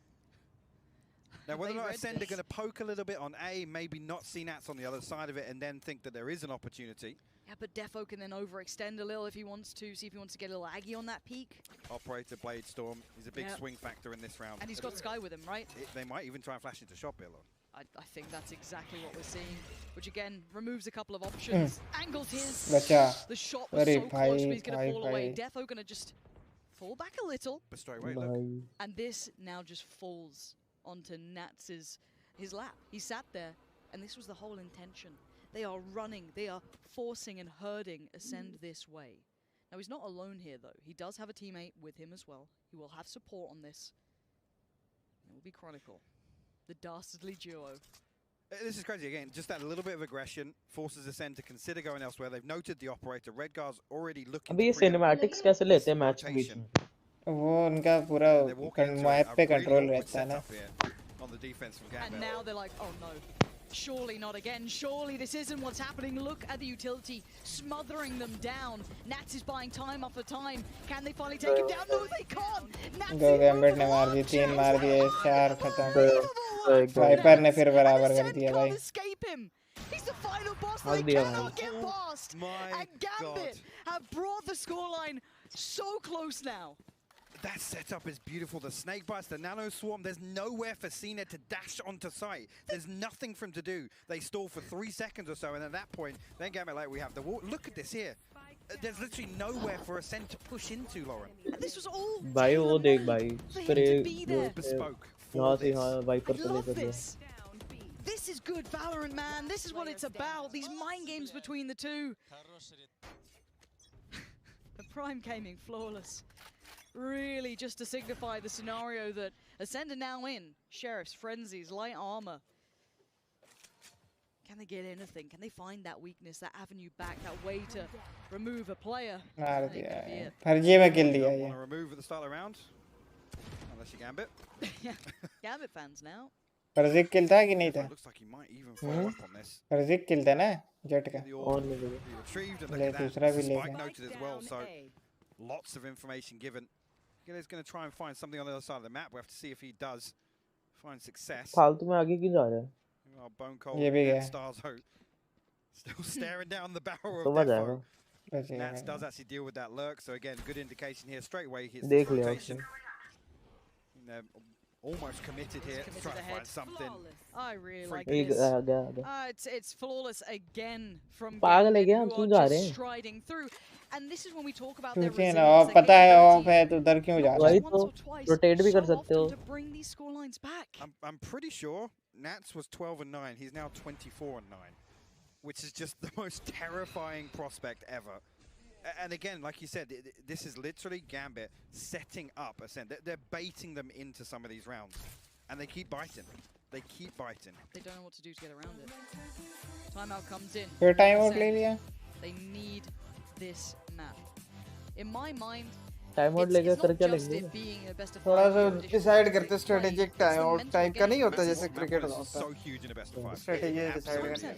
Now, whether or not Acend are going to poke a little bit on A, maybe not see Nats on the other side of it, and then think that there is an opportunity. Yeah, but Defo can then overextend a little if he wants to, see if he wants to get a little aggy on that peak. Operator, Blade Storm, he's a big Yep. swing factor in this round. And he's got Sky with him, right? They might even try and flash into shop here, Lord. I think that's exactly what we're seeing, which again removes a couple of options. Angles his. बचा The shot was अरे so close, but he's going to भाई fall away. भाई Defo going to just fall back a little. But straight away, look. And this now just falls onto Nats's his lap. He sat there, and this was the whole intention. They are running, they are forcing and herding Acend this way. Now he's not alone here though. He does have a teammate with him as well. He will have support on this. It will be Chronicle, the dastardly duo. This is crazy again. Just that little bit of aggression forces Acend to consider going elsewhere. They've noted the operator. Redguard's already looking. अभी ये cinematics कैसे लेते हैं match के बीच में वो उनका पूरा मैप पे कंट्रोल रहता है ना on the defense from Gambit. And now they're like, oh no, surely not again. Surely this isn't what's happening. Look at the utility smothering them down. Nats is buying time after time. Can they finally take him down? No, they can't. दो gambit ने मार दी 3 मार दिए 4 खत्म wiper ने फिर बराबर कर दिया भाई escape him. He's the final boss. They cannot get past. And Gambit have brought the scoreline so close now. That setup is beautiful. The snake bites, the nano swarm. There's nowhere for Cena to dash onto site. There's nothing for him to do. They stall for 3 seconds or so, and at that point, then Gambit like we have the wall. Look at this here. There's literally nowhere for Acend to push into, Lauren. And this was all भाई वो देख भाई spray bespoke. यहाँ से यहाँ wiper को लेकर गया This is good Valorant, man. This is what it's about. These mind games between the two. The Prime came in flawless. Really just to signify the scenario that Acend are now in. Sheriffs, frenzies, light armor. Can they get anything? Can they find that weakness, that avenue back, that way to remove a player? मार दिया फर्जी में किल दिया ये Want to remove at the start of the round? Unless you Gambit. Gambit fans now. फर्जी किल था कि नहीं था Looks like he might even follow up on this. फर्जी किल था ना जेट का Retrieved and ले look at दूसरा that. भी ले Spike गया noted as well, so lots of information given. He's going to try and find something on the other side of the map. We have to see if he does find success. फालतू में आगे क्यों जा रहा है Bone Cold ये भी गया Stars Hope still staring down the barrel तो of बच Defo. जाएगा Nats does actually deal with that lurk, so again, good indication here. Straight away, hits देख the लिया rotation. उसने They're almost committed here, trying to find something. I really like एक this. आ गया It's flawless again from पागल है Gambit, क्या हम who क्यों are जा just रहे हैं striding through. And this is when we talk about their क्योंकि ना resilience, और their पता है ऑफ capability है तो उधर क्यों जा रहा वही है तो रोटेट भी कर सकते हो to bring these scorelines back. I'm pretty sure Nats was 12-9. He's now 24-9, which is just the most terrifying prospect ever. And again, like you said, this is literally Gambit setting up Acend. They're baiting them into some of these rounds, and they keep biting. they keep biting. They don't know what to do to get around it. Timeout comes in. फिर time out ले लिया. They need this map. In my mind, time out लेके कर क्या लेंगे? थोड़ा सा decide करते स्ट्रेटेजिक टाइम आउट टाइप का नहीं होता जैसे क्रिकेट में होता है. स्ट्रेटेजी डिसाइड करते.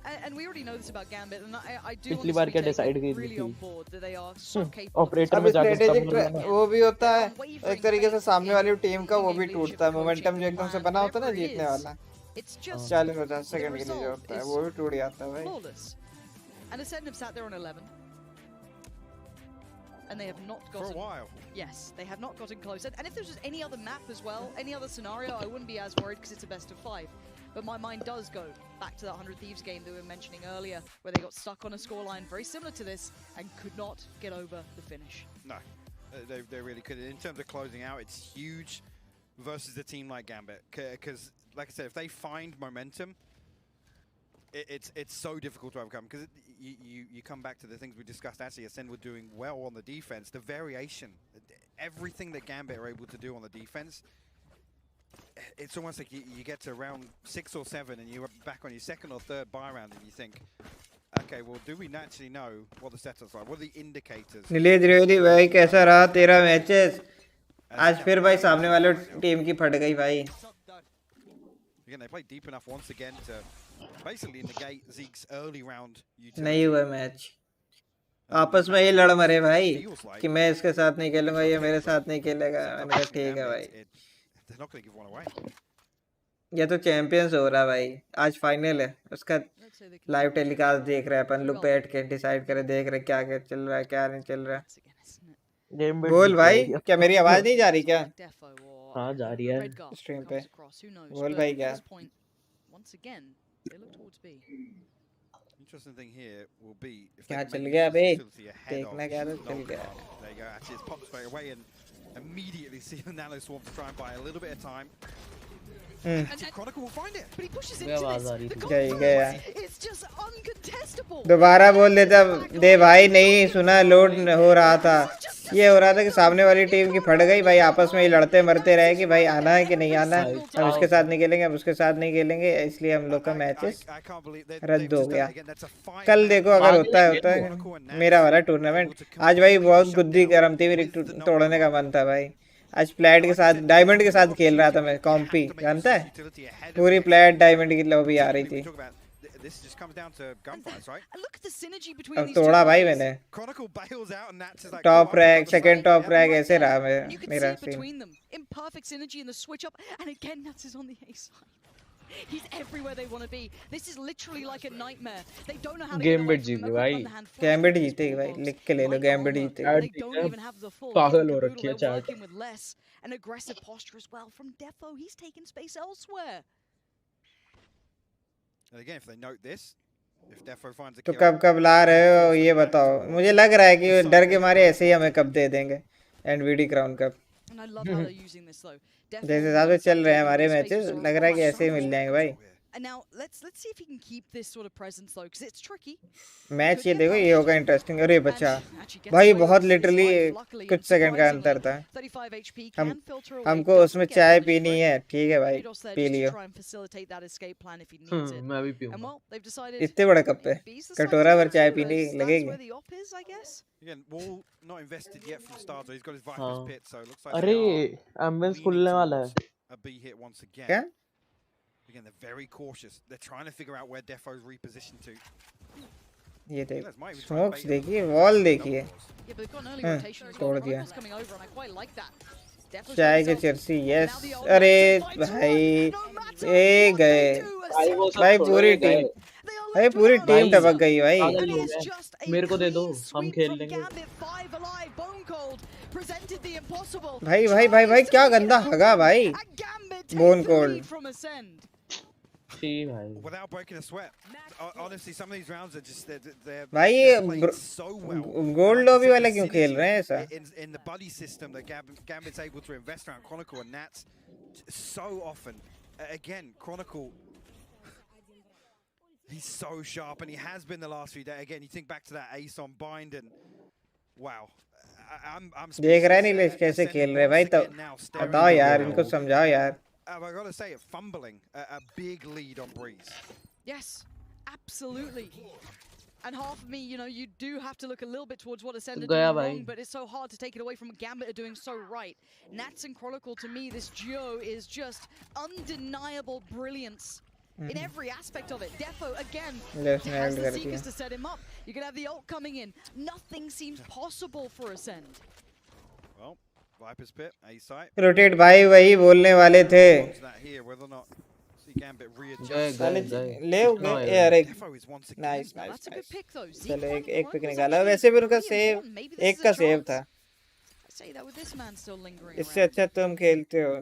And we already know this about Gambit, and I do पिछली बार क्या डिसाइड की really on थी? board that they are so capable. Operator में जाके स्ट्रेटेजिक वो भी होता है एक तरीके से सामने वाली टीम का वो भी टूटता है. मोमेंटम जो एकदम से बना होता है ना जीतने वाला 40-50 सेकंड के लिए जो होता है वो भी टूट जाता है भाई. And Acend have sat there on 11. And they have not gotten... For a while. Yes, they have not gotten close. And if there was just any other map as well, any other scenario, I wouldn't be as worried because it's a best of 5. But my mind does go back to that 100 Thieves game that we were mentioning earlier, where they got stuck on a scoreline very similar to this and could not get over the finish. No, they really couldn't. In terms of closing out, it's huge versus a team like Gambit. Because, like I said, if they find momentum, it's so difficult to overcome. Because you come back to the things we discussed. Actually, Acend were doing well on the defense. The variation, everything that Gambit are able to do on the defense, it's almost like you get to round 6 or 7 and you're back on your second or third buy round and you think, okay, well, do we naturally know what the setup's like? What are the indicators? Nilesh रेवदी भाई कैसा रहा तेरा matches? आज फिर भाई सामने वाले team की फट गई भाई. Again, they played deep enough once again to basically negate Zeke's early round utility. नहीं हुआ मैच. आपस में ये लड़ मरे भाई कि मैं इसके साथ नहीं खेलूंगा ये मेरे साथ नहीं खेलेगा. मैंने कहा ठीक है भाई. They're not going to give one away. ये तो चैंपियंस हो रहा भाई. आज फाइनल है उसका लाइव टेलीकास्ट देख रहे हैं अपन लोग बैठ के डिसाइड करे देख रहे क्या क्या चल रहा है क्या नहीं चल रहा है. बोल भाई क्या मेरी आवाज नहीं जा रही क्या? हाँ जा रही है स्ट्रीम पे. बोल भाई क्या? Interesting thing here will be if क्या चल गया बे? देखना क्या तो चल गया. There you go. Actually, it's popped straight away and immediately see the nano swarm to try and buy a little bit of time. And Chronicle will find it, but he pushes into this. गया. It's just uncontestable. दोबारा बोल देता दे भाई. नहीं सुना load हो रहा था. ये हो रहा था कि सामने वाली टीम की फट गई भाई. आपस में ही लड़ते मरते रहे कि भाई आना है कि नहीं आना है. हम उसके साथ नहीं खेलेंगे हम उसके साथ नहीं खेलेंगे. इसलिए हम लोग का मैचेस रद्द हो गया. कल देखो अगर होता है मेरा वाला टूर्नामेंट. आज भाई बहुत गुद्दी गरम थी मेरी. तोड़ने का मन था भाई. आज प्लेट के साथ डायमंड के साथ खेल रहा था मैं. कॉम्पी जानता है पूरी प्लेट डायमंड की लॉबी आ रही थी. अब तोड़ा भाई मैंने. Top rack second top rack ऐसे रहा मेरा scene. He's everywhere they want to be. This is literally like a nightmare. They don't know how to Gambit जीते भाई. Gambit जीतेगी भाई. लिख के ले लो Gambit जीतेगी. They don't even have the full. पागल हो रखी है chat. Working with less. An aggressive posture as well from Defo. He's taking space elsewhere. And again, if they note this, if Defo finds a तो कब ला रहे हो ये बताओ. मुझे लग रहा है कि डर के मारे ऐसे ही हमें कब दे देंगे NVD crown cup. And I love how they're using this though. जैसे हिसाब से चल रहे हैं हमारे मैचेस लग रहा है कि ऐसे ही मिल जाएंगे भाई. And now let's see if he can keep this sort of presence though, because it's tricky. Match ये देखो ये होगा इंटरेस्टिंग. अरे बच्चा भाई बहुत लिटरली कुछ सेकंड का अंतर था. हमको उसमें चाय पीनी है. ठीक है भाई पी लियो. मैं भी पीऊंगा. इतने बड़े कप पे कटोरा भर चाय पीने लगेगी. Again, Wall not invested yet from start. He's got his Viper's pit, so it looks like अरे एम्बुलेंस खुलने वाला है. A B hit once again. क्या? Again, they're very cautious. They're trying to figure out where Defo's repositioned to. ये देख smokes देखिए wall देखिए. तोड़ दिया. चाय के चर्सी यस. अरे भाई ए गए भाई पूरी टीम. भाई पूरी टीम टपक गई भाई. मेरे को दे दो हम खेल लेंगे. भाई भाई भाई भाई क्या गंदा हगा भाई. Bone cold. Without breaking a sweat. Honestly, some of these rounds are just they're भाई ये गोल्ड लॉबी वाले क्यों खेल रहे हैं ऐसा? In the buddy system that Gambit's able to invest around Chronicle and Nats so often. Again, Chronicle, he's so sharp and he has been the last few days. Again, you think back to that ace on bind and wow. I'm देख रहा है नीलेश कैसे खेल रहे भाई. तो बताओ यार इनको समझाओ यार. I gotta say, fumbling a big lead on Breeze. Yes, absolutely. And half of me, you know, you do have to look a little bit towards what Acend are doing wrong, but it's so hard to take it away from what Gambit are doing so right. Nats and Chronicle, to me, this duo is just undeniable brilliance in every aspect of it. Defo, again, has the Seekers to set him up. You can have the ult coming in. Nothing seems possible for Acend. Well, Viper's Pit, A site. Rotate भाई वही बोलने वाले थे. Gambit readjust. ले गए यार एक. Nice. चलो एक पिक निकाला. वैसे भी उनका सेव एक का सेव था. इससे अच्छा तुम खेलते हो.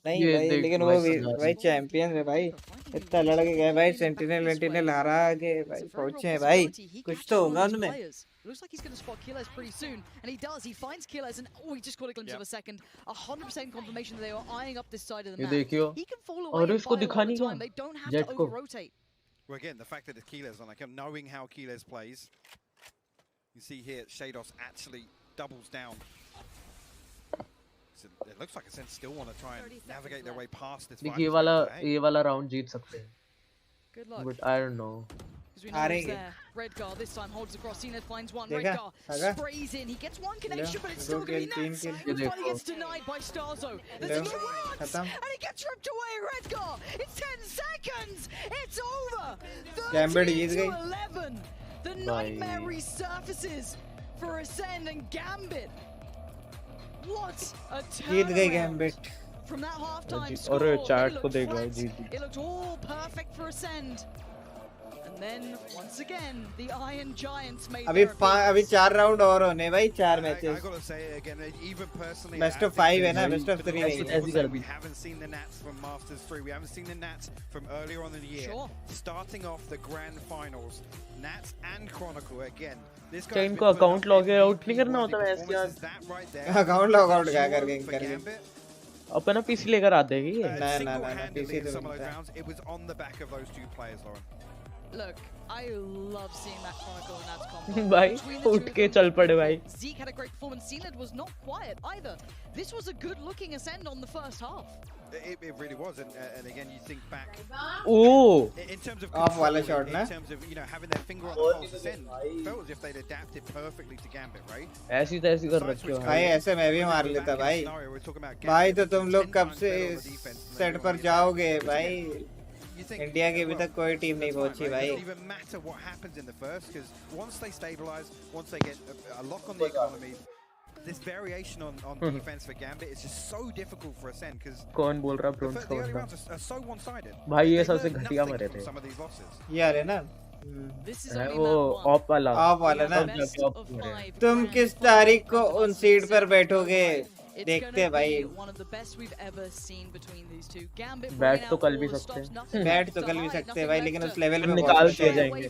नहीं भाई, लेकिन वो भाई चैंपियन है भाई. इतना लड़के गए भाई, सेंटिनल हारा के भाई पहुंचे हैं भाई. कुछ तो होगा उनमें. Looks like he's going to spot Killers pretty soon, and he does. He finds Killers, and he just caught a glimpse of a second. 100% confirmation that they were eyeing up this side of the map. He can fall away and buy a lot of time. They don't have to over-rotate. Well, again, the fact that it's Killers on, like, knowing how Killers plays, you see here, Shados actually doubles down. So it looks like Acend still want to try and navigate their way past this. ये वाला round जीत सकते हैं. Good luck. But I don't know. We know he's there. Redgar this time holds across. Zenith finds one. Redgar sprays in. He gets one connection, but it's still going to be Nats. But he gets denied by Starzo. There's two rounds, and he gets ripped away. Redgar. It's 10 seconds. It's over. 13-11. The nightmare resurfaces for Acend and Gambit. What a turnaround from that halftime score. It looked all perfect for Acend. And then once again, the Iron Giants made अभी 4 round और होने भाई, 4 matches. I gotta say again, even personally, best of 5 है ना, best of 3 नहीं. We haven't seen the Nats from Masters 3. We haven't seen the Nats from earlier on in the year. Starting off the grand finals, Nats and Chronicle again. This guy इनको account log out नहीं करना होता वैसे यार. Account log out क्या करेंगे? अपना PC लेकर आते हैं ये. ना पीसी तो it was on the back of those two players, Lauren. Look, I love seeing that Chronicle and Nats combo. भाई उठ के चल पड़े भाई. Zeke had a great performance. Zenith was not quiet either. This was a good-looking Acend on the first half. It really was, and again, you think back. Oh. In terms of off wala shot, in terms of having their finger on the pulse, Acend felt as if they'd adapted perfectly to Gambit, right? ऐसी तैसी कर रखी हो. भाई ऐसे मैं भी मार लेता भाई. भाई तो तुम लोग कब से सेट पर जाओगे भाई? इंडिया की अभी तक कोई टीम नहीं पहुंची भाई. Even matter what happens in the first, because once they stabilize, once they get a lock on the economy, this variation on defense for Gambit is just so difficult for Acend because कौन बोल रहा bronze the early rounds are so one-sided. भाई ये सबसे घटिया मरे थे. यार है ना. वो ऑफ वाला ना. तुम किस तारीख को उन सीट पर बैठोगे? देखते भाई. बैट तो कल भी सकते हैं. बैट तो कल भी सकते हैं भाई, लेकिन उस लेवल में निकाल के जाएंगे.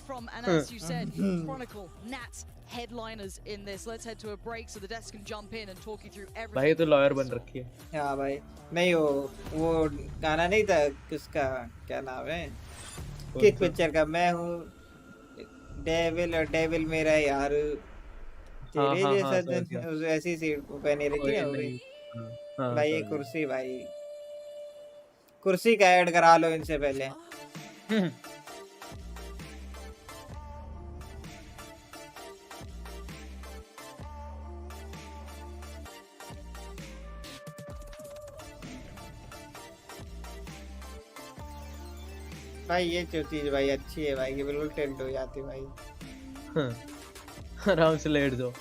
Headliners in this. Let's head to a break so the desk can jump in and talk you through everything. भाई तो लॉयर बन रखी है. हाँ भाई. नहीं वो गाना नहीं था किसका, क्या नाम है किस पिक्चर का? मैं हूँ डेविल मेरा यार. तेरे जैसा ऐसी सीट पहनी रखी है भाई. ये कुर्सी भाई, कुर्सी का ऐड करा लो इनसे पहले. भाई ये चीज भाई अच्छी है भाई कि बिल्कुल टेंट हो जाती भाई. आराम से लेट जाओ.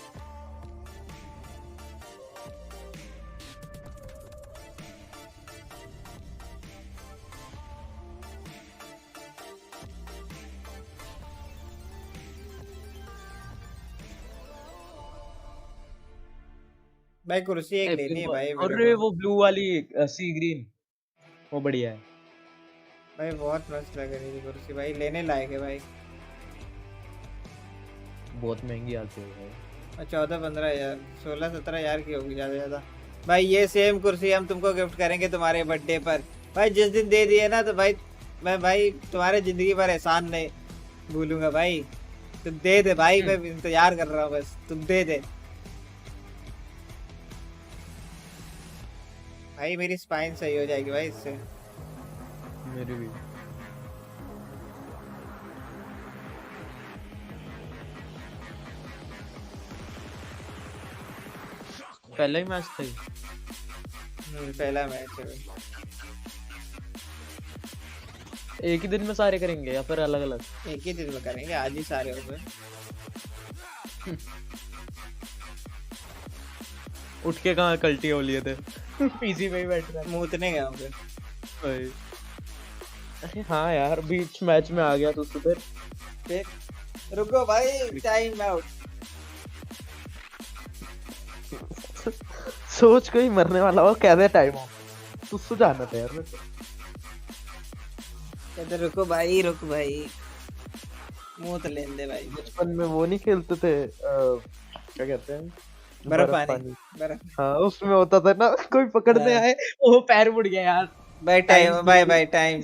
भाई कुर्सी एक लेनी है भाई. अरे वो ब्लू वाली सी ग्रीन वो बढ़िया है भाई. बहुत मस्त लग रही है कुर्सी भाई. लेने लायक है भाई. बहुत महंगी आती है भाई. 14-15 हज़ार 16-17 हज़ार की होगी ज्यादा भाई. ये सेम कुर्सी हम तुमको गिफ्ट करेंगे तुम्हारे बर्थडे पर भाई. जिस दिन दे दिए ना तो भाई मैं भाई तुम्हारे जिंदगी भर एहसान नहीं भूलूंगा भाई. तुम दे दे भाई. मैं इंतजार कर रहा हूँ बस तुम दे दे भाई. मेरी स्पाइन सही हो जाएगी भाई इससे. मेरी भी पहला ही मैच था पहला मैच है एक ही दिन में सारे करेंगे या फिर अलग अलग एक ही दिन में करेंगे आज ही सारे हो गए उठ के कहाँ कल्टी हो लिए थे पीसी पे ही बैठ रहा मूतने गया हूँ भाई अरे हाँ यार बीच मैच में आ गया तो सुधर रुको भाई टाइम आउट सोच कोई मरने वाला हो कहते टाइम आउट सुसु जाना था यार मेरे को कहते रुको भाई मूत लेने दे भाई बचपन में वो नहीं खेलते थे क्या कहते हैं बर्फ पानी हाँ उसमें होता था ना कोई पकड़ने आए वो पैर मुड़ गया यार बाय टाइम बाय टाइम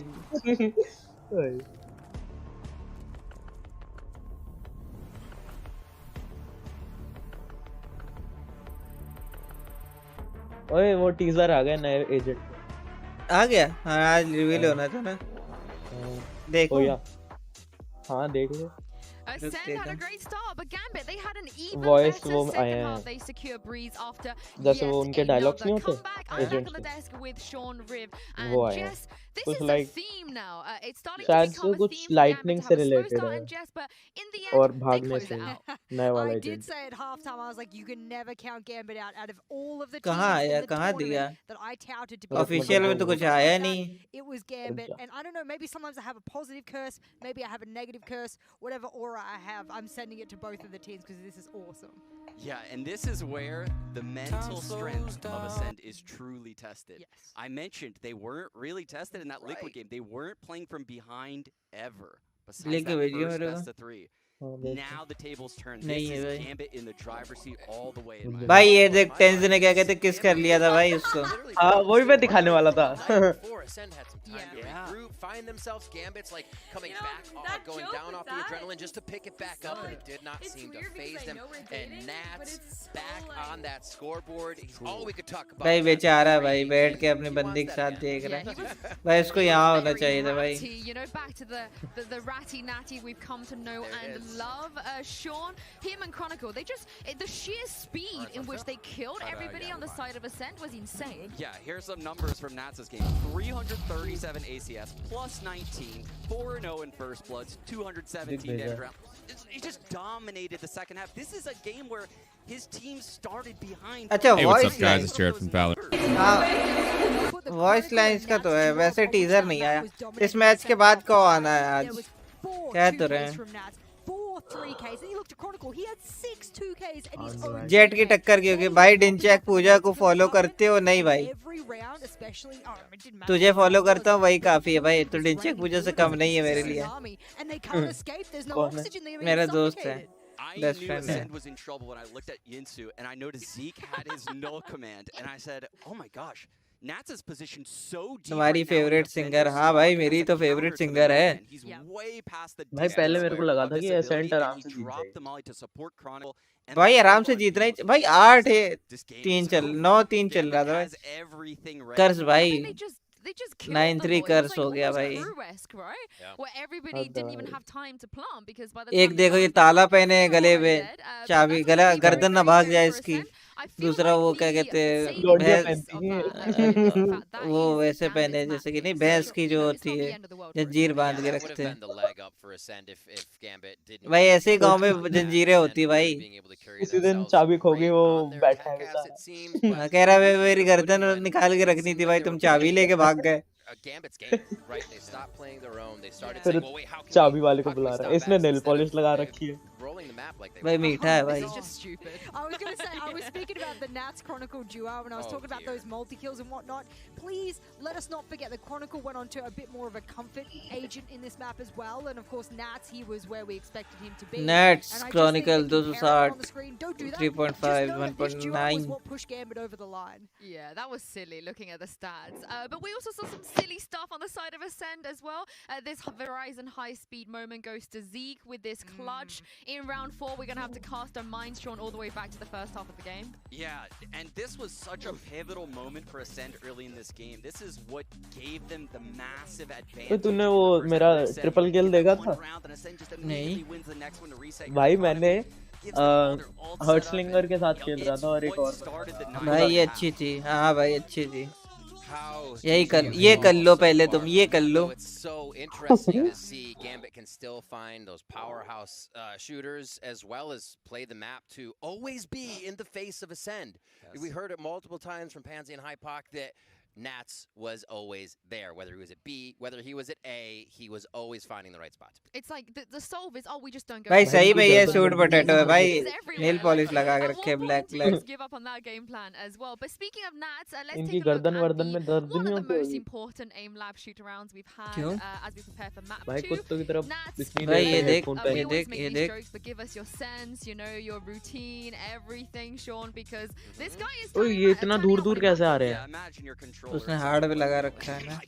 ओए वो टीजर आ गया नए एजेंट आ गया हाँ आज रिवील होना था ना देखो हाँ देख ले Acend had a great start, but Gambit they had an even Voice better वो second आए half. हैं They secure breeze after जैसे yet वो उनके डायलॉग्स नहीं another होते comeback. I'm back agent on the desk with Sean Riv वो and आए Jess. This कुछ is a like theme now. It's starting to शायद become से a कुछ theme for लाइटनिंग Gambit से to have a slow related start है and Jess, but in the और end they भागने close से it out. नया वाला I did agent say at halftime, I was like, you can never count Gambit out of all of the कहाँ teams आया in the कहाँ दिया tournament that I touted to be official में तो कुछ आया नहीं It was Gambit, and I don't know, maybe sometimes I have a positive curse, maybe I have a negative curse, whatever aura I have, I'm sending it to both of the teams because this is awesome. Yeah, and this is where the mental strength of Acend is truly tested. Yes. I mentioned they weren't really tested in that Liquid game. They weren't playing from behind ever. Besides that first best of 3. Now the tables turn. This is Gambit in the driver's seat all the way. भाई ये देख tense ने क्या कहते किस कर लिया था भाई उसको हाँ वही मैं दिखाने वाला था Acend had some time to regroup, find themselves. Gambit's like coming back, going down off the adrenaline just to pick it back up, but it did not seem to phase them. And Nats back on that scoreboard. All we could talk about. भाई बेचारा भाई बैठ के अपनी बंदी के साथ देख रहा है भाई इसको यहाँ होना चाहिए था भाई You know, back to the ratty natty we've come to know and love. Sean, him and Chronicle, they just the sheer speed in which they killed everybody on the side of Acend was insane. Yeah, here's some numbers from Nats's game. 337 ACS, plus 19, 4-0 in first bloods, 217 damage round. He just dominated the second half. This is a game where his team started behind. अच्छा Hey, what's up, guys? It's Jared from Valorant. Voice lines का तो है वैसे teaser नहीं आया इस match के बाद को आना है आज कह तो रहे हैं 3Ks, and he looked at Chronicle. He had 6 2Ks and he's owned jet की टक्कर क्योंकि भाई डिंचैक पूजा को फॉलो करते हो नहीं भाई every round, especially it didn't matter. तुझे फॉलो करता हूँ वही काफी है भाई तो डिंचैक पूजा से कम नहीं है मेरे लिए And they can't escape. There's no oxygen. They're मेरा being दोस्त है I best knew friend है Acend was in trouble when I looked at Yinsu and I noticed Zeke had his null command and I said, oh my gosh, Nats' position so deep. तुम्हारी favourite singer हाँ भाई मेरी तो favourite singer है भाई पहले मेरे को लगा था कि एसेंट आराम से जीत जाएगा भाई आराम से जीतना ही भाई 8 है 9-3 चल रहा था भाई कर्स भाई They just 9-3 कर्स हो गया भाई where everybody didn't even have time to plant because by the एक देखो ये ताला पहने गले पे चाबी गला गर्दन ना भाग जाए इसकी दूसरा वो क्या कहते हैं वो वैसे पहने जैसे कि नहीं भैंस की जो होती है जंजीर बांध के रखते हैं भाई ऐसे ही गांव में जंजीरें होती भाई इसी दिन चाबी खो गई वो बैठा है कह रहा है मेरी गर्दन निकाल के रखनी थी भाई तुम चाबी लेके भाग गए फिर चाबी वाले को बुला रहा है इसने नेल पॉलिश लगा रखी है भाई मीठा है भाई I was going to say, I was speaking about the Nats Chronicle duo when I was talking about those multi-kills and whatnot. Please let us not forget that Chronicle went on to a bit more of a comfort agent in this map as well. And of course, Nats, he was where we expected him to be. Nats Chronicle 260 3.5 1.9 what pushed Gambit over the line. Yeah, that was silly looking at the stats. But we also saw some silly stuff on the side of Acend as well. This Verizon high-speed moment goes to Zeke with this clutch in round 4, we're gonna have to cast our minds, Sean, all the way back to the first half of the game. Yeah, and this was such a pivotal moment for Acend early in this game. This is what gave them the massive advantage. तो तूने वो मेरा triple किल देखा था? नहीं भाई मैंने हर्टस्लिंगर के साथ खेल रहा था और एक और भाई ये अच्छी थी। हाँ भाई अच्छी थी। यही कर ये कर लो पहले तुम ये कर लो। It's so interesting to see Gambit can still find those powerhouse shooters as well as play the map to always be in the face of Acend. Yes. We heard it multiple times from Pansy and Hypoc that Nats was always there, whether he was at B, whether he was at A, he was always finding the right spot. It's like the solve is, oh, we just don't go. भाई सही में ये suit potato है भाई, nail polish लगा के रखे black black. Give up on that game plan as well. But speaking of Nats, let's इनकी take a look गर्दन at वर्दन में दर्द one नहीं of the होती most होगी? important aim lab shoot arounds we've had as we prepare for map 2. भाई कुत्तों की तरफ इतनी भाई देर ये से देख हेडफोन we पहने always देख make ये these देख। jokes, but give us your sense, you know, your routine, everything, Sean, because this guy is ओए ये इतना दूर दूर कैसे आ रहे हैं? उसने हार्ड पे लगा रखा है ना।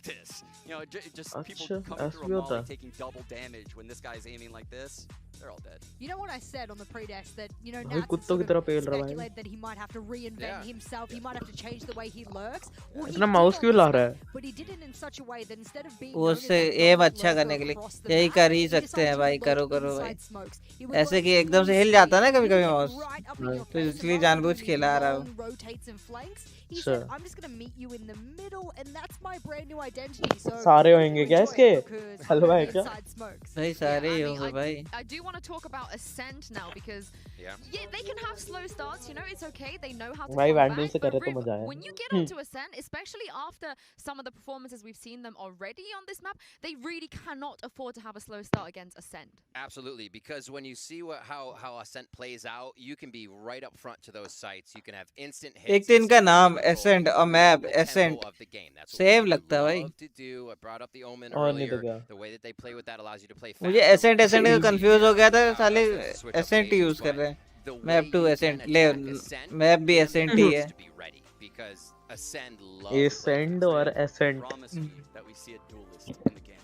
You know, just people अच्छा coming ऐसा through भी a होता molly है? taking double damage when this guy's aiming like this, they're all dead. You know what I said on the pre-dash that, you know, भाई Nats कुत्तों की sort तरह of पेल रहा है भाई। speculated that he might have to reinvent himself, he might have to change the way he lurks. Well, he अपना did mouse on क्यों this La map, रहा है? but he did it in such a way that instead of being वो known as उससे that M dominant अच्छा lurker करने के लिए across the यही map, कर ही he सकते decided हैं to भाई, lurk करो करो भाई। inside smokes. He would ऐसे lurk कि एकदम से हिल जाता है ना कभी कभी mouse, right up in your तो face, इसलिए rather जानबूझ than के ला रहा हूँ। long rotates and flanks. He Sure. said, I'm just going to meet you in the middle, and that's my brand new identity. So सारे होंगे क्या इसके? हलवा है क्या? भाई सारे ही होंगे भाई। I do want to talk about Acend now because yeah, they can have slow starts, you know, it's okay. They know how to भाई come वैंडल back. से करे But तो मजा आया। when you get onto Acend, especially after some of the performances we've seen them already on this map, they really cannot afford to have a slow start against Acend. Absolutely, because when you see how Ascent plays out, you can be right up front to those sites. You can have instant hits. एक तो इनका नाम ascend और map accent same लगता है भाई। I brought up the Omen और नहीं तो earlier. क्या? The way that they play with that allows you to play मुझे fast. एसेंट एसेंट का कंफ्यूज हो गया था, साले एसेंट यूज कर रहे हैं। मैप टू एसेंट ले मैप भी एसेंट ही है। Because Ascend loves एसेंड और accent. That we see a duelist in the Gambit.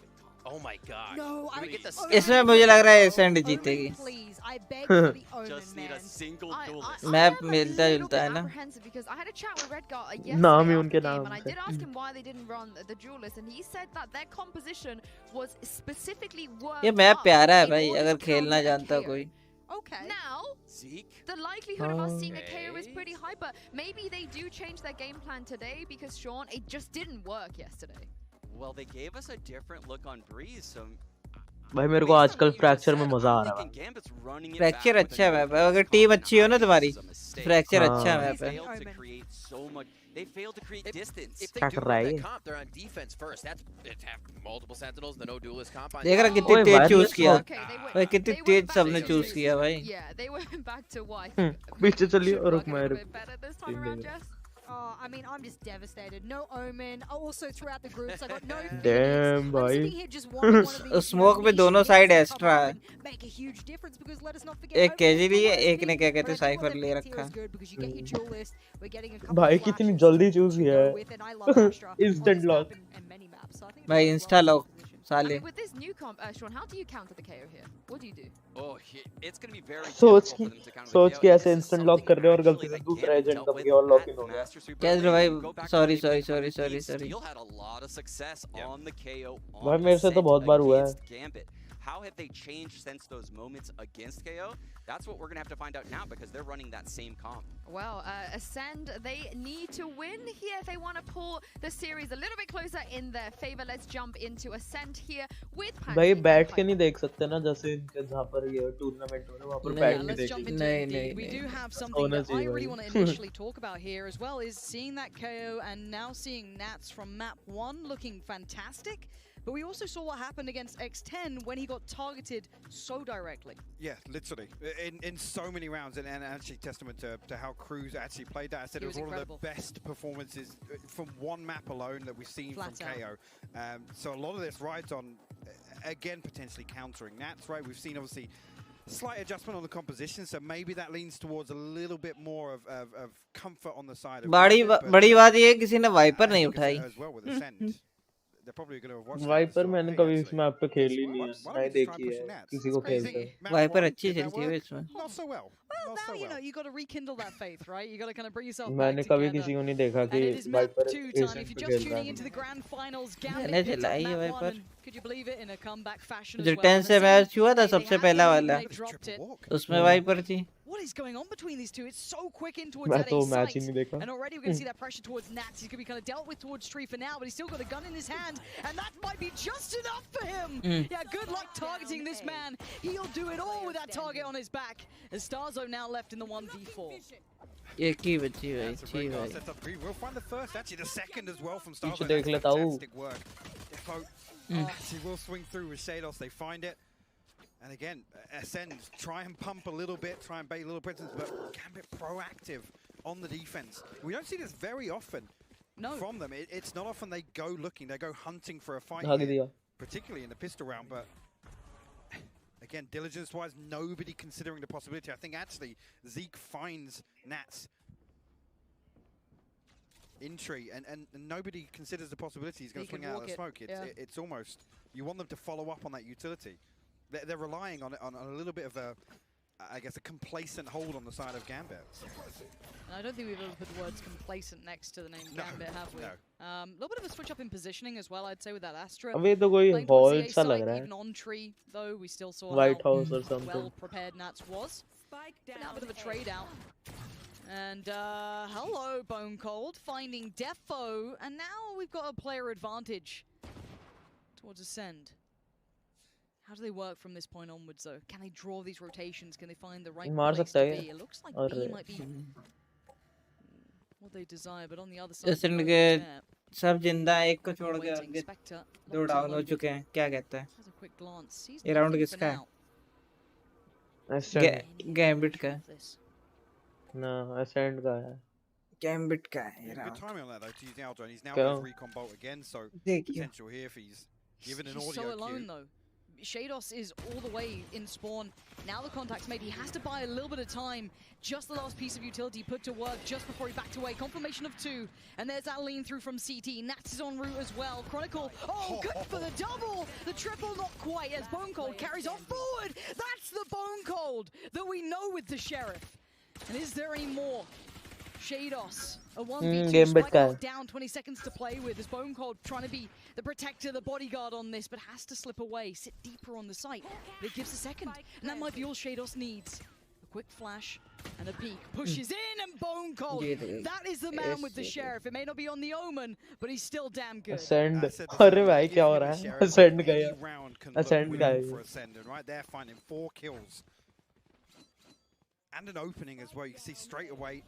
Oh my god. No, Do we get the इसमें मुझे लग रहा है एसेंट जीतेगी। Please, I beg for the Omen, Just need a man. single duelist. Map मिलता जुलता है ना। Apprehensive because I had a chat with Redgar नाम ही yesterday उनके after the game, नाम and I से। did ask him why they didn't run the duelist, and he said that their composition was specifically worked ये map up प्यारा है in भाई, order अगर to खेलना counter a जानता KO. कोई। Okay. Now, Zeke? the likelihood of us seeing a Okay. KO is pretty high, but maybe they do change their game plan today because, Sean, it just didn't work yesterday. Well, they gave us a different look on Breeze, so भाई मेरे को आजकल fracture में मजा आ रहा है। Gambit's running it fracture back with अच्छा a map है, no अगर टीम अच्छी हो ना तुम्हारी, a mistake. फ्रैक्चर हाँ। अच्छा मैप They है। failed to create so much. They failed to create distance. If they क्या do कर रहा run है that ये? comp, they're on defense first. That's have multiple sentinels, the no duelist comp on. देख रहा Oh, कितनी ओए, तेज वायरलेस चूज किया Okay, they went, भाई, कितनी they तेज went back सबने to चूज Breeze. किया भाई। Yeah, they went back to why. पीछे चलिए और रुक Working a मैं little रुक। bit better this time around, Jess. Oh, I mean, I'm just devastated. No Omen. Also, throughout the groups, I got no Phoenix. Damn, I'm भाई। sitting here just wanting one of these, Smoke पे niche दोनों hits side to extra come up है। and make a huge difference because let us not forget, एक Omen KG is लिए, the एक ने क्या कहते but I think cipher what ले they've picked रखा here is good because you get your duelist. We're getting a couple भाई of कितनी flashes जल्दी चूज to किया go है। with, and I love Astra on Instant this map lock। and many maps. So I think it's भाई really Insta well lock I साले। mean, with this new comp, Sean, how do you counter the KO here? What do you do? Oh, it's going to be very सोच difficult की for them to counter सोच the के KO. ऐसे This is instant lock something कर रहे हो और actually गलती से that दूसरा Gambit एजेंट dealt दब with गया और लॉक इन हो at गया। Master Sweep क्या early. भाई, Go back to sorry the sorry beginning sorry of the sorry league, sorry. Steel had a lot of success on the KO on भाई मेरे से तो बहुत बार हुआ है। against Gambit. How have they changed since those moments against KO? That's what we're going to have to find out now because they're running that same comp. Well, Acend, they need to win here if they want to pull the series a little bit closer in their favor. Let's jump into Acend here with Pansy. भाई बैठ के नहीं देख सकते ना, जैसे इनके जहाँ पर ये टूर्नामेंट हो रहा है वहाँ पर बैठ के Let's jump देखेंगे। into नहीं, it. नहीं, We नहीं। do have something होना that I चाहिए really भाई। want to initially talk about here as well is seeing that KO and now seeing Nats from map 1 looking fantastic. But we also saw what happened against X10 when he got targeted so directly. Yeah, literally. In so many rounds, and actually testament to how Cruz actually played that. I said He it was was one incredible. of the best performances from one map alone that we've seen Flat from KO. So a lot of this rides on, again, potentially countering Nats, right? We've seen, obviously, slight adjustment on the composition, so maybe that leans towards a little bit more of comfort on the side of बड़ी Gambit, but, बड़ी बात ये है किसी ने wiper नहीं I think उठाई। as well with Ascend. they're probably going to watch. Viper मैंने कभी इस मैप पे खेली नहीं है, नहीं देखी है किसी को खेलते। वाइपर अच्छी चलती है इसमें। Not so well. Well, now you know you got to rekindle that faith, right? You got to kind of bring yourself back मैंने कभी together. किसी को नहीं देखा कि And it is map Viper 2 time. Ascent If पे you're खेल just रहा tuning into the है। grand finals, मैंने Gambit चलाई है map wiper. 1, and could you believe it, in a comeback fashion as जो well. 10 से मैच हुआ था सबसे पहला वाला, They dropped it. उसमें वाइपर थी। What is going on between these two? It's so quick in towards मैं that तो A मैच ही site. नहीं देखा। And already we're going to see that pressure towards Nats. He's going to be kind of dealt with towards Tree for now, but he's still got a gun in his hand, and that might be just enough for him. Yeah, good luck targeting this man. He'll do it all with that target on his back. As Starzo now left in the 1v4. एक ही बची भाई, अच्छी भाई। We will find the first, actually the second as well from पीछे Starzo. देख लेता हूँ। Fantastic work. Defo, he will swing through with Shados. They find it. And again, Acend try and pump a little bit, try and bait a little presence, but Gambit proactive on the defense. We don't see this very often from them. It's not often they go looking, they go hunting for a fight here, particularly in the pistol round. But again, diligence-wise, nobody considering the possibility. I think actually Zeke finds Nats in tree, and nobody considers the possibility he's going to swing out of the smoke. It's almost, you want them to follow up on that utility. They're relying on it on a little bit of a, I guess, a complacent hold on the side of Gambit. And I don't think we've ever put the words complacent next to the name Gambit, have we? A little bit of a switch up in positioning as well, I'd say, with that Astra. अब ये तो कोई hall सा लग रहा है। Even on tree, though, we still saw White how House or something. well prepared Nats was. But now a bit of a trade out. And hello, Bone Cold, finding Defo, and now we've got a player advantage towards Acend. How do they work from this point onwards, though? Can they draw these rotations? Can they find the right place to be? It looks like B might be what they desire, but on the other side, Acend के सब जिंदा, एक को छोड़ के आगे 2 down हो चुके हैं। क्या कहता है? ये राउंड किसका है? गैम्बिट का। ना, Acend का है। Gambit का है। Good timing on that though, to use the Aldrone. He's now going to recon bolt again, so potential here if he's given an audio so alone cue. though. Shados is all the way in spawn. Now the contact's made. He has to buy a little bit of time. Just the last piece of utility put to work just before he backed away. Confirmation of 2. And there's that lean through from CT. Nats is en route as well. Chronicle, oh, good for the double. The triple, not quite, as Bone Cold carries off forward. That's the Bone Cold that we know with the Sheriff. And is there any more? Shados, a 1v2, Spike down, 20 seconds to play with. As Bone Cold trying to be the protector, the bodyguard on this, but has to slip away, sit deeper on the site. But it gives a second, and that might be all Shados needs. A quick flash and a peek. Pushes in, and Bone Cold. That is the man with the Sheriff. It may not be on the Omen, but he's still damn good. Acend, अरे भाई क्या हो रहा है? Acend गया। Acend for Acend, right there finding 4 kills. And an opening as well, you can see straight away.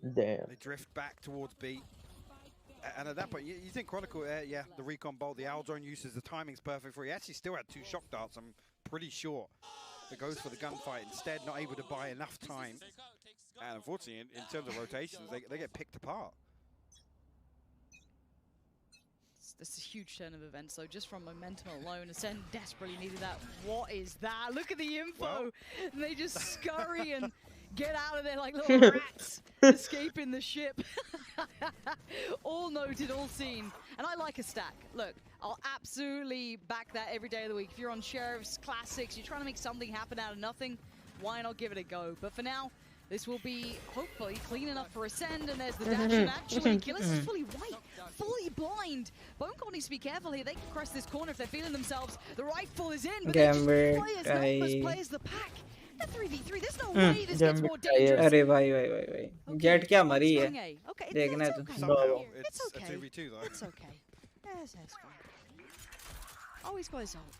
Damn. They drift back towards B. And at that point, you think Chronicle, yeah, the recon bolt, the Aldrone uses, the timing's perfect for it. He actually still had 2 shock darts, I'm pretty sure. It goes for the gunfight instead, not able to buy enough time. And unfortunately, in terms of rotations, they get picked apart. This is a huge turn of events, so just from momentum alone, Acend desperately needed that. What is that? Look at the info! And they just scurry and get out of there like little rats, escaping the ship. All noted, all seen. And I like a stack. Look, I'll absolutely back that every day of the week. If you're on Sheriff's Classics, you're trying to make something happen out of nothing, why not give it a go? But for now, this will be, hopefully, clean enough for Acend, and there's the dash, and actually, Gillis is fully white, fully blind. Bone Cold needs to be careful here. They can cross this corner if they're feeling themselves. The rifle is in, but they're just players, numbers, players the pack. 3v3, there's no way this gets more dangerous. अरे भाई jet क्या मरी है देखना है तो it's a 2v2 though. It's okay. Yes, that's fine. Always got his ult.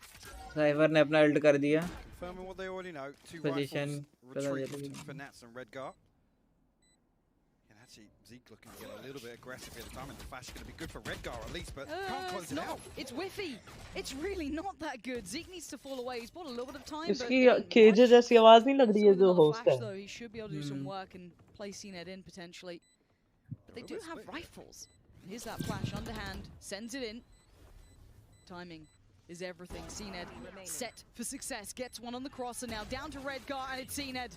Cyber ने अपना अल्ट कर दिया Confirming what they already know. 2 Position rifles retreat for Nats and Redgar. And actually Zeke looking to get a little bit aggressive at the time, and the flash is going to be good for Redgar at least, but can't close it out. It's whiffy. It's really not that good. Zeke needs to fall away. He's bought a little bit of time. इसकी KJ जैसी आवाज नहीं लग रही है जो host है. Though he should be able to do some work and play CNED in potentially. But they do have rifles. Here's that flash underhand, sends it in. Timing is everything. CNED set for success, gets one on the crosser now, down to Redgar, and it's CNED.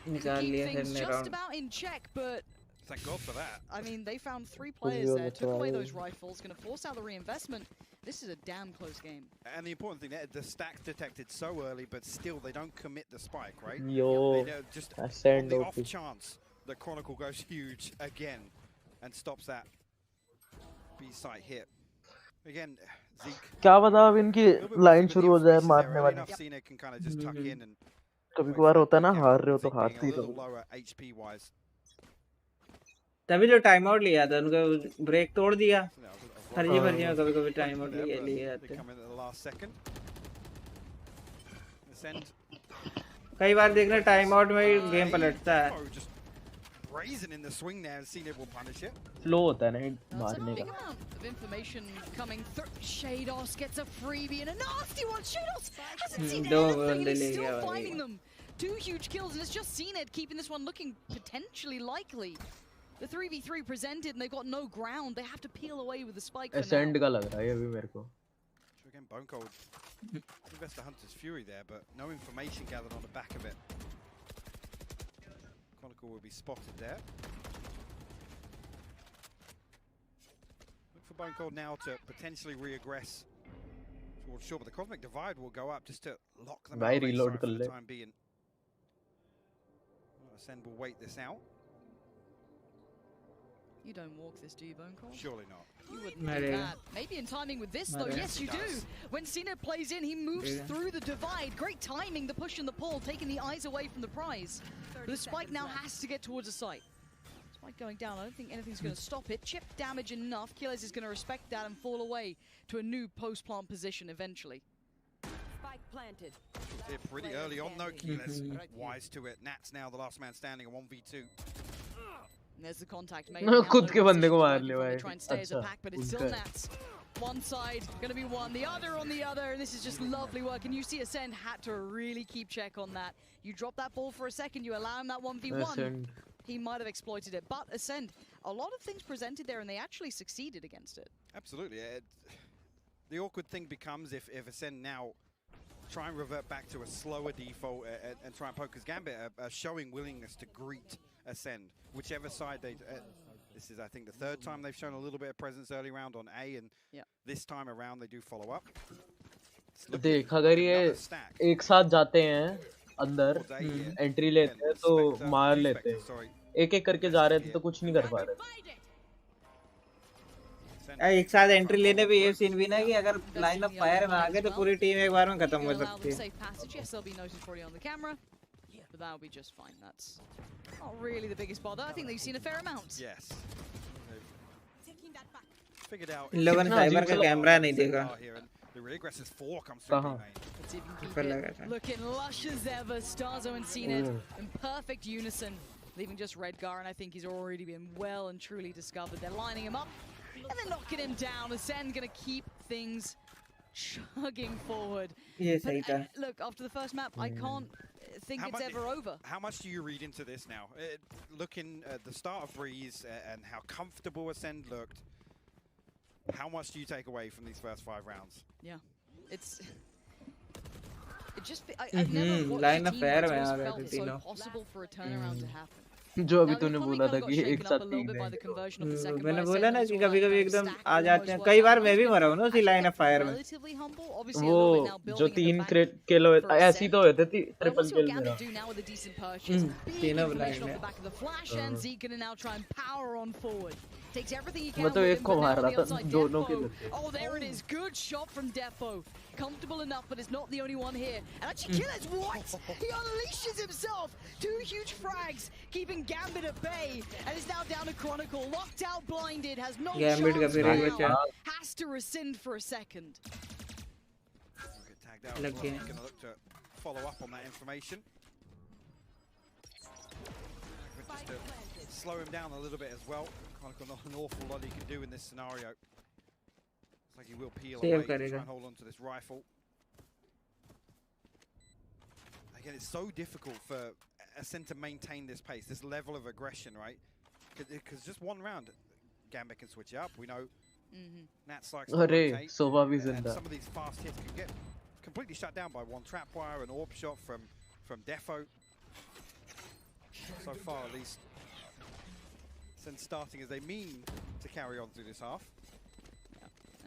Keep things just about in check, but thank God for that. I mean, they found 3 players there, took away those rifles, going to force out the reinvestment. This is a damn close game. And the important thing, the stack's detected so early, but still they don't commit the spike, right? Yo, they just Acend on the OP. off chance the Chronicle goes huge again and stops that B site hit. Again, Zeke. क्या पता अब इनकी line शुरू हो जाए मारने वाली. Cena can kind of just tuck in and कभी-कभार होता है ना, हार रहे हो तो हारते ही a little रहो. lower HP wise. तभी जो टाइम आउट लिया था उनका ब्रेक तोड़ दिया. फर्जी में कभी-कभी टाइम आउट लिए जाते हैं. कई बार देखना टाइम आउट में ही गेम पलटता है. Brazen in the swing there, and Cena will punish it. Flow होता है ना मारने Big का. amount of information coming through. Shados gets a freebie and a nasty one. Shados hasn't seen anything and he's still finding them. 2 huge kills, and it's just Zened keeping this one looking potentially likely. The 3v3 presented, and they've got no ground. They have to peel away with the spike for now. Acend का लग रहा है अभी मेरे को. Again, Bone Cold investor Hunter's Fury there, but no information gathered on the back of it. Chronicle will be spotted there. Look for Bone Cold now to potentially reaggress towards shore, but the Cosmic Divide will go up just to lock them out reload for the time being. Acend will wait this out. You don't walk this, do you, Bone Cold? Surely not. You wouldn't do that. Maybe in timing with this, though. Yes, you do. When Cena plays in, he moves through the divide. Great timing, the push and the pull, taking the eyes away from the prize. The spike now has to get towards the site. Spike going down. I don't think anything's going to stop it. Chip damage enough. Killers is going to respect that and fall away to a new post-plant position eventually. Spike planted. They're pretty early on, though. Killers wise to it. Nat's now the last man standing, a 1v2. And there's the contact made. खुद के बंदे को मार ले भाई. Try and stay as a pack, but it's still Nats. One side going to be one, the other on the other, and this is just lovely work. And you see Acend had to really keep check on that. You drop that ball for a second, you allow him that 1v1. Acend. He might have exploited it, but Acend, a lot of things presented there, and they actually succeeded against it. Absolutely. The awkward thing becomes if Acend now try and revert back to a slower default and try and poke, because Gambit are showing willingness to greet Acend, whichever side they. This is, I think, the 3rd time they've shown a little bit of presence early round on A, and this time around they do follow up. देख अगर ये एक साथ जाते हैं अंदर entry लेते हैं तो मार लेते हैं. एक-एक करके जा रहे थे तो कुछ नहीं कर पा रहे. एक साथ एंट्री लेने पे ये सीन भी ना कि अगर लाइन ऑफ फायर में आ गए तो पूरी टीम एक बार में खत्म हो सकती है. But that'll be just fine. That's not really the biggest bother. I think they've seen a fair amount. Yes. Figured out. इन लोगों ने साइबर का कैमरा नहीं देखा. The regressive 4 comes through. Looking lush as ever. Starzo and Zened in perfect unison, leaving just Redgar, and I think he's already been well and truly discovered. They're lining him up, and they're knocking him down. Acend gonna keep things chugging forward. But, look, after the first map, I can't think it's ever over. How much do you read into this now? Looking at the start of Breeze and how comfortable Acend looked, how much do you take away from these first 5 rounds? Yeah, it's... It just... I've never watched a team where it's felt so possible for a turnaround to happen. जो अभी तूने बोला था कि एक साथ 3 हैं. मैंने बोला ना कि कभी-कभी एकदम आ जाते हैं. कई बार मैं भी मरा हूँ ना उसी लाइन ऑफ फायर में. वो जो 3 किल हुए ऐसी तो हुए थे ट्रिपल किल मेरा. तीनों लाइन में. मैं तो एक को मार रहा था दोनों के लिए. Oh, there it is. Good shot from Defo. Comfortable enough, but it's not the only one here. And actually, Killers, what? He unleashes himself. 2 huge frags, keeping Gambit at bay. And is now down to Chronicle. Locked out, blinded, has no chance now. Has to rescind for a second. Get tagged out. Well. Going to look to follow up on that information. Just to slow him down a little bit as well. Chronicle not an awful lot he can do in this scenario. Looks like he will peel away, try and hold on to this rifle. Again, it's so difficult for Acend to maintain this pace, this level of aggression, right? Because just one round, Gambit can switch it up. We know Nats likes to rotate, and some of these fast hits can get completely shut down by one trapwire, an orb shot from Defo. So far, at least. Acend starting as they mean to carry on through this half.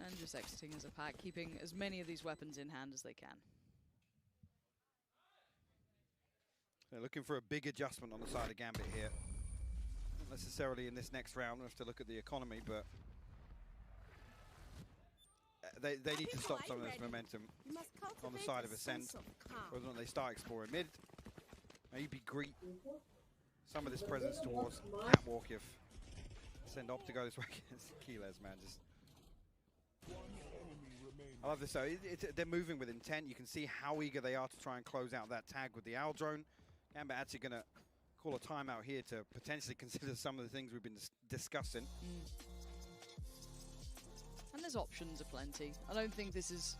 And just exiting as a pack, keeping as many of these weapons in hand as they can. They're looking for a big adjustment on the side of Gambit here. Not necessarily in this next round, we'll have to look at the economy, but they need to stop some of this momentum on the side of Acend. Whether or not they start exploring mid, maybe greet some of this presence towards Catwalk if Acend opt to go this way against Keyless, man. Just I love this though. They're moving with intent. You can see how eager they are to try and close out that tag with the owl drone. Gambit actually going to call a timeout here to potentially consider some of the things we've been discussing. And there's options aplenty. I don't think this is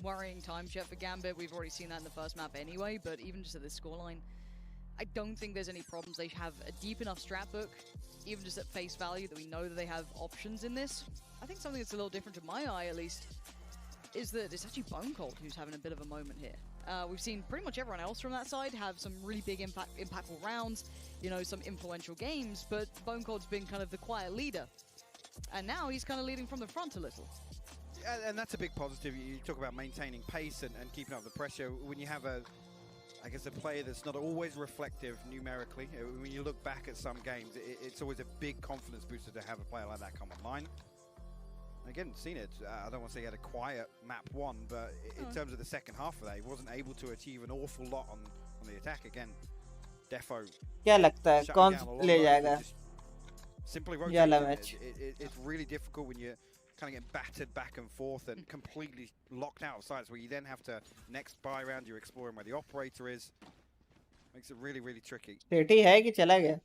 worrying times yet for Gambit. We've already seen that in the first map anyway, but even just at this scoreline, I don't think there's any problems. They have a deep enough strat book, even just at face value, that we know that they have options in this. I think something that's a little different to my eye, at least, is that it's actually Bone Cold who's having a bit of a moment here. We've seen pretty much everyone else from that side have some really big impactful rounds, you know, some influential games, but Bone Cold's been kind of the quiet leader. And now he's kind of leading from the front a little. And that's a big positive. You talk about maintaining pace and keeping up the pressure. When you have a player that's not always reflective numerically, when you look back at some games, it's always a big confidence booster to have a player like that come online. Again, seen it. I don't want to say he had a quiet map 1, but in terms of the second half of that, he wasn't able to achieve an awful lot on the attack. Again, Defo. क्या लगता है कौन ले जाएगा? Simply rotating. It's really difficult when you're kind of getting battered back and forth and completely locked out of sights, where you then have to next buy round, you're exploring where the operator is. Makes it really, really tricky. रेटी है कि चला गया?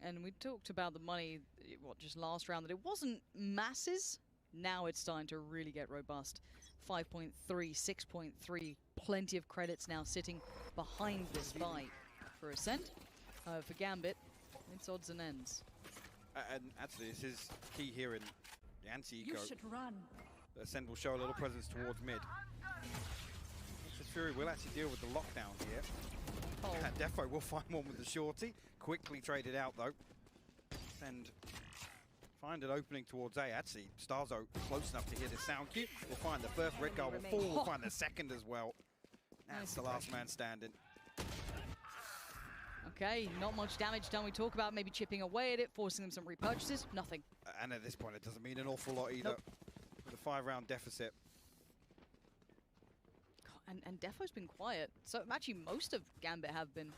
And we talked about the money, just last round, that it wasn't masses. Now it's starting to really get robust. 5.3, 6.3, plenty of credits now sitting behind this buy for Acend. For Gambit, it's odds and ends. And actually, this is key here in the anti-eco. You should run. Acend will show a little presence towards mid. Fury will actually deal with the lockdown here. Defo will find one with the shorty. Quickly traded out though. And find an opening towards A. Actually, Starzo close enough to hear the sound cue. We'll find the first red guard will fall. We'll find the second as well. That's the last man standing. Okay, not much damage done. We talk about maybe chipping away at it, forcing them some repurchases. Nothing. And at this point, it doesn't mean an awful lot either. Nope. With a 5-round deficit. And Defo's been quiet. So actually, most of Gambit have been.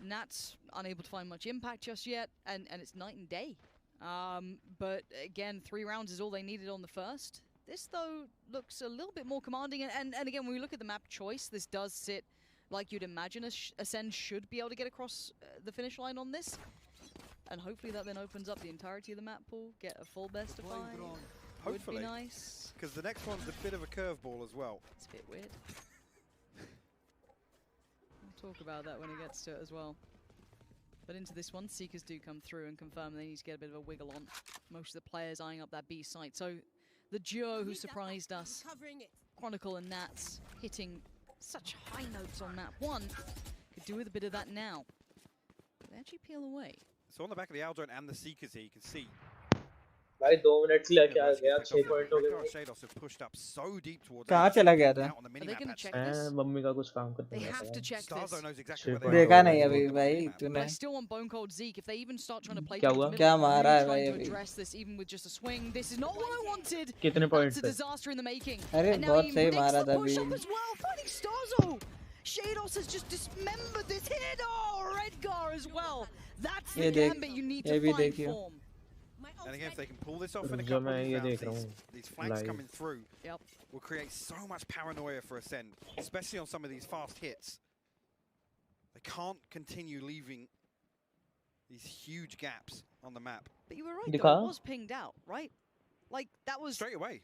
Nat's unable to find much impact just yet, and it's night and day. But again, 3 rounds is all they needed on the first. This, though, looks a little bit more commanding. And again, when we look at the map choice, this does sit like you'd imagine Acend should be able to get across the finish line on this. And hopefully that then opens up the entirety of the map pool, get a full best of 5. Hopefully. Would be nice. Because the next one's a bit of a curveball as well. It's a bit weird. We'll talk about that when it gets to it as well. But into this one, Seekers do come through and confirm they need to get a bit of a wiggle on. Most of the players eyeing up that B site. So the duo who surprised us, Chronicle and Nats, hitting such high notes on map 1, could do with a bit of that now. But they actually peel away. So on the back of the Aldrone and the Seekers here, you can see. भाई 2 minute से लेके आ गया 6 point हो गए Shadows have pushed up so deep towards कहाँ चला गया था? मम्मी का कुछ काम करते They have to check this. knows exactly where they देखा नहीं अभी भाई तूने? I still want Bone Cold Zeke. If they even start trying to play क्या हुआ? क्या मारा है भाई to अभी? address this even with just a swing. This is not what I wanted. कितने point That's a disaster in the making. अरे And now बहुत he सही predicts मारा the था push अभी. up as well, finding Starzo. Shados has just dismembered this hit. Oh, Redgar as well. That's the Gambit you need to find form. And again, if they can pull this off in a couple of rounds, these flanks coming through will create so much paranoia for Acend, especially on some of these fast hits. They can't continue leaving these huge gaps on the map. But you were right, though. It was pinged out, right? Like, that was... Straight away.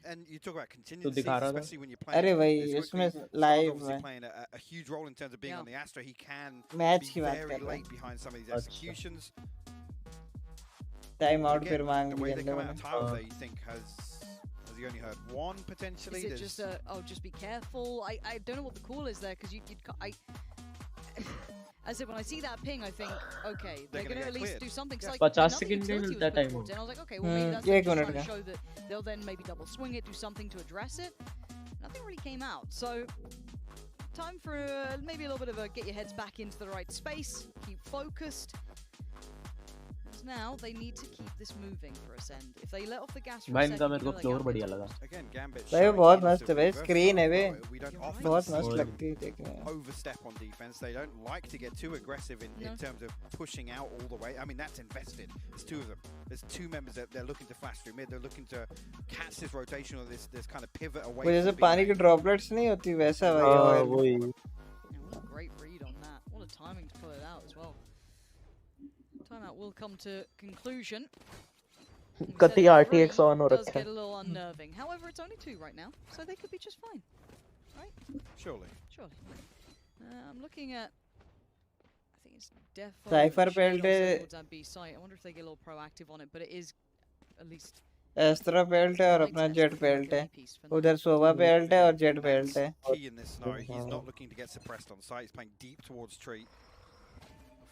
And you talk about contingency, especially when you're playing... अरे भाई इसमें live में playing a huge role in terms of being on the Astra. He can match be very late behind some of these executions. Time out फिर मांग the way they लिया come out of tiles there, you think has he only heard one potentially? Is it just a, oh, just be careful? I don't know what the call is there, because As if when I see that ping, I think, okay, they're going to at least do something. Like, 50 second नहीं मिलता time and I was like, okay, well maybe that's just trying to show that they'll then maybe double swing it, do something to address it. Nothing really came out, so time for maybe a little bit of a get your heads back into the right space, keep focused. Now they need to keep this moving for Acend. If they let off the gas for a second, मेरे को floor बढ़िया लगा भाई बहुत मस्त है भाई screen है वे बहुत मस्त लगती है देखने में overstep on defense. They don't like to get too aggressive in terms of pushing out all the way. I mean, that's invested. There's two of them. There's two members that they're looking to flash through mid. They're looking to catch this rotation or this kind of pivot away. वो जैसे पानी की droplets नहीं होती वैसा भाई वही great read on that. What a timing to pull it out as well. Timeout will come to conclusion. कति RTX on हो does रखा get a little unnerving. However, it's only 2 right now, so they could be just fine, right? Surely. I'm looking at. I think it's Defo. Cypher build B site. I wonder if they get a little proactive on it, but it is at least. Astra belt है और अपना jet belt है उधर सोवा belt है और jet belt है Key in this scenario, he's not looking to get suppressed on site. He's playing deep towards tree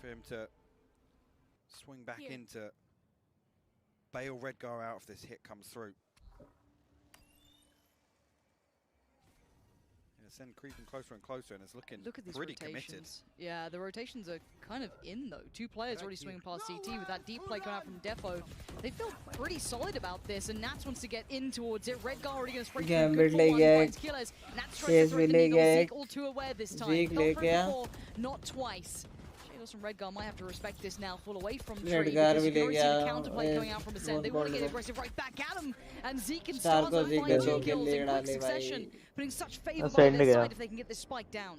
for him to swing back into bail Redgar out if this hit comes through. Acend creeping closer and closer, and it's looking pretty committed. Yeah, the rotations are kind of in though. 2 players already swinging past CT with that deep play coming out from Defo. They feel pretty solid about this, and Nats wants to get in towards it. Redgar already going to spray Gambit through. Good finds killers. Nats tries to thread the needle. Zeke all too aware this time. Not before, not twice. From Redgar might have to respect this now, full away from tree. Because you can already see the counterplay coming out from Acend. They want to get aggressive right back at him, and Zeke and Stars are finding 2 kills in quick succession, putting such favor by their side if they can get this spike down.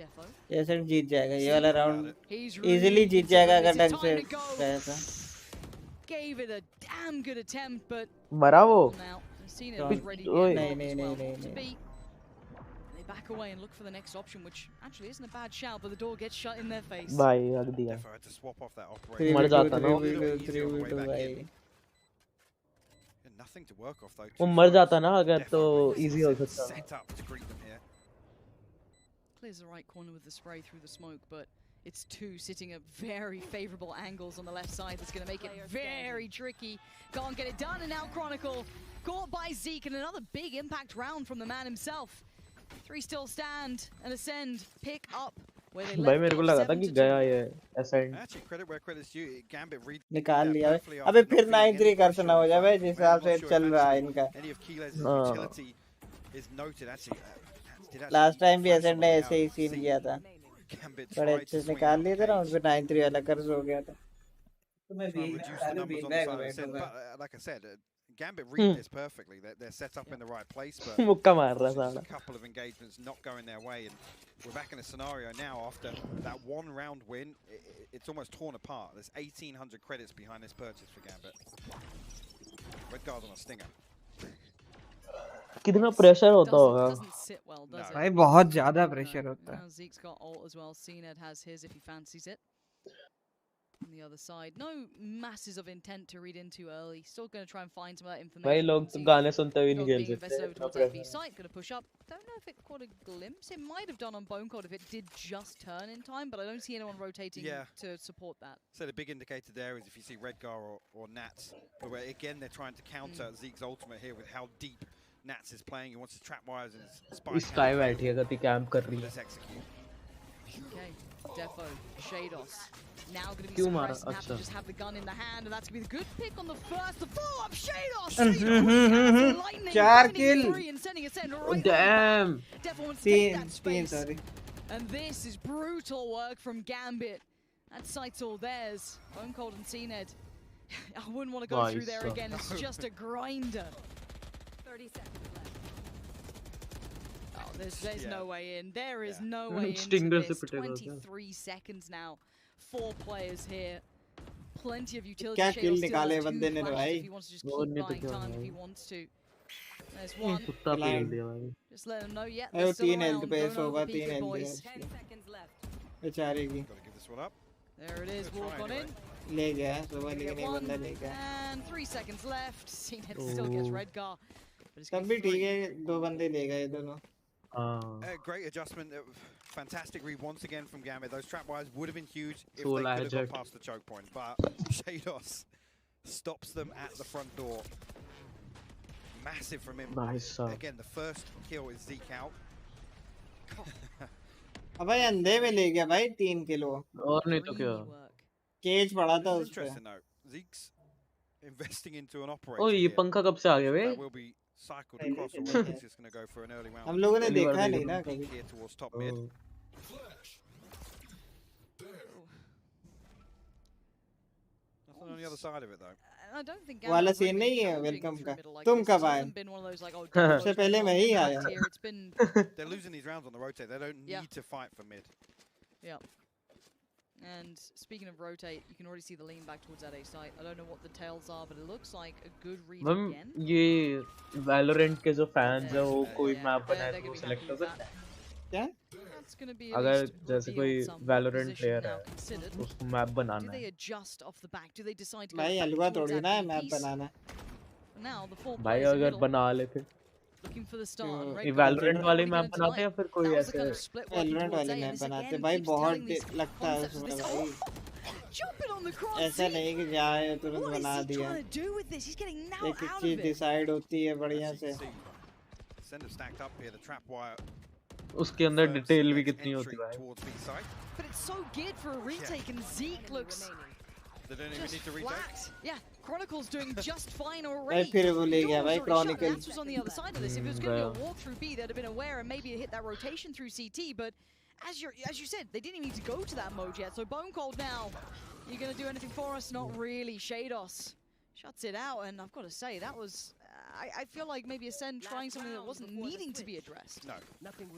Defo. Acend जीत जाएगा ये वाला round easily जीत जाएगा अगर ढंग से गया था. Gave it a damn good attempt, but मरा वो. नहीं. Back away and look for the next option, which actually isn't a bad shout, but the door gets shut in their face. भाई रख दिया. To swap off that operator. मर जाता ना. Nothing to work off though. वो मर जाता ना अगर तो easy हो सकता. Set up to greet them here. Clears the right corner with the spray through the smoke, but it's 2 sitting at very favorable angles on the left side. That's going to make it very tricky. Can't get it done, and now Chronicle caught by Zeke, and another big impact round from the man himself. 3 still stand, and Acend pick up where they left. भाई मेरे को लगा था कि गया ये Acend. Actually, credit where credit's due. Gambit read निकाल लिया है. अबे फिर 9-3 कर सुना हो जाए जिस हिसाब से चल रहा है इनका. लास्ट टाइम भी Acend ने ऐसे ही सीन किया था. बड़े अच्छे से निकाल लिए थे राउंड पे 9-3 वाला कर्ज हो गया था. तो मैं like I said, Gambit read this perfectly. They're set up in the right place, but a couple of engagements not going their way, and we're back in a scenario now after that 1 round win. It's almost torn apart. There's 1,800 credits behind this purchase for Gambit. Redgar's on a stinger. कितना pressure होता होगा. भाई बहुत ज़्यादा pressure होता है. Zeke's got ult as well. Cned has his if he fancies it. On the other side, no masses of intent to read into early. Still going to try and find some of that information. भाई लोग तो गाने सुनते हुए नहीं खेल सकते. Site going to push up. Don't know if it caught a glimpse. It might have done on Bone Cold if it did just turn in time, but I don't see anyone rotating to support that. So the big indicator there is if you see Redgar or Nats, where again they're trying to counter Zeke's ultimate here with how deep Nats is playing. He wants to trap wires and spike. Sky बैठी है गति camp कर रही है. Let's execute. Okay, Defo, Shados. Now going to be suppressed and have to just have the gun in the hand, and that's going to be the good pick on the first. The follow-up, Shados! 4 kill! Right. Damn! Defo wants to take that space. And this is brutal work from Gambit. That site's all theirs. Bone Cold and Cned. I wouldn't want to go through there again. It's just a grinder. 30 seconds left. Oh, there's no way in. There is no way into this. 23 seconds now. 4 players here. Plenty of utility. क्या kill निकाले बंदे ने भाई. If he wants to just keep buying time if he wants to. There's one. Just let him know. Yeah, there's still 3 health पे सोवा 3 health. 10 seconds left. बेचारे की. Gotta give this one up. There it is. Walk on in. ले गया सोवा लेकिन ये बंदा ले गया. And 3 seconds left. Cned still gets Redgar. तब भी ठीक है 2 बंदे ले गए दोनों. Great adjustment. Fantastic read once again from Gambit. Those trap wires would have been huge if So they could have legit. got past the choke point, but Shados stops them at the front door. Massive from him. Nice. Again, the first kill is Zeke out. अब भाई अंधे में ले गया भाई 3 kilo और नहीं तो क्या केज पड़ा था This is उस पे interesting though. Zeke's investing into an operator. ओ ये पंखा कब से आ गया बे? That will be cycled across, or whether he's just going to go for an early round. हम लोगों ने देखा नहीं ना कभी Here towards top mid. Nothing on the other side of it though. I don't think वाला scene नहीं है वेलकम का तुम कब आए सबसे पहले मैं ही आया They're losing these rounds on the rotate. They don't need to fight for mid. Yeah. And speaking of rotate, you can already see the lean back towards that A site. I don't know what the tails are, but it looks like a good read ma'am again. ये Valorant के जो fans हैं वो कोई map बनाए तो select कर सकते हैं क्या? अगर जैसे कोई Valorant player है उसको मैप Do बनाना they है adjust off the back? Do they decide to go भाई back अलवा towards थोड़ी that ना है B map piece? Banana Now the four भाई players in अगर middle बना ले फिर looking for the start. and ये Red Valorant Guard वाले really मैप gonna बनाते हैं deny. फिर कोई That was the ऐसे kind of split working Valorant towards वाले A, and मैप this बनाते again भाई keeps बहुत telling these लगता है concepts of उसमें this. भाई Jumping on the cross. ऐसा नहीं कि जाए तुरंत What is बना he दिया trying to do with this? He's getting now एक एक out चीज of it. डिसाइड होती है बढ़िया से Send stacked up here. The trap wire. उसके अंदर डिटेल भी कितनी होती है भाई Towards B side. But it's so geared for a retake, and Zeke looks They don't even just need to retake. flat. Yeah, Chronicle's doing just fine भाई already. फिर वो ले गया Door भाई was already shut, and Chronicle Nats was on the other side of this. If it was going to be a walk through B, they'd have been aware and maybe hit that rotation through CT. But as you said, they didn't even need to go to that mode yet. So Bone Cold now, you going to do anything for us? Not really. Shados shuts it out, and I've got to say that was. I feel like maybe Acend trying something that wasn't needing to be addressed. No,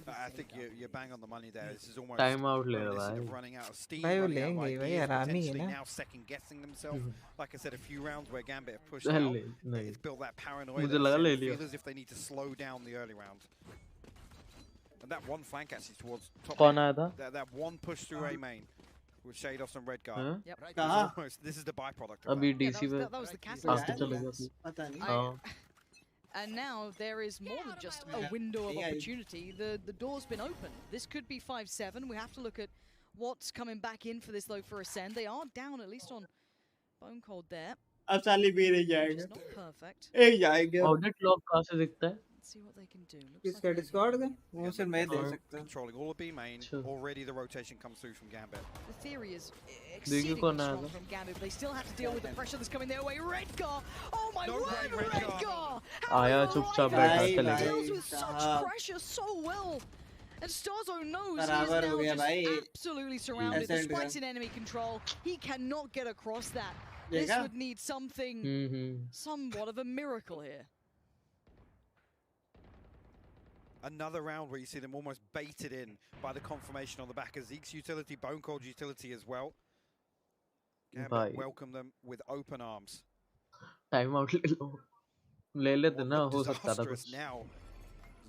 I think you're bang on the money there. This is almost Time out ले reminiscent भाई of running out of steam. भाई वो running out of लेंगे भाई ideas, आराम ही है potentially ना now second guessing themselves. Like I said, a few rounds where Gambit have pushed नहीं out. नहीं It's built that paranoia. मुझे that लगा ले Acend लिया feel as if they need to slow down the early round. And that one flank actually towards top. कौन आया था? That one push through A main with Shados and Redguard. हाँ? Yep. Almost, this is the byproduct. Of अभी that. DC पे that was the catalyst. आके चलेगा फिर पता नहीं हाँ And now there is more than just a window of opportunity. The door's been opened. This could be 5-7. We have to look at what's coming back in for this though for Acend. They are down at least on Bone Cold there. अब साली भी नहीं Which जाएगा is not perfect. एक जाएगा audit log कहाँ से दिखता है Let's see what they can do. Looks किसका like डिस्कॉर्ड का वो सिर्फ मैं दे सकता हूँ Controlling all of B main. Already the rotation comes through from Gambit. the theory is देखिए exceedingly कौन आया strong था from Gambit, but they still have to deal with the pressure that's coming their way. Redgar! Oh my No word, way, Redgar. Redgar! आया चुपचाप बैठा भाई, चले भाई। गया Deals with such pressure so well. And Starzo knows he is बराबर हो now गया just भाई absolutely surrounded. The Acend spike's का in enemy control. He cannot get across that. This देखा would need something, somewhat of a miracle here. Another round where you see them almost baited in by the confirmation on the back of Zeke's utility, Bone Cold utility as well. Gambit भाई welcome them with open arms. Time out ले लेते ना Look हो सकता था disastrous कुछ now.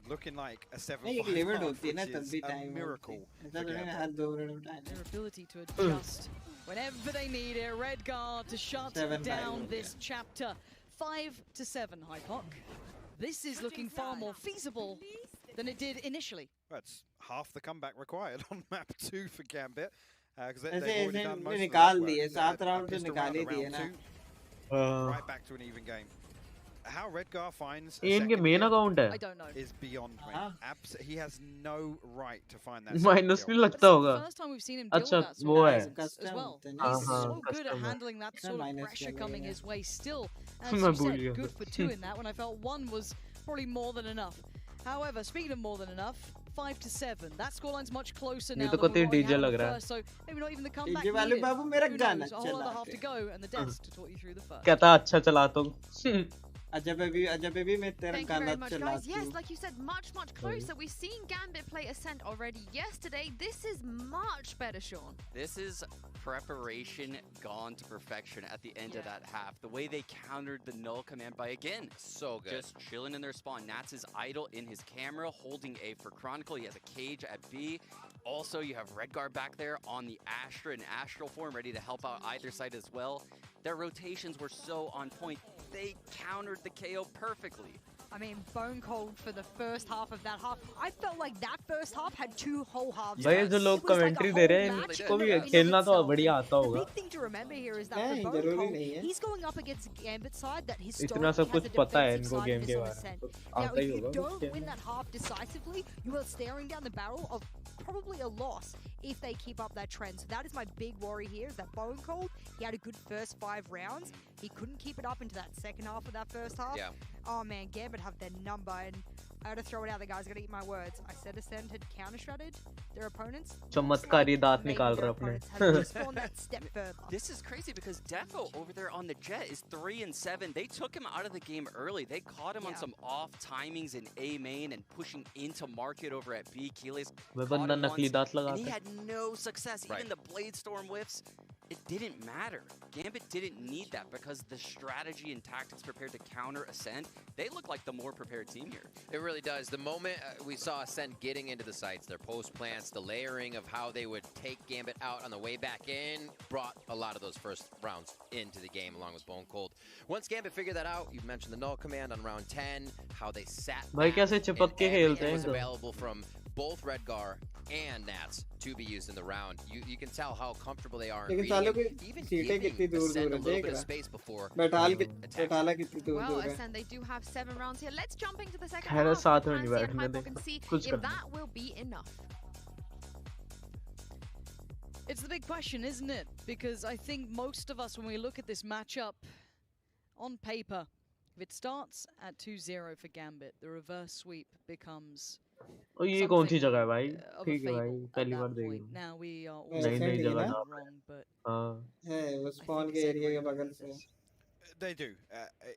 Looking like a 7-5 नहीं एक लिमिट half, होती है ना which तब is भी a टाइम miracle ऐसा for तो नहीं Gambit. Her 2 minute time Their ability to adjust whenever they need it. Redguard to shut 7-5 down हो this chapter. 5-7, Hypoc. This is looking far more feasible than it did initially. That's half the comeback required on map 2 for Gambit. Because ऐसे they've already ऐसे done most of the निकाल legwork. दिए 7 round तो Pissed निकाल around he at दिए round ना 2, right back to an even game. How Redgar finds a ये इनके second मेन kill अकाउंट है I don't know. is beyond me. He has no right to find that. Minus second भी kill. लगता होगा First time we've seen him deal अच्छा with that वो sort है of presence as well. हाँ, He's हाँ, so good at custom है handling that sort of minus pressure किया coming गया his way. Still, as मैं you भूल said, गया good for 2 in that when I felt 1 was probably more than enough. However, speaking of more than enough, 5-7. That scoreline's much closer now. ये तो than कतई we already DJ had on लग the रहा है first, so maybe not even the comeback DJ वाले needed. बाबू मेरा Who गाना knows? A whole other half to चलाते go, and the desk to talk you through the first. कहता अच्छा चला तुम अजब भी मैं तेरा Thank you गाना very much, guys. चलाती Yes, हूँ like you said, much closer. We've seen Gambit play Acend already yesterday. This is much better, Sean. This is preparation gone to perfection at the end of that half. The way they countered the null command by, again, So good. just chilling in their spawn. Nats is idle in his camera, holding A for Chronicle. He has a cage at B. Also, you have Redguard back there on the Astra in Astral form, ready to help out either side as well. Their rotations were so on point. They countered the KO perfectly. I mean, bone cold for the first half of that half. I felt like that first half had 2 whole halves. भाई जो लोग commentary दे रहे हैं इनको भी खेलना तो बढ़िया आता The होगा. big thing to remember here is that for bone cold, he's going up against Gambit side that इतना सब कुछ पता है इनको गेम के बारे में. तो Now, आता ही if you होगा. don't win that half decisively, you are staring down the barrel of probably a loss if they keep up that trend. So that is my big worry here, is that Bone Cold, he had a good first 5 rounds. He couldn't keep it up into that second half of that first half. Yeah. Oh man, Gambit have their number, and I gotta throw it out there, guys. I gotta eat my words. I said Acend had counter-stratted their opponents. चमत्कारी दांत निकाल रहा अपने. This is crazy because Defo over there on the Jet is 3 and 7. They took him out of the game early. They caught him on some off timings in A main and pushing into market over at B. Keeley's and he had no success. Even the Blade Storm whiffs, it didn't matter. Gambit didn't need that because the strategy and tactics prepared to counter Acend, they look like the more prepared team here. It really does. The moment we saw Acend getting into the sites, their post plants, the layering of how they would take Gambit out on the way back in, brought a lot of those first rounds into the game along with Bone Cold. Once Gambit figured that out, you mentioned the null command on round 10, how they sat back, and it was available from both Redgar and Nats to be used in the round. You can tell how comfortable they are in reading, even giving Acend a little bit of space before attacking. Well, Acend, they do have 7 rounds here. Let's jump into the second half and see if that will be enough. It's the big question, isn't it? Because I think most of us, when we look at this matchup on paper, if it starts at 2-0 for Gambit, the reverse sweep becomes ये कौन सी जगह है भाई? ठीक है भाई, पहली बार देख Now we are नई जगह ना. wrong, but है वो spawn के एरिया के बगल से. They do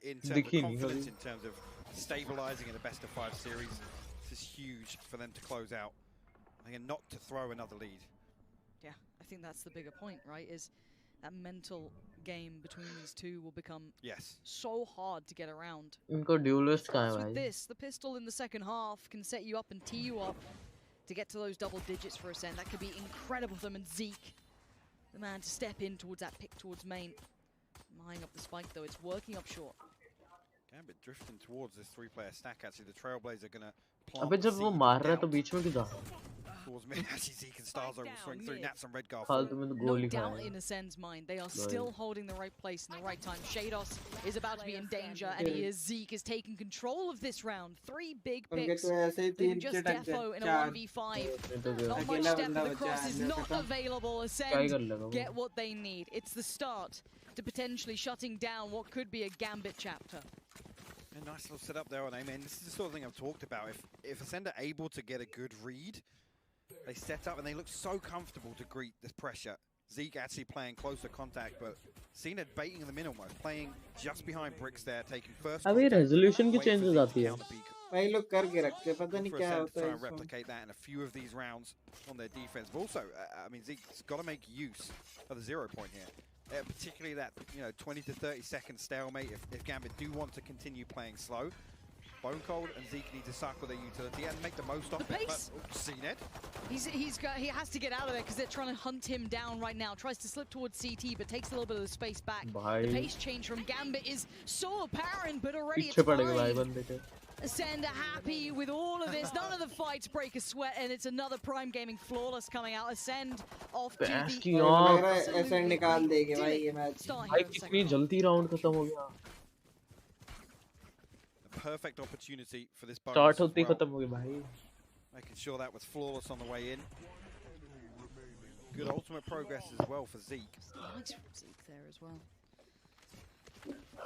in terms of confidence, in terms of stabilizing in a best of 5 series. This is huge for them to close out and not to throw another lead. Yeah, I think that's the bigger point, right? Is that mental game between these two will become so hard to get around. इनको duelist कहाँ है भाई? With this, the pistol in the second half can set you up and tee you up to get to those double digits for Acend. That could be incredible for them. And Zeke, the man to step in towards that pick towards main. Eyeing up the spike though, it's working up short. Gambit drifting towards this 3-player stack. Actually, the Trailblazer are gonna plant. अबे जब वो मार रहा है तो बीच में क्यों जा? Towards mid, actually Zeke and Stars will swing through. Nats and Redgar. No doubt in Ascend's mind, they are still holding the right place in the right time. Shados is about to be in danger, and he is. Zeke is taking control of this round. 3 big picks. Leaving just Defo in a 1v5. Not much depth. The cross is not available. Acend get what they need. It's the start to potentially shutting down what could be a Gambit chapter. A nice little setup there on Amen. This is the sort of thing I've talked about. If Acend are able to get a good read, they set up and they look so comfortable to greet this pressure. Zeke actually playing closer contact, but Cena baiting them in almost, playing just behind bricks there, taking first. अभी resolution की changes आती है. भाई लोग करके रखते, पता नहीं क्या होता है. Try and replicate that in a few of these rounds on their defense. But also, I mean, Zeke's got to make use of the 0 point here. Particularly that 20 to 30 second stalemate. If Gambit do want to continue playing slow, Bone Cold and Zeke need to suck with their utility and make the most of it. But Cena, he has to get out of there because they're trying to hunt him down right now. Tries to slip towards CT, but takes a little bit of the space back. The pace change from Gambit is so apparent, but already it's fine. Acend happy with all of this. None of the fights break a sweat, and it's another Prime Gaming flawless coming out. Acend off to the Acend निकाल देंगे भाई ये match. भाई कितनी जल्दी round खत्म हो गया. Perfect opportunity for this bonus. Start होते ही खत्म हो गया भाई. Making sure that was flawless on the way in. Good ultimate progress as well for Zeke. Nice from Zeke there as well.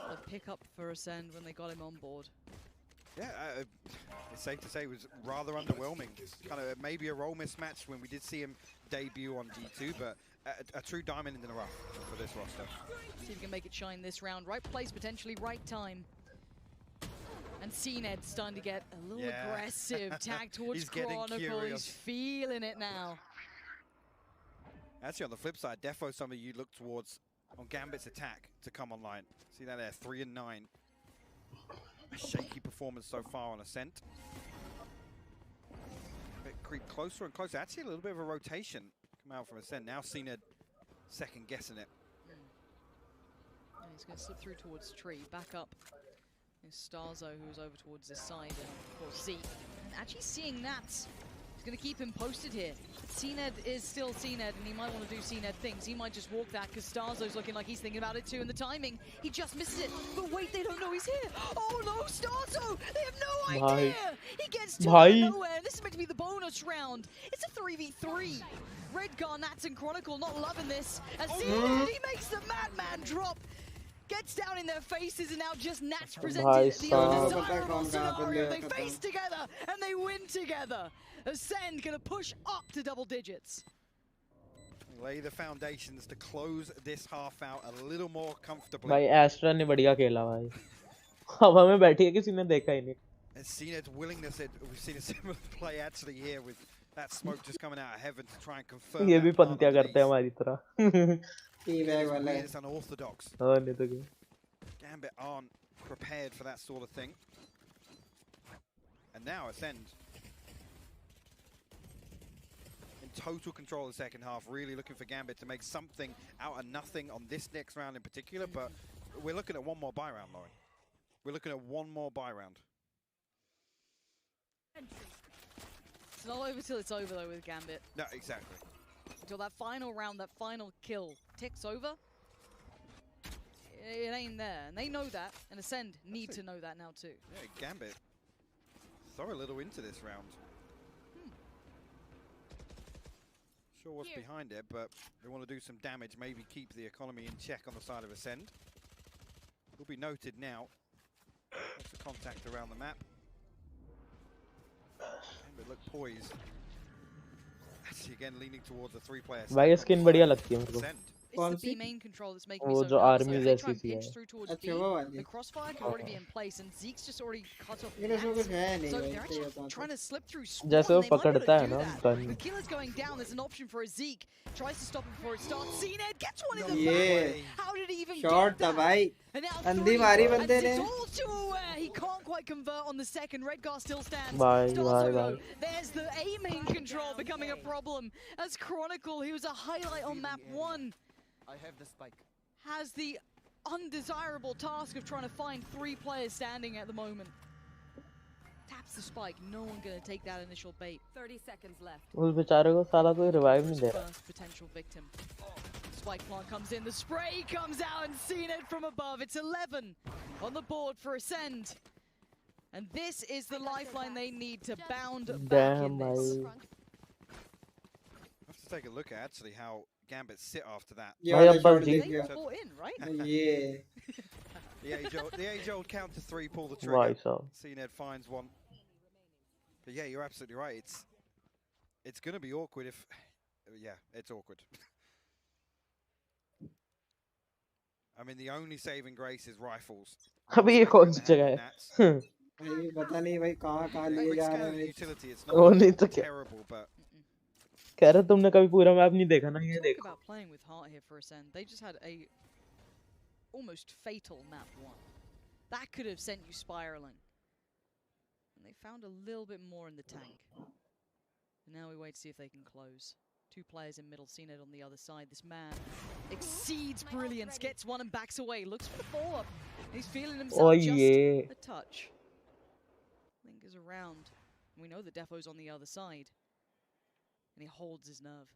A pick up for Acend when they got him on board. Yeah, it's safe to say it was rather underwhelming. Kind of maybe a role mismatch when we did see him debut on G2, but a true diamond in the rough for this roster. See if he can make it shine this round. Right place, potentially right time. And Cned's starting to get a little aggressive. Tag towards Chronicle. He's feeling it now. Actually, on the flip side, Defo, some of you look towards on Gambit's attack to come online. See that there, 3 and 9. A shaky performance so far on Acend. Bit creep closer and closer. Actually, a little bit of a rotation come out from Acend. Now Cena second guessing it. And he's going to slip through towards tree. Back up Starzo, who's over towards this side, and of course Zeke. And actually seeing that is going to keep him posted here. CNED is still CNED, and he might want to do CNED things. He might just walk that, because Starzo's looking like he's thinking about it too, and the timing, he just misses it. But wait, they don't know he's here. Oh no, Starzo! They have no idea! He gets to nowhere. This is meant to be the bonus round. It's a 3v3. Redgar, Nats, and Chronicle not loving this. As CNED, he makes the Madman drop. Gets down in their faces, and now just Nats presented the undesirable scenario. They face together and they win together. Acend gonna push up to double digits. Lay the foundations to close this half out a little more comfortably. भाई extra ने बढ़िया खेला भाई. हवा में बैठी है किसी ने देखा ही नहीं. And CNED's willingness, we've seen a similar play actually here with that smoke just coming out of heaven to try and confirm. ये भी पंतियाँ करते हैं हमारी तरह. It's unorthodox. Gambit aren't prepared for that sort of thing. And now Acend in total control of the second half, really looking for Gambit to make something out of nothing on this next round in particular, but we're looking at one more buy round, Lauren. We're looking at one more buy round. It's not over till it's over though with Gambit. No, exactly. Until that final round, that final kill ticks over, it ain't there. And they know that, and Acend need to know that now too. Yeah, Gambit throw a little into this round. Sure what's behind it, but they want to do some damage, maybe keep the economy in check on the side of Acend. Will be noted now. Lots of contact around the map. Gambit look poised. Actually, again leaning towards the three-player. भाई skin बढ़िया लगती है मेरे को. It's the B main control that's making me वो so जो nervous. army If they try जैसी and C pinch है. through towards B, the crossfire can already be in place, and Zeke's just already cut off the axe. So they're actually trying to slip through spawn. जैसे वो They might be able पकड़ता है to do ना that. Gun. The killer's going down. There's an option for a Zeke. Tries to stop him before it starts. CNED gets one in the back. How did he even shot get था that? भाई. And now अंधी three. मारी And बंदे ने. Zeke's all too aware. He can't quite convert on the second. Redgar still stands. Bye, Starzo, bye, though, bye. there's the aiming control becoming a problem. As Chronicle, he was a highlight on map 1. I have the spike. Has the undesirable task of trying to find 3 players standing at the moment. Taps the spike, no one gonna take that initial bait. 30 seconds left. उस बेचारे को साला कोई revive नहीं दे रहा. First potential victim. Spike plant comes in, the spray comes out and seen it from above. It's 11 on the board for Acend. And this is the lifeline they need to bound back in this. I have to take a look at actually how Gambit sit after that. भाई अब बस They Jeet. all in, right? Yeah. The age-old count to 3, pull the trigger. भाई साहब. CNED finds one. But yeah, you're absolutely right. It's going to be awkward if... Yeah, it's awkward. I mean, the only saving grace is rifles. अभी ये कौन सी जगह है? भाई पता नहीं भाई कहाँ लिए जा रहे हैं. Utility, it's वो नहीं not तो क्या? terrible, but... कह रहे तुमने कभी पूरा मैप नहीं देखा ना ये Talk देखो. about playing with heart here for Acend. They just had a almost fatal map 1. That could have sent you spiraling. And they found a little bit more in the tank. And now we wait to see if they can close. 2 players in middle, CNED on the other side. This man exceeds brilliance, gets one and backs away, looks for the follow-up. He's feeling himself just a touch. Lingers around. We know the Defo's on the other side. And he holds his nerve.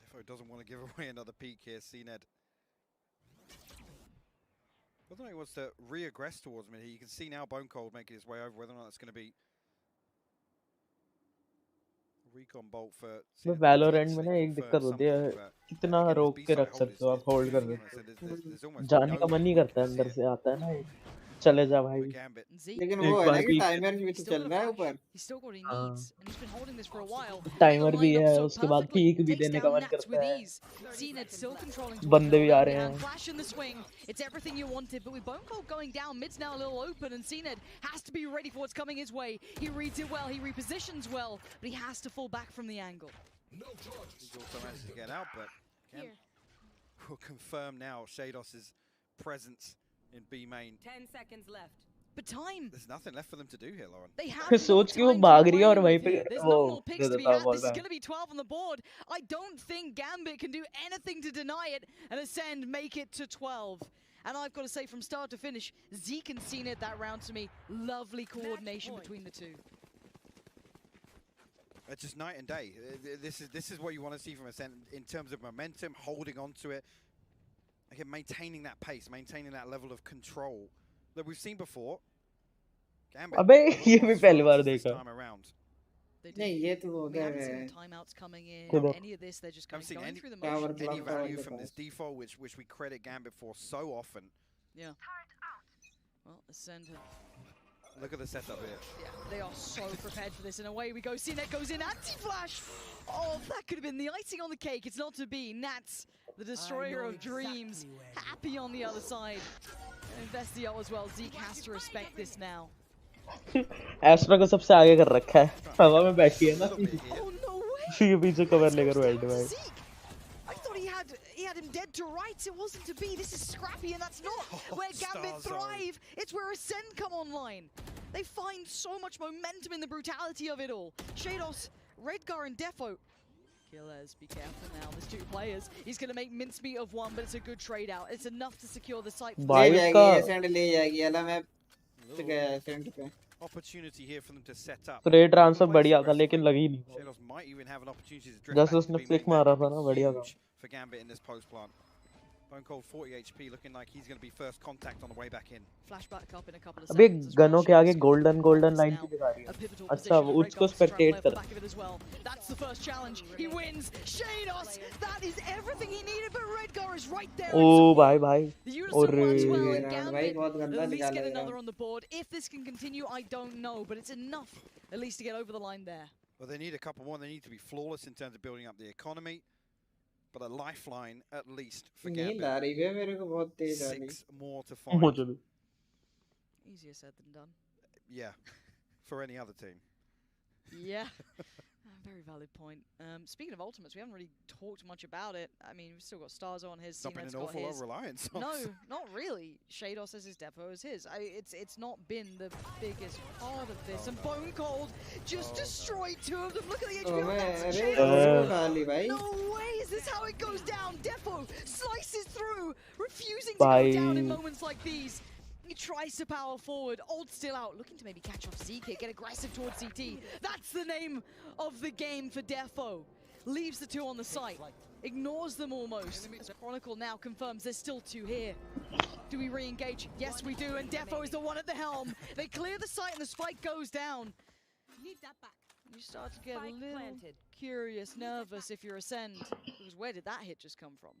Defo doesn't want to give away another peek here, CNED. Whether or not he wants to re-aggress towards me, you can see now Bone Cold making his way over, whether or not that's going to be recon bolt for तो Valorant में ना एक दिक्कत होती है कितना रोक के रख सकते हो आप होल्ड कर सकते हो जाने का मन नहीं करता है अंदर से आता है ना चले जा भाई लेकिन वो है ना कि टाइमर भी तो चल रहा है ऊपर. टाइमर भी है उसके बाद पीक भी देने का मन करता है. बंदे भी आ रहे हैं. It's everything you wanted, but with Bone Cold going down, mid's now a little open, and CNED has to be ready for what's coming his way. He reads it well, he repositions well, but he has to fall back from the angle. He's also managed to get out, but again, we'll confirm now Shados's presence in B main. 10 seconds left. But time. There's nothing left for them to do here, Lauren. They have सोच के वो भाग रही है और वहीं पे There's वो no more picks they to be देता had. Ball This is back. going to be 12 on the board. I don't think Gambit can do anything to deny it, and Acend make it to 12. And I've got to say, from start to finish, Zeke and Cena that round to me, lovely coordination between the two. It's just night and day. This is what you want to see from Acend in terms of momentum, holding on to it, again, maintaining that pace, maintaining that level of control that we've seen before. Gambit, अबे ये भी पहली बार देखा. नहीं ये तो हो गया है. Timeouts coming in. किधर? Any of this, they're just kind of going any, through the motions. any value from this default, which we credit Gambit for so often. Yeah. Well, Acend. Look at the setup here. Yeah, they are so prepared for this. And away we go. CNET goes in. Anti-flash. Oh, that could have been the icing on the cake. It's not to be. Nats, the destroyer of dreams, happy on the other side. And Investio as well. Zeke has to respect this now. Astra को सबसे आगे कर रखा है. हवा में बैठी है ना. Oh no way. ये पीछे कवर लेकर बैठ भाई. I thought he had him dead to rights. It wasn't to be. This is scrappy, and that's not where Gambit thrive. It's where Acend come online. They find so much momentum in the brutality of it all. Shados, Redgar, and Defo. Killers, be careful now. There's two players. He's going to make mincemeat of one, but it's a good trade out. It's enough to secure the site. Opportunity here for them to set up. Trade transfer बढ़िया था लेकिन लगी नहीं. Shados might even have an opportunity to drift जैसे back उसने and be flick made मारा back. था ना बढ़िया था. For Gambit in this post plant. Bone Cold 40 HP, looking like he's going to be first contact on the way back in. Flashback up in a couple of अबे seconds. गनों के आगे golden line की दिखा रही है. अच्छा वो उसको स्पेक्टेट कर. That's the first challenge. He wins. Shados, that is everything he needed, but Redgar is right there. ओ भाई. और at least get another on the board. If this can continue, I don't know, but it's enough at least to get over the line there. Well, they need a couple more. They need to be flawless in terms of building up the economy. But a lifeline at least for Gambit. 6 more to find. Easier said than done. Yeah, for any other team. Yeah. Very valid point. Speaking of ultimates, we haven't really talked much about it. I mean, we've still got Stars on his. Not been an awful lot of reliance on. No, not really. Shados says his Defo is his. It's not been the biggest part of this. And Bone Cold just destroyed two of them. Look at the HP on that. Shados. No way is this how it goes down. Defo slices through, refusing to go down in moments like these. He tries to power forward, ult still out, looking to maybe catch off Zeke, get aggressive towards CT. That's the name of the game for Defo. Leaves the two on the site, ignores them almost. As Chronicle now confirms there's still two here. Do we re-engage? Yes, we do, and Defo is the one at the helm. They clear the site and the spike goes down. Need that back. You start to get a little curious, nervous if you're Acend. Because where did that hit just come from?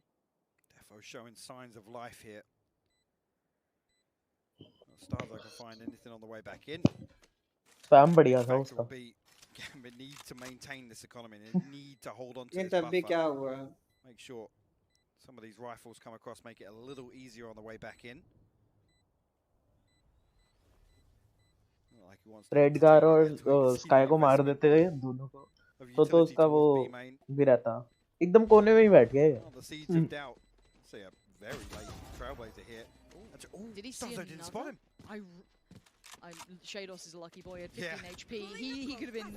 Defo showing signs of life here. Stars I can find anything on the way back in. Spam बढ़िया था उसका. Gambit need to maintain this economy. They need to hold on to this buffer. Make sure some of these rifles come across, make it a little easier on the way back in. रेडगार और sky को मार देते हैं दोनों को. तो उसका वो भी रहता. एकदम कोने में ही बैठ गया है. The seeds of doubt. See a very late trailblazer here. Did he see another? Didn't spot him. Shados is a lucky boy at 15 HP. He could have been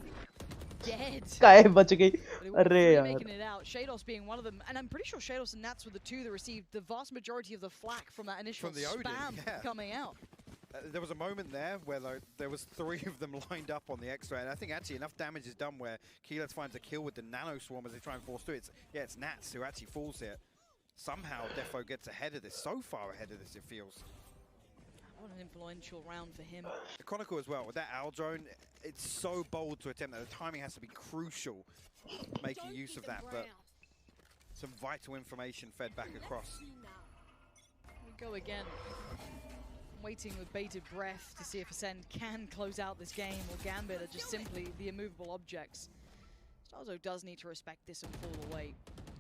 dead. Sky बच गई. अरे यार. Making it out. Shados being one of them, and I'm pretty sure Shados and Nats were the two that received the vast majority of the flack from that initial spam coming out. There was a moment there where there was 3 of them lined up on the X-ray, and I think actually enough damage is done where Keyleth finds a kill with the nano swarm as they try and force through. It's Nats who actually falls here. Somehow Defo gets ahead of this, so far ahead of this it feels. What an influential round for him. The Chronicle as well, with that Owl drone, it's so bold to attempt that. The timing has to be crucial, making use of that, but some vital information fed back across. We go again. Waiting with bated breath to see if Acend can close out this game, or Gambit are just simply the immovable objects. Starzo does need to respect this and fall away.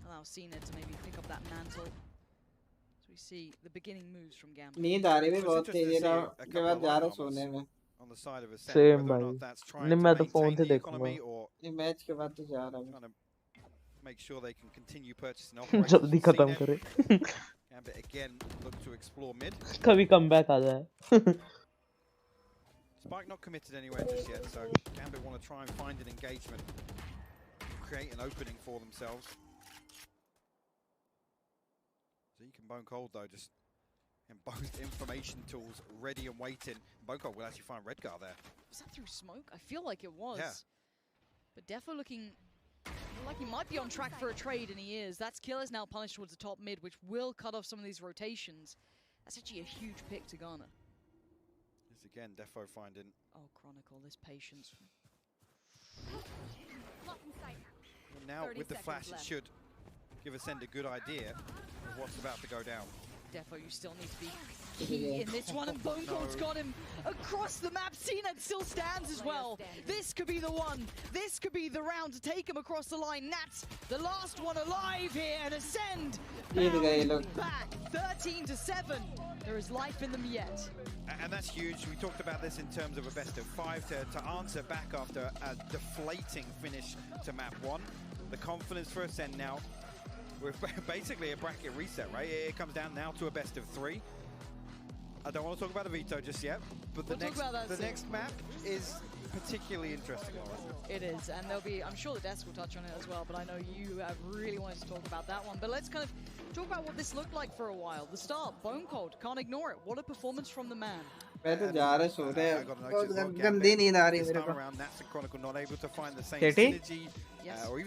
Allow Cena to maybe pick up that mantle. So we see the beginning moves from Gambit. नींद आ रही है बहुत तेज है के बाद जा रहा सोने में. On the side of Acend, Same whether or not that's trying नहीं to मैं तो फोन maintain से the देखूंगा. economy or ये मैच के बाद तो जा रहा हूँ. make sure they can continue purchasing operations. जल्दी खत्म करे. Gambit again look to explore mid. कभी comeback आ जाए. Spike not committed anywhere just yet, so Gambit want to try and find an engagement, create an opening for themselves. Zeke and Bone Cold though just And both information tools ready and waiting. Boko will actually find Redgar there. Was that through smoke? I feel like it was. Yeah. But Defo looking like he might be on track for a trade, and he is. That kill is now punished towards the top mid, which will cut off some of these rotations. That's actually a huge pick to garner. Yes, again, Defo finding. Oh, Chronicle, this patience. And now with the flash, it should give Acend a good idea of what's about to go down. Defo, you still need to be key in this one, and Bone Cold's got him across the map. CNET still stands as well. This could be the one. This could be the round to take him across the line. Nat's the last one alive here, and Acend back 13-7. There is life in them yet. And that's huge. We talked about this in terms of a best of 5 to answer back after a deflating finish to map 1. The confidence for Acend now. We're basically a bracket reset, right? It comes down now to a best of 3. I don't want to talk about the veto just yet, but the next map is particularly interesting. It is, and there'll be, I'm sure the desk will touch on it as well, but I know you have really wanted to talk about that one. But let's kind of talk about what this looked like for a while. The start, Bone Cold, can't ignore it. What a performance from the man. मैं तो जा रहा सो रहे बहुत गंदी नींद आ रही है मेरे को Chronicle not able to find the same synergy or even